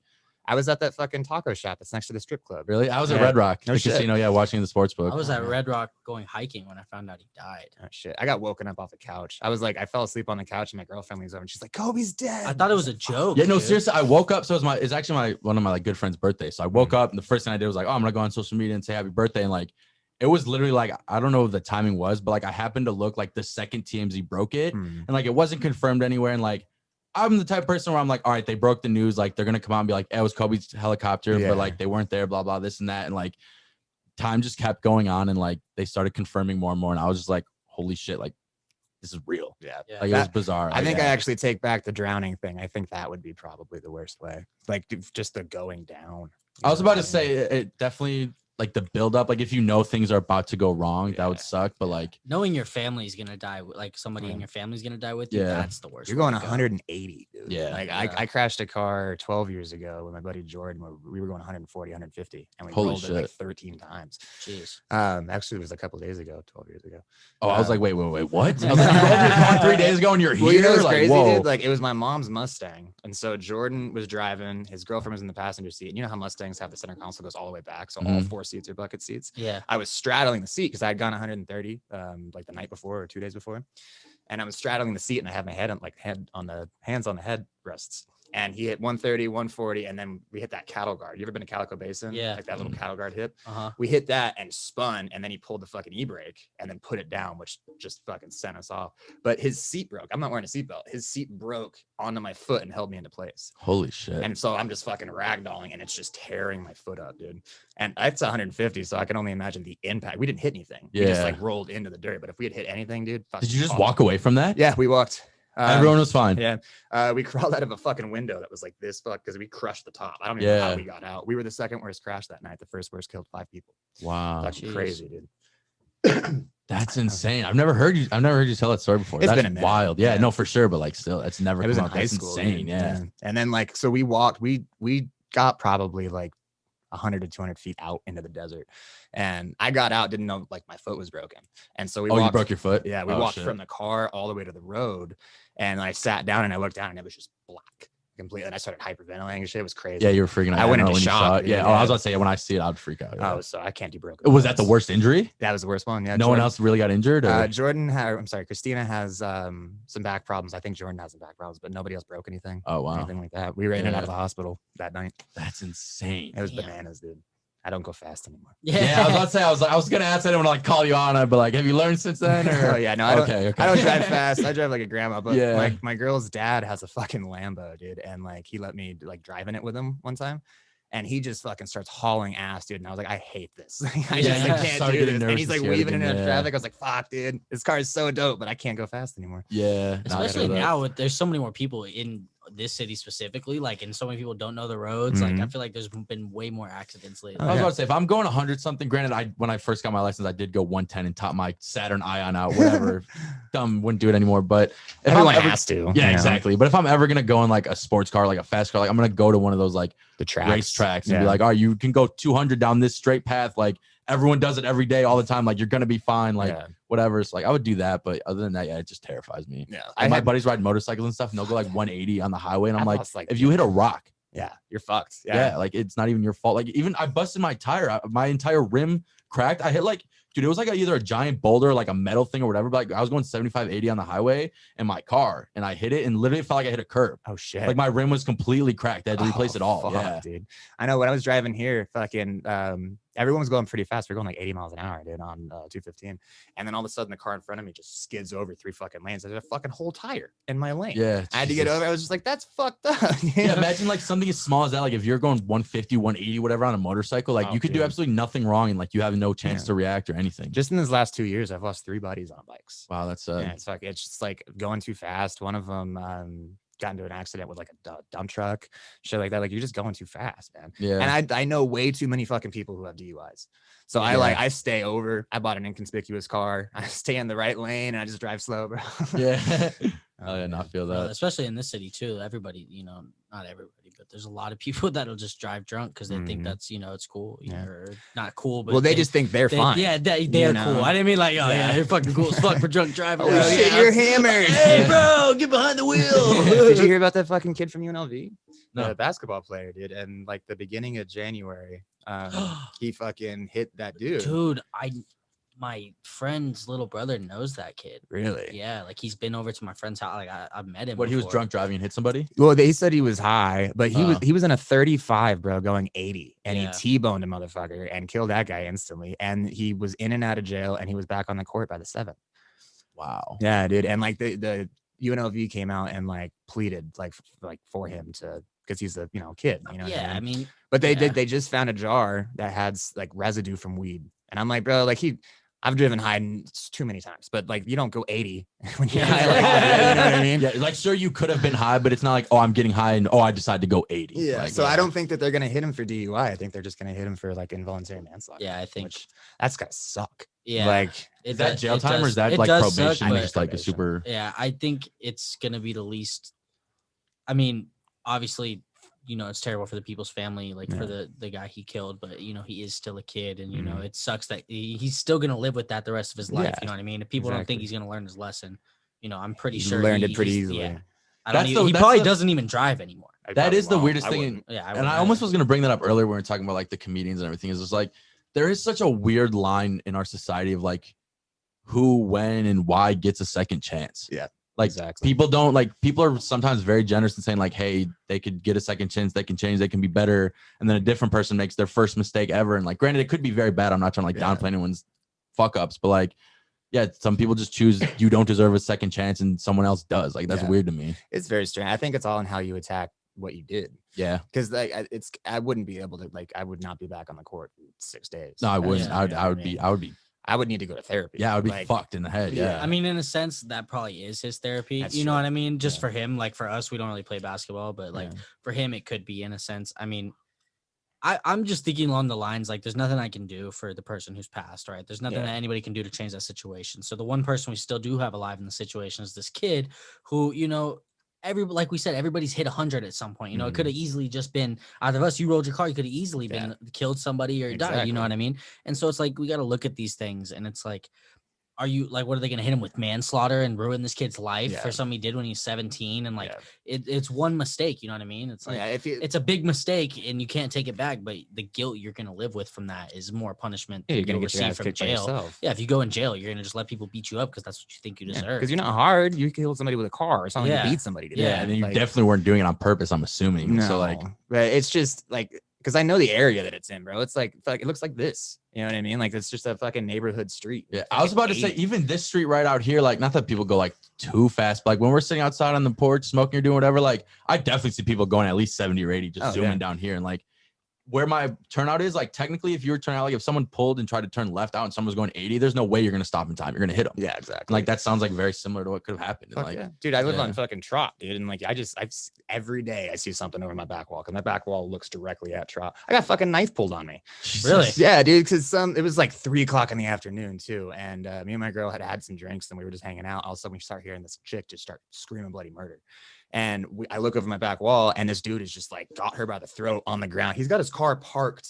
I was at that fucking taco shop that's next to the strip club. Really? I was at Red Rock, the casino, watching the sports book. I was at Red Rock going hiking when I found out he died. Oh shit. I got woken up off the couch. I was like, I fell asleep on the couch and my girlfriend leaves over and she's like, Kobe's dead. I thought it was a joke. Yeah, no, seriously. I woke up. So it's actually one of my like good friend's birthdays. So I woke up and the first thing I did was like, oh, I'm gonna go on social media and say happy birthday. And like it was literally like, I don't know what the timing was, but like I happened to look like the second TMZ broke it. And like it wasn't confirmed anywhere. And like I'm the type of person where I'm like, all right, they broke the news. Like they're going to come out and be like, it was Kobe's helicopter, but like they weren't there, blah, blah, this and that. And like time just kept going on and like they started confirming more and more. And I was just like, holy shit, like this is real. Yeah. Like it was bizarre. I think I actually take back the drowning thing. I think that would be probably the worst way. Like just the going down. I was about to say it definitely like the build up, like if you know things are about to go wrong, that would suck. But like knowing your family's gonna die, like somebody in your family's gonna die with you, that's the worst. You're going 180, dude. Yeah. Like I crashed a car 12 years ago with my buddy Jordan where we were going 140, 150, and we rolled it like 13 times. Jeez. Actually, it was a couple days ago, 12 years ago. Oh, I was like, wait, what? I was like, you rolled your car 3 days ago and you're here? Well, you know what's like, crazy, whoa. dude? Like it was my mom's Mustang, and so Jordan was driving. His girlfriend was in the passenger seat. And you know how Mustangs have the center console goes all the way back, so all 4 seats are bucket seats. Yeah. I was straddling the seat because I had gone 130 like the night before or 2 days before, and I was straddling the seat and I had my head on hands on the headrests. And he hit 130, 140, and then we hit that cattle guard. You ever been to Calico Basin? Yeah. Like that little cattle guard hip. We hit that and spun, and then he pulled the fucking e-brake and then put it down, which just fucking sent us off. But his seat broke. I'm not wearing a seatbelt. His seat broke onto my foot and held me into place. Holy shit. And so I'm just fucking ragdolling, and it's just tearing my foot up, dude. And it's 150, so I can only imagine the impact. We didn't hit anything. We just like rolled into the dirt. But if we had hit anything, dude. Did you just walk away from that? Yeah, we walked. Everyone was fine. Yeah. We crawled out of a fucking window that was like this because we crushed the top. I don't even know how we got out. We were the second worst crash that night. The first worst killed 5 people. Wow. That's crazy, dude. That's insane. I've never heard you tell that story before. It's That's been a minute. wild. Yeah, no, for sure. But like still, that's never It was come in out. high That's school. insane. Yeah. And then like, so we walked, we got probably like 100 to 200 feet out into the desert, and I got out, didn't know like my foot was broken, and so we walked, you broke your foot? Yeah, we walked from the car all the way to the road, and I sat down and I looked down and it was just black. completely. And I started hyperventilating and shit. It was crazy. Yeah, you were freaking out. I went know into when you saw shock, it. dude, Yeah. Oh, I was yeah. about to say, when I see it, I'd freak out. Yeah. Oh, so I can't do broken Was that the bones. worst injury? That was the worst one. Yeah. No one else really got injured? Or? Christina has some back problems. I think Jordan has some back problems, but nobody else broke anything. Oh, wow. Anything like that. We were in and out of the hospital that night. That's insane. It was Damn. bananas, dude. I don't go fast anymore. Yeah, I was about to say, I was gonna ask anyone to like call you on it, but like, have you learned since then? Or? Oh yeah, no, I don't. Okay. I don't drive fast. I drive like a grandma. But Yeah. like my girl's dad has a fucking Lambo, dude, and like he let me like drive in it with him one time, and he just fucking starts hauling ass, dude. And I was like, I hate this. I just like, can't Started do getting this. And nervous he's and like scared weaving again, into yeah. traffic. I was like, fuck, dude, this car is so dope, but I can't go fast anymore. Yeah. Especially now, there's so many more people in this city specifically, like, and so many people don't know the roads. Like, I feel like there's been way more accidents lately. I was about to say, if I'm going 100 something, granted, when I first got my license, I did go 110 and top my Saturn Ion out, whatever. Dumb, wouldn't do it anymore. But if Everyone I'm ever, has to. yeah, exactly. But if I'm ever gonna go in like a sports car, like a fast car, like I'm gonna go to one of those like The tracks. race tracks and be like, all right, you can go 200 down this straight path. Like everyone does it every day, all the time. Like you're gonna be fine. Like whatever. It's like I would do that, but other than that, yeah, it just terrifies me. Yeah, Like, my buddies ride motorcycles and stuff, and they'll go like 180 on the highway, and I'm like, lost, like, if you hit a rock, yeah, you're fucked. yeah, like it's not even your fault. Like even I busted my tire, my entire rim cracked. I hit like, dude, it was like either a giant boulder, like a metal thing or whatever. But like I was going 75, 80 on the highway in my car, and I hit it, and literally felt like I hit a curb. Oh shit! Like my rim was completely cracked. I had to replace it all. Fuck, Yeah, dude. I know when I was driving here, fucking everyone was going pretty fast. We are going like 80 miles an hour, dude, on 215. And then all of a sudden the car in front of me just skids over 3 fucking lanes. There's a fucking whole tire in my lane. yeah. I had to get over. I was just like, that's fucked up. Yeah, imagine like something as small as that. Like if you're going 150, 180, whatever on a motorcycle, like you could do absolutely nothing wrong, and like you have no chance to react or anything. Just in these last 2 years, I've lost 3 buddies on bikes. Wow, that's Yeah, it's just like going too fast. One of them got into an accident with like a dump truck, shit like that. Like you're just going too fast, man. Yeah. And I know way too many fucking people who have DUIs. So I stay over. I bought an inconspicuous car. I stay in the right lane and I just drive slow, bro. Yeah. Oh yeah, not feel that. Especially in this city too. Everybody, not everybody, but there's a lot of people that'll just drive drunk because they think that's, it's cool, or not cool. But well, they just think they're fine. Yeah, they're cool. I didn't mean like, oh yeah, you're fucking cool as fuck for drunk driving. Oh shit, you're hammered. Hey bro, get behind the wheel. Did you hear about that fucking kid from UNLV? No. The basketball player, dude. And like the beginning of January, he fucking hit that dude. Dude, my friend's little brother knows that kid. Really? Yeah, like he's been over to my friend's house. Like I've met him. What, he was before. drunk driving and hit somebody? Well, they said he was high, but he was in a 35, bro, going 80, and he T-boned a motherfucker and killed that guy instantly. And he was in and out of jail, and he was back on the court by the 7th. Wow. Yeah, dude. And like the UNLV came out and like pleaded like for him to, because he's a kid. Yeah, I mean, but they just found a jar that had like residue from weed, and I'm like, bro, like I've driven high too many times, but like you don't go 80 when you're high. Like that, you know what I mean? Yeah, like sure you could have been high, but it's not like, oh, I'm getting high and I decided to go 80. Yeah. Like, So I don't think that they're gonna hit him for DUI. I think they're just gonna hit him for like involuntary manslaughter. Yeah, I think that's gotta suck. Yeah. Like is that jail time or is that like probation? Just like a super. Yeah, I think it's gonna be the least. I mean, obviously, it's terrible for the people's family, like for the guy he killed, but he is still a kid, and it sucks that he's still gonna live with that the rest of his life. You know what I mean? If people don't think he's gonna learn his lesson, I'm pretty sure he learned it pretty easily. Yeah. He probably doesn't even drive anymore. That is the weirdest thing. And I almost was gonna bring that up earlier when we were talking about like the comedians and everything. Is just like there is such a weird line in our society of like who, when, and why gets a second chance. Yeah. Like people are sometimes very generous in saying like, hey, they could get a second chance, they can change, they can be better. And then a different person makes their first mistake ever. And like, granted, it could be very bad. I'm not trying to like downplay anyone's fuck ups, but like, yeah, some people just choose you don't deserve a second chance and someone else does. Like, that's weird to me. It's very strange. I think it's all in how you attack what you did. Yeah. Because like I wouldn't be able to, like, I would not be back on the court in 6 days. No, I wouldn't. I would need to go to therapy. Yeah, I would be fucked in the head. Yeah. I mean, in a sense, that probably is his therapy. That's you know true. what I mean? Just for him, like for us, we don't really play basketball, but like for him, it could be in a sense. I mean, I'm just thinking along the lines, like there's nothing I can do for the person who's passed, right? There's nothing that anybody can do to change that situation. So the one person we still do have alive in the situation is this kid who, like we said, everybody's hit 100 at some point. It could have easily just been out of us. You rolled your car, you could have easily been killed somebody or died. You know what I mean? And so it's like we got to look at these things, and it's like are you like, what are they gonna hit him with manslaughter and ruin this kid's life Yeah. for something he did when he's 17? And like, Yeah. it's one mistake, you know what I mean? It's like, Yeah, if you, it's a big mistake and you can't take it back, but the guilt you're gonna live with from that is more punishment yeah, than you're gonna you'll get your receive ass from kicked by jail. yourself. Yeah, if you go in jail, you're gonna just let people beat you up because that's what you think you deserve. Because you're not hard. You killed somebody with a car. It's not like Yeah. you beat somebody to Yeah, death. and then you Like, definitely weren't doing it on purpose, I'm assuming. no, So like, but it's just like, because I know the area that it's in, bro. It's like it looks like this. You know what I mean? Like it's just a fucking neighborhood street. yeah, I was about to say, even this street right out here, like, not that people go like too fast, but like when we're sitting outside on the porch smoking or doing whatever, like I definitely see people going at least 70 or 80, just zooming down here. And like where my turnout is, like technically if you were turning out, like if someone pulled and tried to turn left out and someone was going 80, there's no way you're gonna stop in time. You're gonna hit them. Yeah, exactly. Like that sounds like very similar to what could have happened. And, like, Yeah. Dude, I live yeah. on fucking Trot, dude, and like every day I see something over my back wall, because my back wall looks directly at Trot. I got fucking knife pulled on me. Really? Yeah, dude, because it was like 3:00 in the afternoon too, and me and my girl had some drinks and we were just hanging out. All of a sudden we start hearing this chick just start screaming bloody murder. And I look over my back wall, and this dude is just like got her by the throat on the ground. He's got his car parked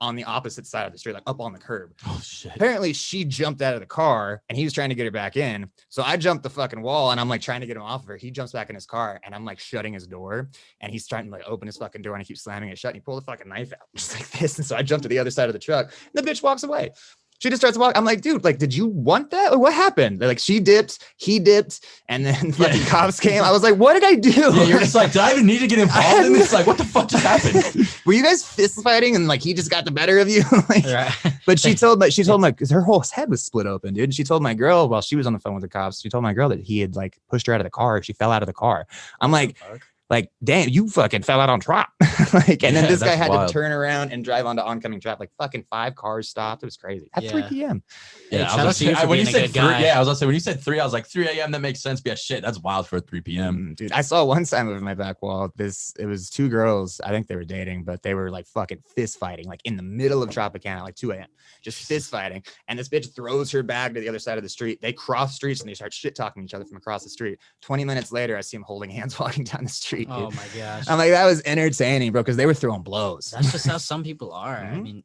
on the opposite side of the street, like up on the curb. Oh shit. Apparently she jumped out of the car and he was trying to get her back in. So I jumped the fucking wall and I'm like trying to get him off of her. He jumps back in his car and I'm like shutting his door, and he's trying to like open his fucking door and I keep slamming it shut, and he pulled a fucking knife out just like this. And so I jumped to the other side of the truck and the bitch walks away. She just starts walking. I'm like, dude, like, did you want that? Or what happened? They're like, she dipped, he dipped, and then fucking cops came. I was like, what did I do? Yeah, you're just like, did I even need to get involved in this? Like, what the fuck just happened? Were you guys fist fighting and like he just got the better of you? Like, Right. but she told my, because her whole head was split open, dude. And she told my girl while she was on the phone with the cops, she told my girl that he had like pushed her out of the car. She fell out of the car. I'm like, damn, you fucking fell out on trap. Like, and then Yeah, this guy that's had wild. to turn around and drive onto oncoming traffic. Like fucking 5 cars stopped. It was crazy at 3 Yeah. p.m. Hey, Yeah, shout out to you for when you being a said good 3, guy. yeah, I was gonna say when you said 3, I was like 3 a.m. That makes sense. But yeah, shit, that's wild for 3 p.m. Dude, I saw one time over my back wall. It was 2 girls. I think they were dating, but they were like fucking fist fighting, like in the middle of Tropicana, like 2 a.m. Just fist fighting. And this bitch throws her bag to the other side of the street. They cross streets and they start shit talking each other from across the street. 20 minutes later, I see them holding hands walking down the street. Oh Dude. my gosh. I'm like, that was entertaining, bro, because they were throwing blows. That's just how some people are. I Mhm. mean,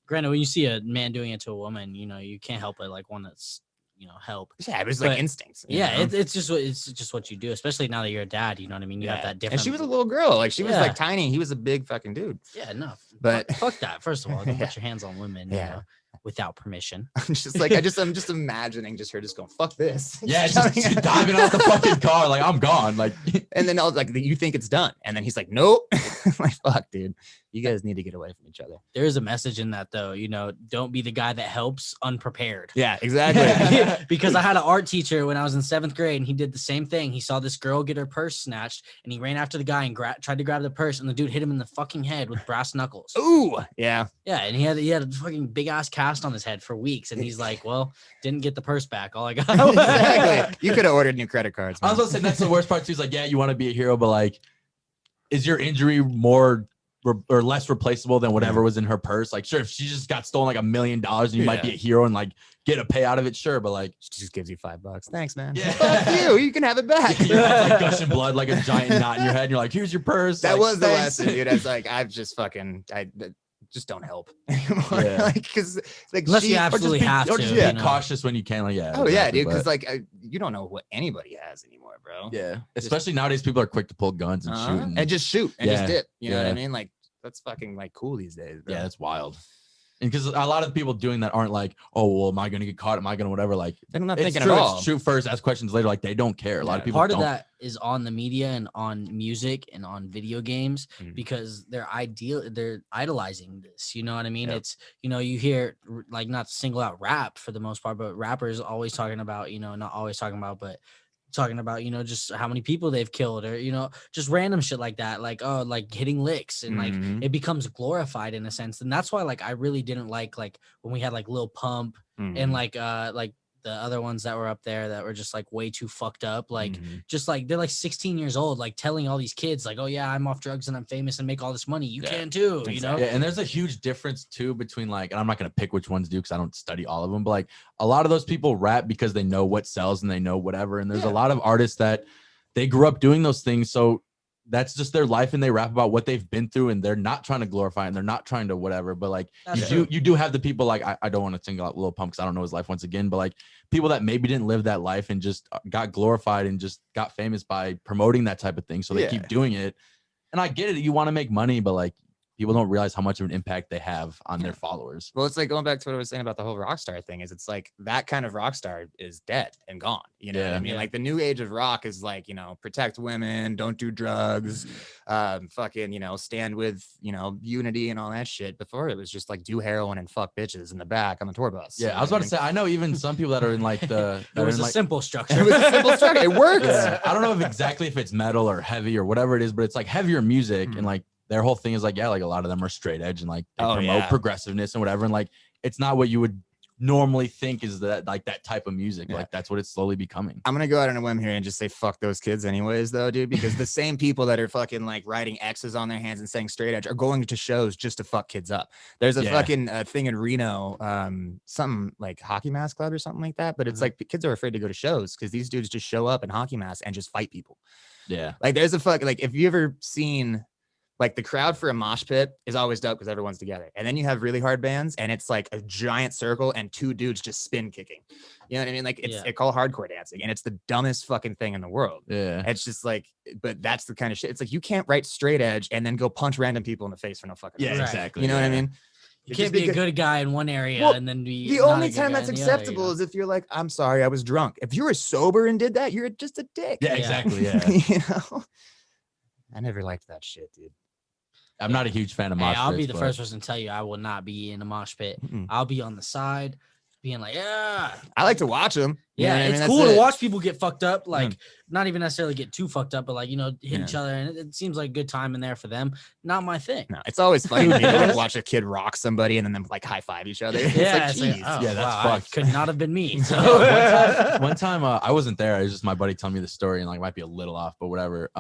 granted, when you see a man doing it to a woman, you know, you can't help but like one that's, you know, help. Yeah, it was like But- instincts. you Yeah, know? it's just what you do, especially now that you're a dad. You know what I mean? You have that different. And she was a little girl. Like she was Yeah. like tiny. He was a big fucking dude. Yeah, no. But- fuck that. First of all, don't Yeah. put your hands on women. Yeah. You know, without permission. I'm just like, I'm just imagining just her just going, fuck this. Yeah, just diving out the fucking car, like I'm gone. Like, And then I was like, you think it's done. And then he's like, nope. I'm like, fuck, dude. You guys need to get away from each other. There is a message in that though. You know, don't be the guy that helps unprepared. Yeah, exactly. Because I had an art teacher when I was in 7th grade, and he did the same thing. He saw this girl get her purse snatched, and he ran after the guy and tried to grab the purse, and the dude hit him in the fucking head with brass knuckles. Ooh, yeah. Yeah, and he had a fucking big ass cast on his head for weeks, and he's like, "Well, didn't get the purse back. All I got." Exactly. You could have ordered new credit cards. I was man. gonna say that's the worst part too. Is like, yeah, you want to be a hero, but like, is your injury more or less replaceable than whatever was in her purse? Like, sure, if she just got stolen like $1 million and you might be a hero and like get a pay out of it, sure, but like, She just gives you $5. Thanks, man. Yeah. Fuck you. You can have it back. you're like gushing blood like a giant knot in your head, and you're like, here's your purse. That like, was the thanks. lesson, dude. I was like, I've just fucking, just don't help anymore. Yeah. Like, because like Unless you she, absolutely have Or to. just you be know? cautious when you can. Like, yeah. oh yeah, exactly, dude. Because but- like you don't know what anybody has anymore, bro. yeah, especially nowadays, people are quick to pull guns and shoot. And just shoot and just Yeah, dip. You know what I yeah. mean? Like that's fucking like cool these days, bro. Yeah, that's wild. And because a lot of people doing that aren't like, oh, well, am I going to get caught? Am I going to whatever? Like, They're not it's thinking true. at all. It's shoot first, ask questions later. Like, they don't care. A lot of people Part don't. of that is on the media and on music and on video games Mhm. because they're idolizing this. You know what I mean? Yep. It's, you know, you hear like, not to single out rap for the most part, but rappers always talking about, you know, not always talking about, but talking about, you know, just how many people they've killed or, you know, just random shit like that. Like, oh, like hitting licks and like Mhm. it becomes glorified in a sense. And that's why like I really didn't like when we had like Lil Pump and Mhm. like the other ones that were up there that were just like way too fucked up. Like Mhm. just like they're like 16 years old, like telling all these kids like, oh yeah, I'm off drugs and I'm famous and make all this money. You Yeah, can too, you know? Yeah, and there's a huge difference too between like, and I'm not gonna pick which ones do because I don't study all of them, but like a lot of those people rap because they know what sells and they know whatever. And there's a lot of artists that they grew up doing those things, so that's just their life, and they rap about what they've been through, and they're not trying to glorify it, and they're not trying to whatever. But like you do have the people like I don't want to single out Lil Pump because I don't know his life once again, but like people that maybe didn't live that life and just got glorified and just got famous by promoting that type of thing, so they keep doing it. And I get it, you want to make money, but like people don't realize how much of an impact they have on their followers. Well, it's like going back to what I was saying about the whole Rockstar thing is it's like that kind of Rockstar is dead and gone. You know what I mean? Like the new age of rock is like, you know, protect women, don't do drugs, fucking, you know, stand with, you know, unity and all that shit. Before it was just like do heroin and fuck bitches in the back on the tour bus. Yeah, I was about to say, I know even some people that are in like the... It was a like, simple structure. It was a simple structure. It works. Yeah. I don't know if it's metal or heavy or whatever it is, but it's like heavier music and like their whole thing is like, like a lot of them are straight edge and like they promote progressiveness and whatever. And like, it's not what you would normally think is that like that type of music. Like that's what it's slowly becoming. I'm going to go out on a whim here and just say, fuck those kids anyways though, dude, because the same people that are fucking like writing X's on their hands and saying straight edge are going to shows just to fuck kids up. There's a fucking thing in Reno, something like Hockey Mask Club or something like that. But it's like kids are afraid to go to shows because these dudes just show up in hockey masks and just fight people. Yeah. Like there's a fuck, like if you ever seen like the crowd for a mosh pit is always dope because everyone's together. And then you have really hard bands and it's like a giant circle and two dudes just spin kicking. You know what I mean? Like it's called hardcore dancing and it's the dumbest fucking thing in the world. Yeah. It's just like, but that's the kind of shit. It's like, you can't write straight edge and then go punch random people in the face for no fucking reason. Exactly. You know what I mean? You can't be a good guy in one area and then be the only time that's acceptable is if you're like, I'm sorry, I was drunk. If you were sober and did that, you're just a dick. Yeah, exactly. Yeah. You know? I never liked that shit, dude. I'm not a huge fan of mosh pits. I'll be the first person to tell you I will not be in a mosh pit. I'll be on the side, being like, I like to watch them. Yeah, it's cool to watch people get fucked up. Like, not even necessarily get too fucked up, but like, you know, hit each other, and it seems like a good time in there for them. Not my thing. No, it's always funny when you watch a kid rock somebody and then them like high five each other. Yeah, it's like, that's fucked. Could not have been me. So. One time, I wasn't there. It was just my buddy telling me the story, and like might be a little off, but whatever.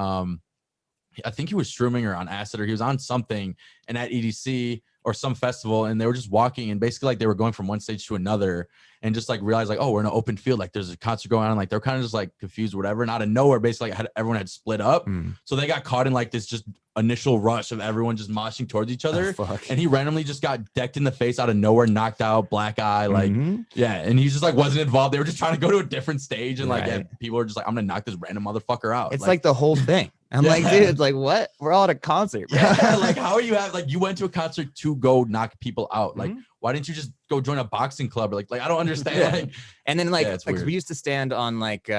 I think he was shrooming or on acid or he was on something and at EDC or some festival and they were just walking and basically like they were going from one stage to another and just like realized like, oh, we're in an open field. Like there's a concert going on. Like they're kind of just like confused, whatever. And out of nowhere, basically everyone had split up. So they got caught in like this just initial rush of everyone just moshing towards each other. And he randomly just got decked in the face out of nowhere, knocked out, black eye. Like, and he just like wasn't involved. They were just trying to go to a different stage. And like, and people are just like, I'm going to knock this random motherfucker out. It's like the whole thing. I'm like, dude, like what? We're all at a concert, bro. Yeah, like how are you you went to a concert to go knock people out? Like, why didn't you just go join a boxing club? Or like I don't understand. Like, and then like we used to stand on like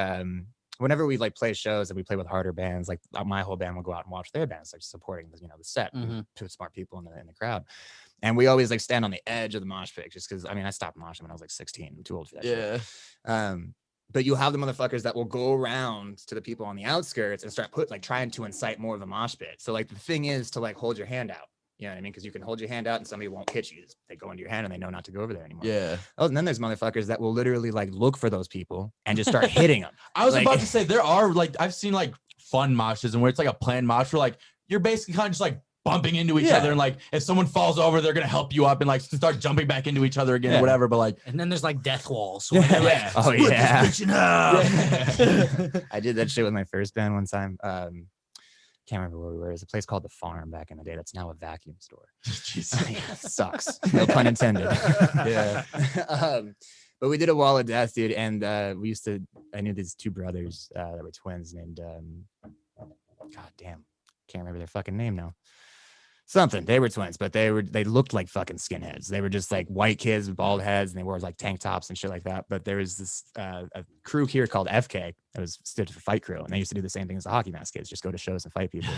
whenever we like play shows and we play with harder bands, like my whole band would go out and watch their bands, like supporting the set, two smart people in the crowd. And we always like stand on the edge of the mosh pit just because I stopped moshing when I was like 16. I'm too old for that shit. But you have the motherfuckers that will go around to the people on the outskirts and start trying to incite more of the mosh pit. So like the thing is to like hold your hand out. You know what I mean? Because you can hold your hand out and somebody won't hit you. They go into your hand and they know not to go over there anymore. Yeah. Oh, and then there's motherfuckers that will literally like look for those people and just start hitting them. I was about to say there are like I've seen like fun moshes and where it's like a planned mosh where like you're basically kind of just like bumping into each other and like if someone falls over they're gonna help you up and like start jumping back into each other again or whatever, but like and then there's like death walls like, I did that shit with my first band one time. Can't remember where we were. It was a place called The Farm back in the day that's now a vacuum store. Sucks, no pun intended. But we did a wall of death, dude, and I knew these two brothers that were twins named god damn, can't remember their fucking name now. Something. They were twins, but they looked like fucking skinheads. They were just like white kids with bald heads, and they wore like tank tops and shit like that. But there was this a crew here called FK that stood for Fight Crew, and they used to do the same thing as the Hockey Mask kids, just go to shows and fight people.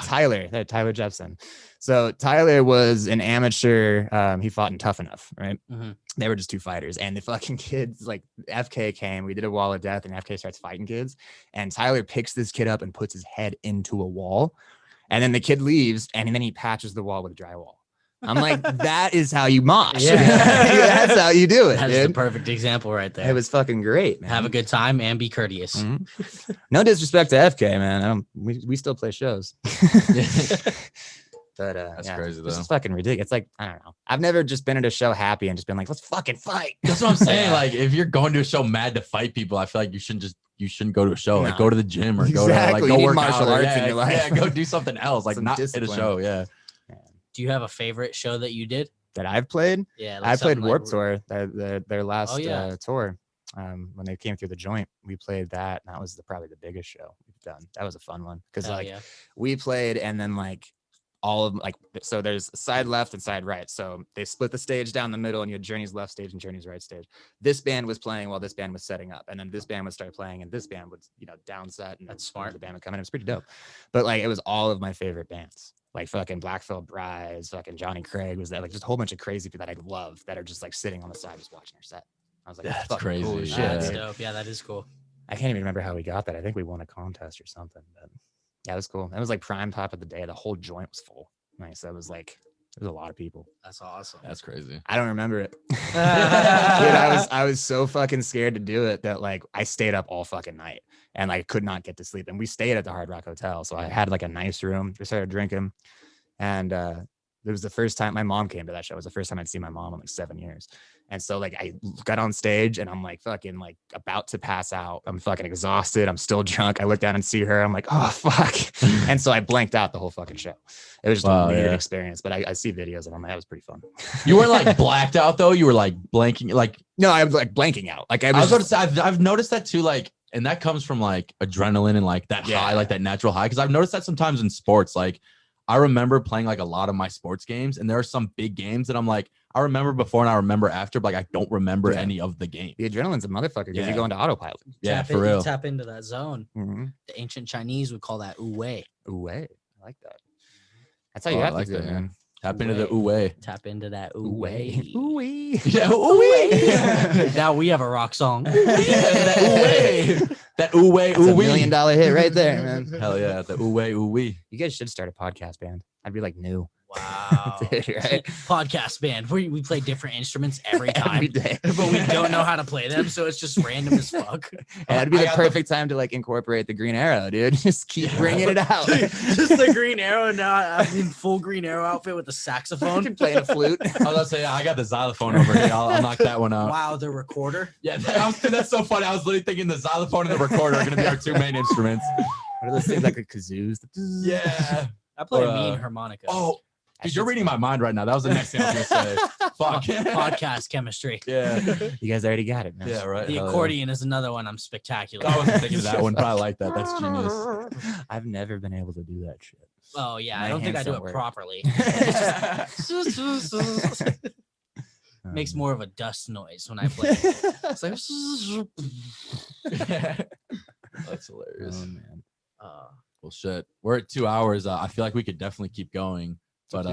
Tyler Jepson. So Tyler was an amateur. He fought in Tough Enough, right? They were just two fighters, and the fucking kids, like FK came. We did a wall of death, and FK starts fighting kids, and Tyler picks this kid up and puts his head into a wall. And then the kid leaves, and then he patches the wall with drywall. I'm like, that is how you mosh. That's how you do it. That's the perfect example right there. It was fucking great, man. Have a good time and be courteous. No disrespect to FK, man. We still play shows. But that's crazy though. This is fucking ridiculous. It's like, I don't know. I've never just been at a show happy and just been like, let's fucking fight. That's what I'm saying. Like if you're going to a show mad to fight people, I feel like you shouldn't just you shouldn't go to a show. Like No. go to the gym or go to Exactly. like You go need work martial out. arts in your life. Yeah, go do something else. Like Some not discipline. at a show. Yeah. Do you have a favorite show that you did? That I've played. Yeah, I played something Warped Tour, their last yeah. tour. When they came through the joint, we played that. And that was probably the biggest show we've done. That was a fun one because Hell like yeah. we played and then like all of like so there's side left and side right. So they split the stage down the middle and you had Journey's left stage and Journey's right stage. This band was playing while this band was setting up, and then this band would start playing and this band would downset and That's smart. the band would come in. It was pretty dope. But like it was all of my favorite bands. Like fucking Blackfield Brides, fucking Johnny Craig was there, like just a whole bunch of crazy people that I love that are just like sitting on the side just watching our set. I was like, That's fucking crazy. cool as shit, Yeah. That's dude. dope. Yeah, that is cool. I can't even remember how we got that. I think we won a contest or something. But yeah, it was cool. It was like prime top of the day. The whole joint was full. Nice. That was like there was a lot of people. That's awesome. That's crazy. I don't remember it. Dude, I was so fucking scared to do it that like I stayed up all fucking night and like could not get to sleep. And we stayed at the Hard Rock Hotel. So I had like a nice room. We started drinking. And it was the first time my mom came to that show. It was the first time I'd seen my mom in like 7 years. And so like I got on stage and I'm like fucking like about to pass out. I'm fucking exhausted. I'm still drunk. I look down and see her. I'm like, oh fuck. And so I blanked out the whole fucking show. It was just a weird experience. But I see videos of them. That was pretty fun. You weren't like blacked out though. You were like blanking. Like No, I was like blanking out. Like I was going to say, I've noticed that too. Like, and that comes from like adrenaline and like that high, like that natural high. Because I've noticed that sometimes in sports, like I remember playing like a lot of my sports games, and there are some big games that I'm like, I remember before and I remember after, but like I don't remember any of the game. The adrenaline's a motherfucker because you go into autopilot. Yeah, Tap for real. You tap into that zone. Mm-hmm. The ancient Chinese would call that wu-wei. I like that. That's how you have I like to do that, it, man. Tap into the ooh-way. Tap into that wu-wei. Ooh-wee. Yeah, ooh-wee. Now we have a rock song. That ooh-way. That ooh-way, That's a $1 ooh-wee. million hit right there, man. Hell yeah, the ooh-way, ooh-wee. You guys should start a podcast band. I'd be like new. Wow. Dude, right? Podcast band where we play different instruments every time, Every day. but we don't know how to play them, so it's just random as fuck. And that'd be the perfect time to like incorporate the Green Arrow, dude. Just keep bringing it out. Just the Green Arrow now. I'm in full Green Arrow outfit with a saxophone. Playing a flute. I was about to say, I got the xylophone over here. I'll knock that one out. Wow, the recorder. Yeah, that's so funny. I was literally thinking the xylophone and the recorder are going to be our two main instruments. What are those things like a kazoos? Yeah. I play a mean harmonica. Oh, dude, you're reading my mind right now. That was the next thing I was going to say. Fuck. Podcast chemistry. Yeah. You guys already got it, man. Yeah, right. The accordion is another one. I'm spectacular. I wasn't thinking of that one, but I like that. That's genius. I've never been able to do that shit. Oh yeah, My I don't think I hands do don't it work. properly. Makes more of a dust noise when I play. It's like, That's hilarious. Oh, man. Well, shit. We're at 2 hours. I feel like we could definitely keep going, but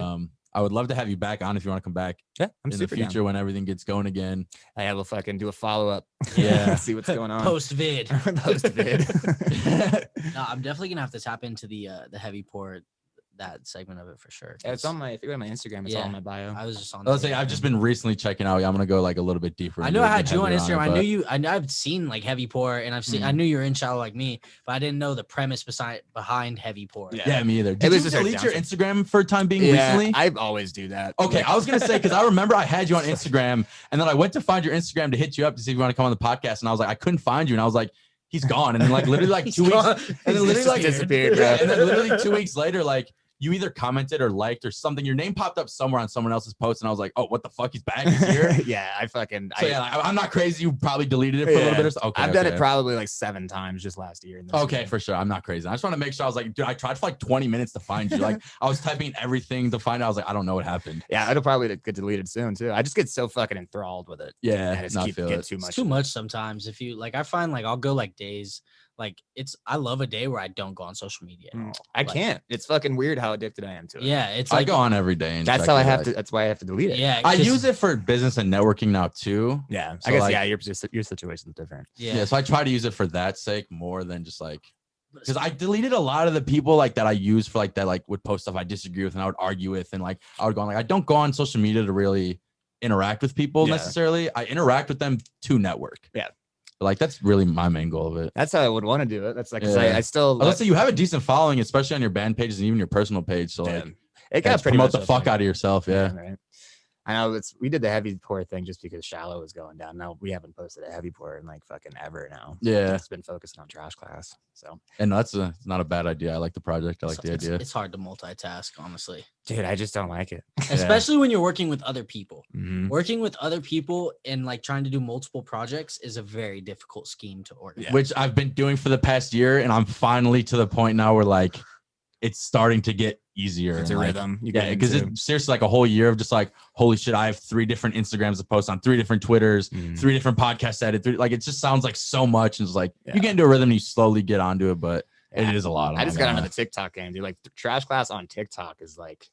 I would love to have you back on if you want to come back Yeah, I'm in the super future down. when everything gets going again. I will fucking do a follow up. Yeah. See what's going on. Post vid. Post vid. No, I'm definitely gonna have to tap into the heavy port, that segment of it for sure. Yeah, it's on my. If you go to my Instagram, it's all in my bio. I was just on. I was saying, I've just been recently checking out. Yeah, I'm gonna go like a little bit deeper. I into know it, I had get you on heavier Instagram. it, I knew but- you. I've seen like heavy pour, and I've seen. I knew you're in shallow like me, but I didn't know the premise behind heavy pour. Yeah, me either. It Did was you just our delete your downside. Instagram for a time being Yeah, recently? I always do that. Okay, I was gonna say because I remember I had you on Instagram, and then I went to find your Instagram to hit you up to see if you want to come on the podcast, and I was like, I couldn't find you, and I was like, he's gone, and then like literally like 2 weeks, and then He's literally just like disappeared, yeah, bro. and then literally 2 weeks later, like you either commented or liked or something. Your name popped up somewhere on someone else's post, and I was like, oh, what the fuck? He's back. He's here. Yeah, I fucking. So yeah, like, I'm not crazy. You probably deleted it for a little bit or so. Okay, I've done okay. it probably like 7 times just last year. Okay, for sure. I'm not crazy. I just want to make sure. I was like, dude, I tried for like 20 minutes to find you. Like, I was typing in everything to find out. I was like, I don't know what happened. Yeah, it'll probably get deleted soon too. I just get so fucking enthralled with it. Yeah, I just no, I keep feel get it. too much. It's too much sometimes. If you like, I find like I'll go like days. Like I love a day where I don't go on social media at all. I Like, can't. It's fucking weird how addicted I am to it. Yeah, it's I like go on every day. And That's check how I it have out. to. That's why I have to delete it. Yeah, I 'cause- use it for business and networking now too. Yeah. So, I guess like- yeah. Your situation is different. Yeah. So I try to use it for that sake more than just like because I deleted a lot of the people like that I use for like that like would post stuff I disagree with and I would argue with and like I would go on like I don't go on social media to really interact with people Yeah. necessarily. I interact with them to network. Yeah. Like that's really my main goal of it. That's how I would want to do it. That's like 'cause Yeah. I still. I was say you have a decent following, especially on your band pages and even your personal page. So like, it got pretty promote much the up fuck there. out of yourself. Yeah. Right. I know we did the heavy pour thing just because Shallow was going down. Now we haven't posted a heavy pour in like fucking ever now. Yeah. It's been focusing on Trash Class. So, and that's not a bad idea. I like the project. I like the idea. It's hard to multitask, honestly. Dude, I just don't like it. Especially when you're working with other people. Mm-hmm. Working with other people and like trying to do multiple projects is a very difficult scheme to organize. Which I've been doing for the past year, and I'm finally to the point now where like it's starting to get easier. It's a like, rhythm. Because it's seriously like a whole year of just like, holy shit, I have 3 different Instagrams to post on, 3 different Twitters, 3 different podcasts edit. Like it just sounds like so much. And it's like you get into a rhythm and you slowly get onto it, but it is a lot. I just got into the TikTok game, dude. Like Trash Class on TikTok is like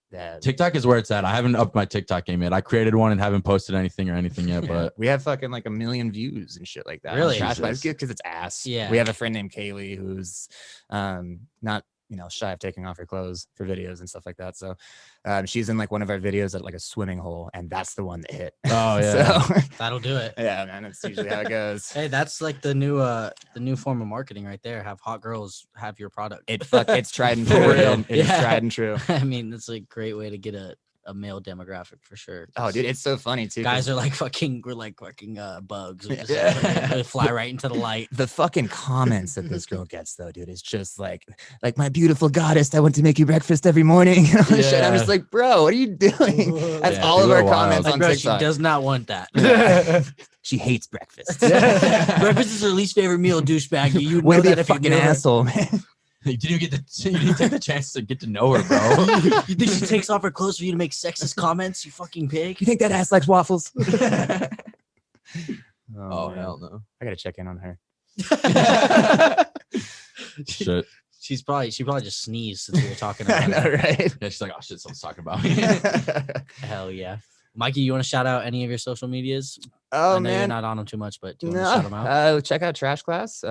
that. TikTok is where it's at. I haven't upped my TikTok game yet. I created one and haven't posted anything yet, but we have fucking like 1 million views and shit like that. Really? Trash Class because it's ass. Yeah. We have a friend named Kaylee who's not shy of taking off her clothes for videos and stuff like that. So she's in like one of our videos at like a swimming hole, and that's the one that hit. Oh yeah. So, that'll do it. yeah, man, that's usually how it goes. Hey, that's like the new form of marketing right there. Have hot girls have your product. It's tried and true. It is tried and true. I mean, that's a great way to get a male demographic for sure. Oh, dude, it's so funny too. Guys are like we're like fucking bugs. We just, they fly right into the light. The fucking comments that this girl gets though, dude, is just like my beautiful goddess, I want to make you breakfast every morning. Shit. I'm just like, bro, what are you doing? That's all of our comments like, on bro, TikTok. She does not want that. She hates breakfast. Breakfast is her least favorite meal, douchebag. You Way know to be that a if you fucking knew her. asshole, man. You didn't take the chance to get to know her, bro. You think she takes off her clothes for you to make sexist comments, you fucking pig? You think that ass likes waffles? Oh man. hell no. I gotta check in on her. Shit. She probably just sneezed since we were talking about I know, that. right? Yeah, she's like, oh shit, someone's talking about me. Hell yeah. Mikey, you want to shout out any of your social medias? Oh I know you're man, not on them too much, but do you want to shout them out? check out Trash Class.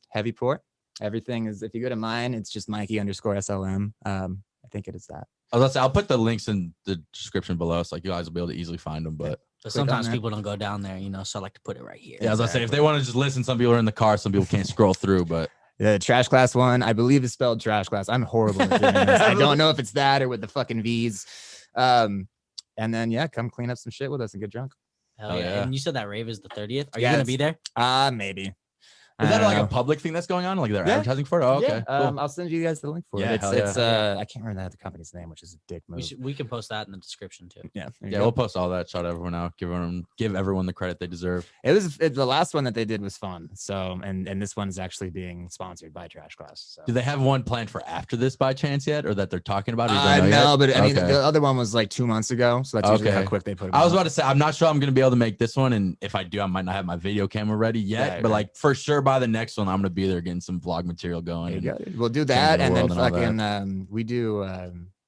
Heavy pour. Everything is, if you go to mine, it's just Mikey_SLM. I think it is that. I'll put the links in the description below, so like you guys will be able to easily find them. But sometimes people don't go down there, so I like to put it right here. yeah, I was gonna say if they want to just listen, some people are in the car, some people can't scroll through. But The Trash Class one, I believe, is spelled Trash Class. I'm horrible at doing this. I don't know if it's that or with the fucking V's. And then come clean up some shit with us and get drunk. Hell yeah. And you said that rave is the 30th. Are you Yes. gonna be there? Maybe. is that like a public thing that's going on? Like they're advertising for it? Oh, okay. Yeah. Cool. I'll send you guys the link for Yeah, it. hell It's yeah. I can't remember the company's name, which is a dick move. We can post that in the description too. Yeah. Yeah, we'll post all that. Shout everyone out. Give everyone the credit they deserve. The last one that they did was fun. So and this one is actually being sponsored by Trash Class. So. Do they have one planned for after this by chance yet, or that they're talking about? Or you don't know No, yet? but I mean Okay. the other one was like 2 months ago, so that's usually how quick they put it. I was about to say I'm not sure I'm gonna be able to make this one, and if I do, I might not have my video camera ready yet. Right, but right. like for sure by the next one, I'm gonna be there getting some vlog material going. There you and- go. We'll do that, the and then world and all fucking we do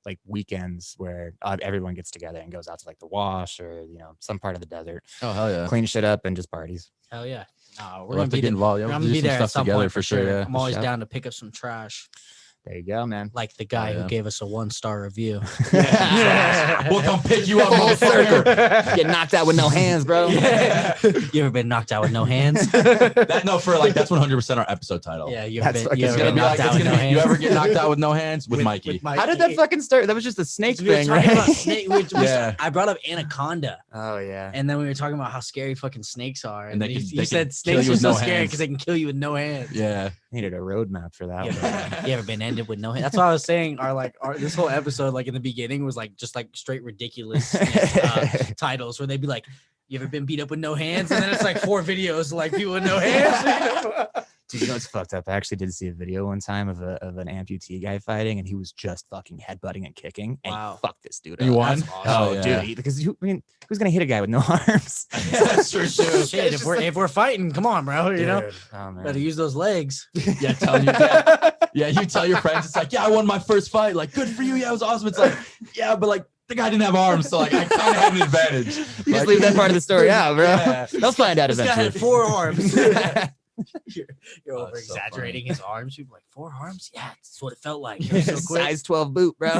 like weekends where everyone gets together and goes out to like the wash or some part of the desert, Oh hell yeah! clean shit up and just parties. Hell yeah. No, we're We'll gonna have to be get there. involved. Yeah, I'm we'll gonna do be some there at stuff some together point for sure. Yeah, I'm always sure. down to pick up some trash, There you go, man. like the guy yeah. who gave us a 1-star review. We'll come pick you up, motherfucker. Get knocked out with no hands, bro. You ever been knocked out with no hands? That's 100% our episode title. Yeah, you That's ever fucking been, It's you ever gonna been be like, knocked out with no you ever hands? get knocked out with no hands with Mikey? How did that fucking start? That was just a snake We were thing, talking right? about snake. Yeah. I brought up anaconda, Oh yeah. and then we were talking about how scary fucking snakes are. And they you can- you they said can kill snakes you are with so no scary hands. because they can kill you with no hands. Yeah. Needed a roadmap for that. one. You ever been ended with no hands? That's what I was saying. This whole episode, like in the beginning, was like just like straight ridiculous titles where they'd be like, "You ever been beat up with no hands?" And then it's like 4 videos of, like people with no hands. Dude, you know what's fucked up? I actually did see a video one time of an amputee guy fighting, and he was just fucking headbutting and kicking. And Wow. he fucked this dude up. You won? That's awesome. Oh, yeah. dude, because who's gonna hit a guy with no arms? That's true. Shit, if we're fighting, come on, bro. You know, Oh, man. better use those legs. Yeah, you tell your friends, it's like, yeah, I won my first fight. Like, good for you. Yeah, it was awesome. It's like, yeah, but like the guy didn't have arms, so like I kind of had an advantage. You just leave that part of the story out, bro. Yeah. They'll find out This guy had eventually. 4 arms. You're Oh, over that's so exaggerating his arms. People are like 4 arms. Yeah, that's what it felt like. It was so quick. Size 12 boot, bro.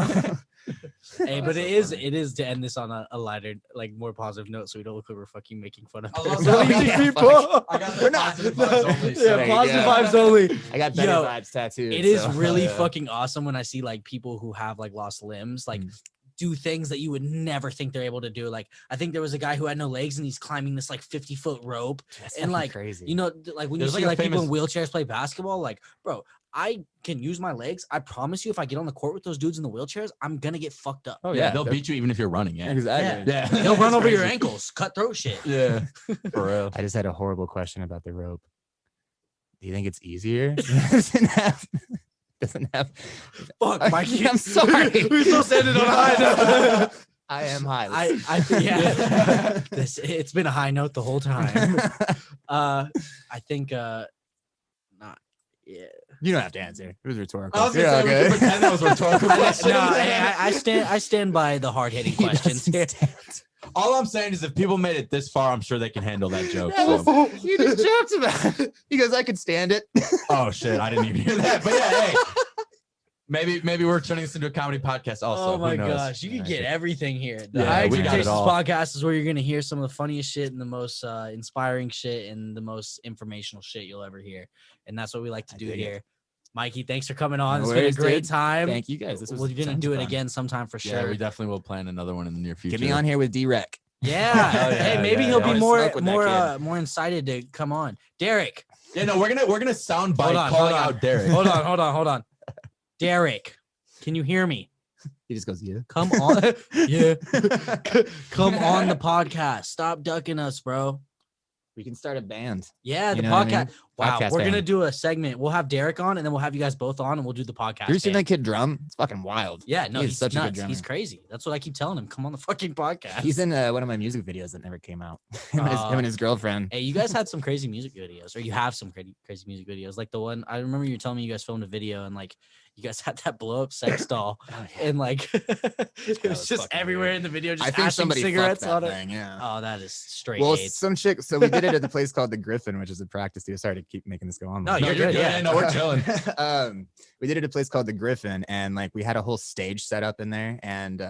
Hey, but That's it so is to end this on a lighter, like more positive note, so we don't look like we're fucking making fun of I was those about to say, lazy yeah, people. I got the We're not- positive vibes only, so- Yeah, There you positive go. vibes only. I got better Yo, vibes tattooed. It is so. really yeah. fucking awesome when I see like people who have like lost limbs, like do things that you would never think they're able to do. Like I think there was a guy who had no legs and he's climbing this like 50-foot rope. That's And like crazy. you know, like when There's you see like like a people in famous- wheelchairs play basketball, like bro, I can use my legs. I promise you, if I get on the court with those dudes in the wheelchairs, I'm gonna get fucked up. Oh Yeah, they'll beat you even if you're running. Yeah, exactly. yeah. They'll run over your Crazy. ankles, cutthroat shit. Yeah, for real. I just had a horrible question about the rope. Do you think it's easier? doesn't have. Fuck, Mikey. I'm sorry. We're supposed to end it on a high note. I am high. I think yeah. It's been a high note the whole time. I think not. Yeah. You don't have to answer. It was rhetorical. I was gonna say, we can pretend that was a rhetorical question. No, I stand by the hard hitting He questions. doesn't stand. All I'm saying is if people made it this far, I'm sure they can handle that joke. Yeah, so. you just joked about it. He goes, I could stand it. Oh shit, I didn't even hear that. But yeah, hey. Maybe we're turning this into a comedy podcast also. Oh my Who knows? gosh, you can get everything here. The Yeah, High we got it Expectations all. podcast is where you're gonna hear some of the funniest shit and the most inspiring shit and the most informational shit you'll ever hear. And that's what we like to I do dig it. here. Mikey, thanks for coming on. No It's been a worries, great dude. time. Thank you guys. This was We're gonna sounds do it fun. again sometime for Yeah, sure. we definitely will plan another one in the near future. Get me on here with D-Rec. Yeah. Hell yeah, Hey, maybe yeah, he'll yeah. be I more smoke with that more excited to come on. Derek. Yeah, no, we're gonna sound bite Hold on, calling hold on. out Derek. Hold on. Derek, can you hear me? He just goes, yeah. Come on. Yeah. Come on the podcast. Stop ducking us, bro. We can start a band. Yeah, the You know what I podcast. mean? Wow, Podcast we're gonna band. do a segment. We'll have Derek on, and then we'll have you guys both on, and we'll do the podcast. Have you seen band. that kid drum? It's fucking wild. Yeah, no, He is he's such a good nuts. He's drummer. crazy. That's what I keep telling him. Come on the fucking podcast. He's in one of my music videos that never came out. him and his girlfriend. Hey, you guys had some crazy music videos, or you have some crazy music videos. Like the one I remember you telling me you guys filmed a video, and like you guys had that blow up sex doll, Oh, and like it was was just fucking everywhere weird. in the video, just I think ashing somebody cigarettes fucked on that it. thing. Yeah. Oh, that is straight Well, AIDS. some chick. So we did it at the place called the Griffin, which is a practice studio. Sorry to keep making this go on. No, longer. you're good. Yeah. No, we're chilling. We did it at a place called the Griffin, and like we had a whole stage set up in there, and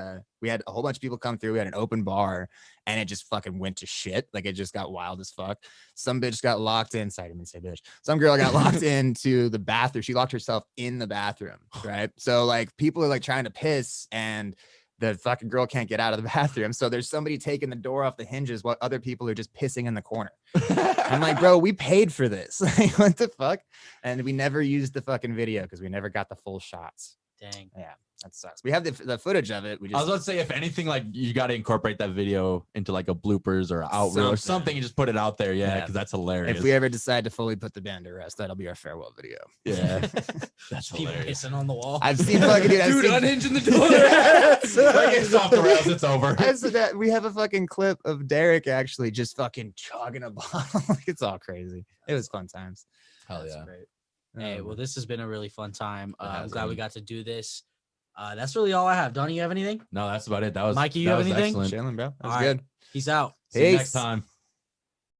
we had a whole bunch of people come through. We had an open bar, and it just fucking went to shit. Like it just got wild as fuck. Some bitch got locked in. Sorry, I didn't say bitch. Some girl got locked into the bathroom. She locked herself in the bathroom, right? So like people are like trying to piss, and the fucking girl can't get out of the bathroom. So there's somebody taking the door off the hinges while other people are just pissing in the corner. I'm like, bro, we paid for this. Like, what the fuck? And we never used the fucking video because we never got the full shots. Dang. Yeah, that sucks. We have the footage of it. We I was just about to say, if anything, like you got to incorporate that video into like a bloopers or outreel or something, and just put it out there. Yeah, Yeah. because that's hilarious. if we ever decide to fully put the band to rest, that'll be our farewell video. yeah, that's People hilarious. pissing on the wall. I've seen fucking dude. I've Dude, seen, unhinging the door. Like, it's off the rails. It's over. I said that we have a fucking clip of Derek actually just fucking chugging a bottle. Like, it's all crazy. It was fun times. Hell That's yeah. great. Hey, well, this has been a really fun time. It I'm has glad we been. got to do this. That's really all I have. Donny, you have anything? No, that's about it. That was Mikey, you that have was anything? excellent. Chilling, bro. That was All right. good. Peace out. See you Peace. next time.